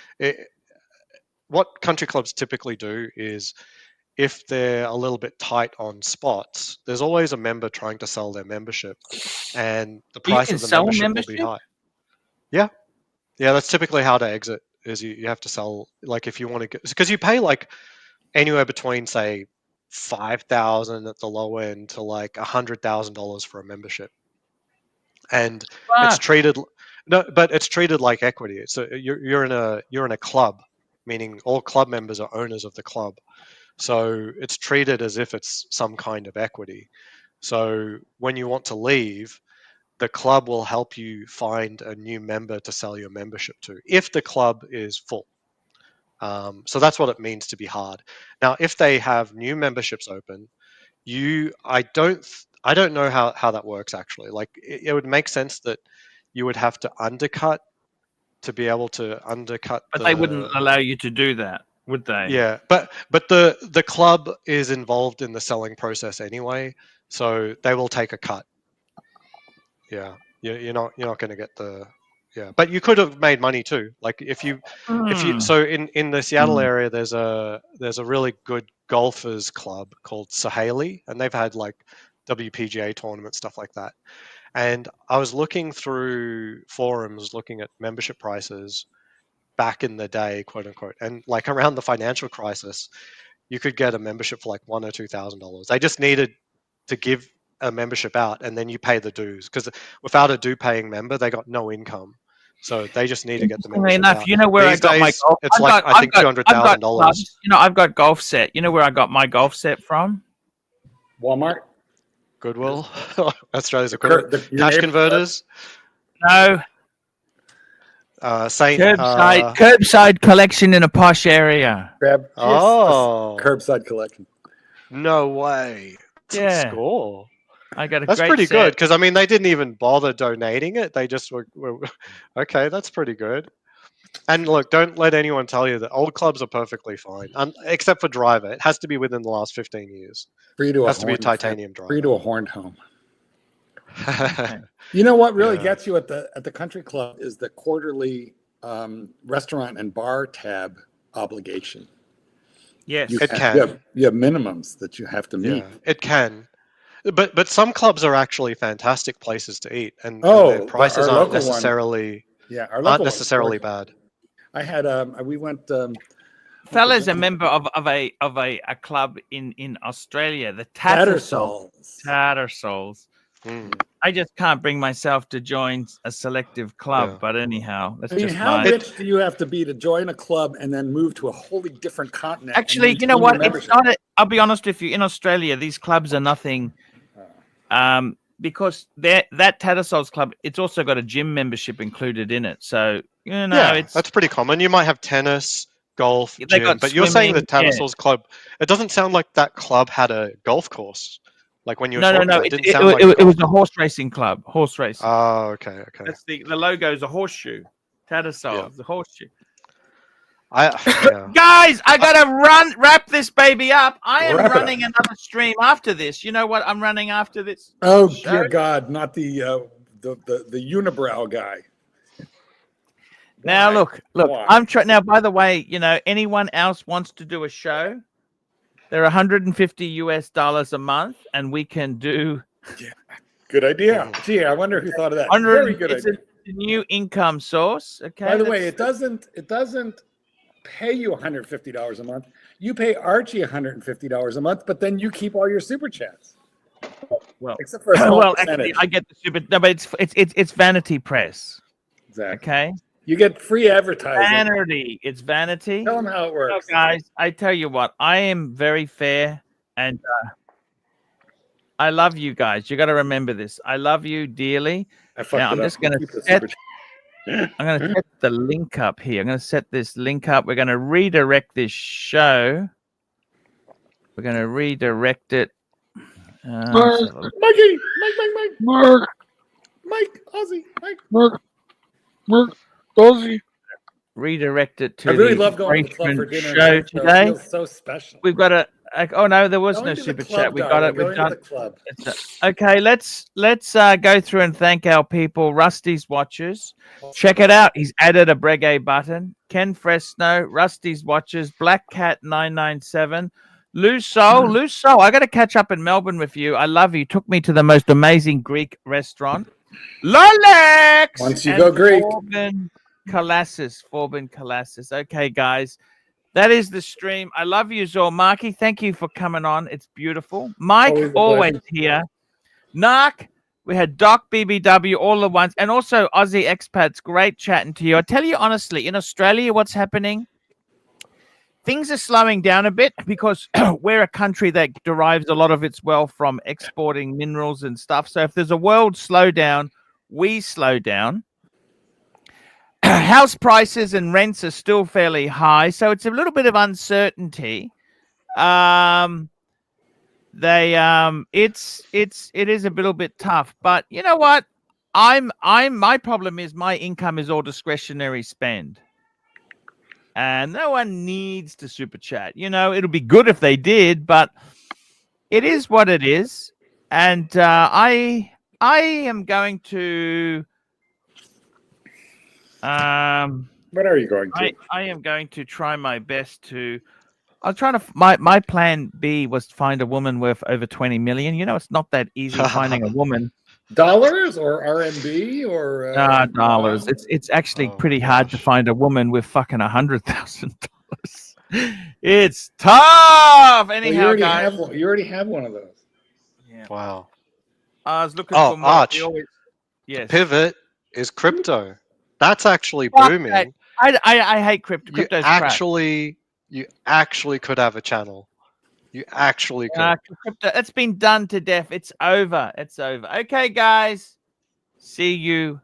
What country clubs typically do is if they're a little bit tight on spots, there's always a member trying to sell their membership, and the You price can of the sell a membership will be high. Yeah, yeah, that's typically how to exit. Is you have to sell, like, if you want to get, because you pay like anywhere between, say, 5,000 at the low end to like $100,000 for a membership, and it's Fuck. treated but it's treated like equity. So you're in a club, meaning all club members are owners of the club. So it's treated as if it's some kind of equity. So when you want to leave, the club will help you find a new member to sell your membership to if the club is full. So that's what it means to be hard. Now, if they have new memberships open, I don't know how that works actually. Like it would make sense that you would have to undercut to be able to undercut. But they wouldn't allow you to do that, would they? Yeah, but the club is involved in the selling process anyway, so they will take a cut. Yeah, you're not going to get the. Yeah, but you could have made money too. Like if you so in the Seattle area, there's a really good golfers club called Sahaley, and they've had like WPGA tournaments, stuff like that. And I was looking through forums, looking at membership prices back in the day, quote unquote, and like around the financial crisis, you could get a membership for like $1,000 or $2,000. They just needed to give a membership out, and then you pay the dues, because without a due-paying member, they got no income. So they just need to get the membership enough, out. you know where These I got my days, golf. it's I think $200,000. You know, I've got golf set. You know where I got my golf set from? Walmart. Goodwill. Australia's equivalent. Cash converters. No. Saint. Curbside collection in a posh area. Grab. Oh. Curbside collection. No way. Yeah. Score. I got a That's great pretty set. good, because I mean they didn't even bother donating it. They just were okay. That's pretty good. And look, don't let anyone tell you that old clubs are perfectly fine, except for driver. It has to be within the last 15 years. Free to has to be a titanium driver. Free to a horned home. You know what really gets you at the country club is the quarterly restaurant and bar tab obligation. Yes, it can. You have minimums that you have to meet. Yeah, it can. But some clubs are actually fantastic places to eat, and their prices aren't necessarily aren't necessarily bad. I had we went. Fella's a member of a club in Australia, the Tattersalls. Tattersalls. I just can't bring myself to join a selective club, but anyhow, that's just how rich do you have to be to join a club and then move to a wholly different continent? Actually, you know what? It's not. I'll be honest with you. In Australia, these clubs are nothing. Because that Tattersalls club, it's also got a gym membership included in it. So that's pretty common. You might have tennis, golf, gym, but you're saying the Tattersalls club. It doesn't sound like that club had a golf course. Like when you were talking about it, didn't sound like it was a horse racing club. Horse racing. Oh, okay. That's the logo is a horseshoe. Tattersalls, the horseshoe. Guys, I gotta wrap this baby up. I am running another stream after this. You know what? I'm running after this. Oh dear God, not the unibrow guy. Now look, I'm trying. Now, by the way, you know, anyone else wants to do a show? They're $150 a month, and we can do. Yeah, good idea. Gee, I wonder who thought of that. Very good idea. It's a new income source. Okay. By the way, it doesn't pay you $150 a month. You pay Archie $150 a month, but then you keep all your super chats. Well, except for a small actually, I get the super. No, but it's vanity press. Exactly. Okay. You get free advertising. Vanity. It's vanity. Tell them how it works. So guys, I tell you what, I am very fair, and I love you guys. You got to remember this. I love you dearly. Now, I'm just going to set the link up here. I'm going to set this link up. We're going to redirect this show. We're going to redirect it. Mikey, Mike, Ozzy, Mike, Ozzy. Redirect it to I really love going to the club for dinner show today. It feels so special. We've got a. Oh no, there was no super chat. We got it. We've done. Okay, let's go through and thank our people. Rusty's Watches, check it out. He's added a Breguet button. Ken Fresno, Rusty's Watches, Black Cat 997, Loose soul. I got to catch up in Melbourne with you. I love you. Took me to the most amazing Greek restaurant. Lolex! Once you go Greek. Forbin Colossus. Okay, guys. That is the stream. I love you, Zor. Marky, thank you for coming on. It's beautiful. Mike, always here. Narc, we had Doc, BBW, all the ones. And also Aussie expats. Great chatting to you. I tell you honestly, in Australia, what's happening? Things are slowing down a bit because we're a country that derives a lot of its wealth from exporting minerals and stuff. So if there's a world slowdown, we slow down. House prices and rents are still fairly high, so it's a little bit of uncertainty. It is a little bit tough, but you know what? My problem is my income is all discretionary spend. And no one needs to super chat. You know, it'll be good if they did, but it is what it is. And I am going to what are you going to? I am going to try my best to my plan B was to find a woman worth over 20 million. You know, it's not that easy finding a woman. Dollars or RMB or dollars. It's actually pretty hard to find a woman with fucking $100,000. It's tough. Anyhow, well, you already have one of those. Yeah. Wow. I was looking for more. Arch. Yes. Pivot is crypto. That's actually booming. I hate crypto. Crypto's crap. You actually could have a channel. You actually could. Crypto, it's been done to death. It's over. It's over. Okay, guys. See you.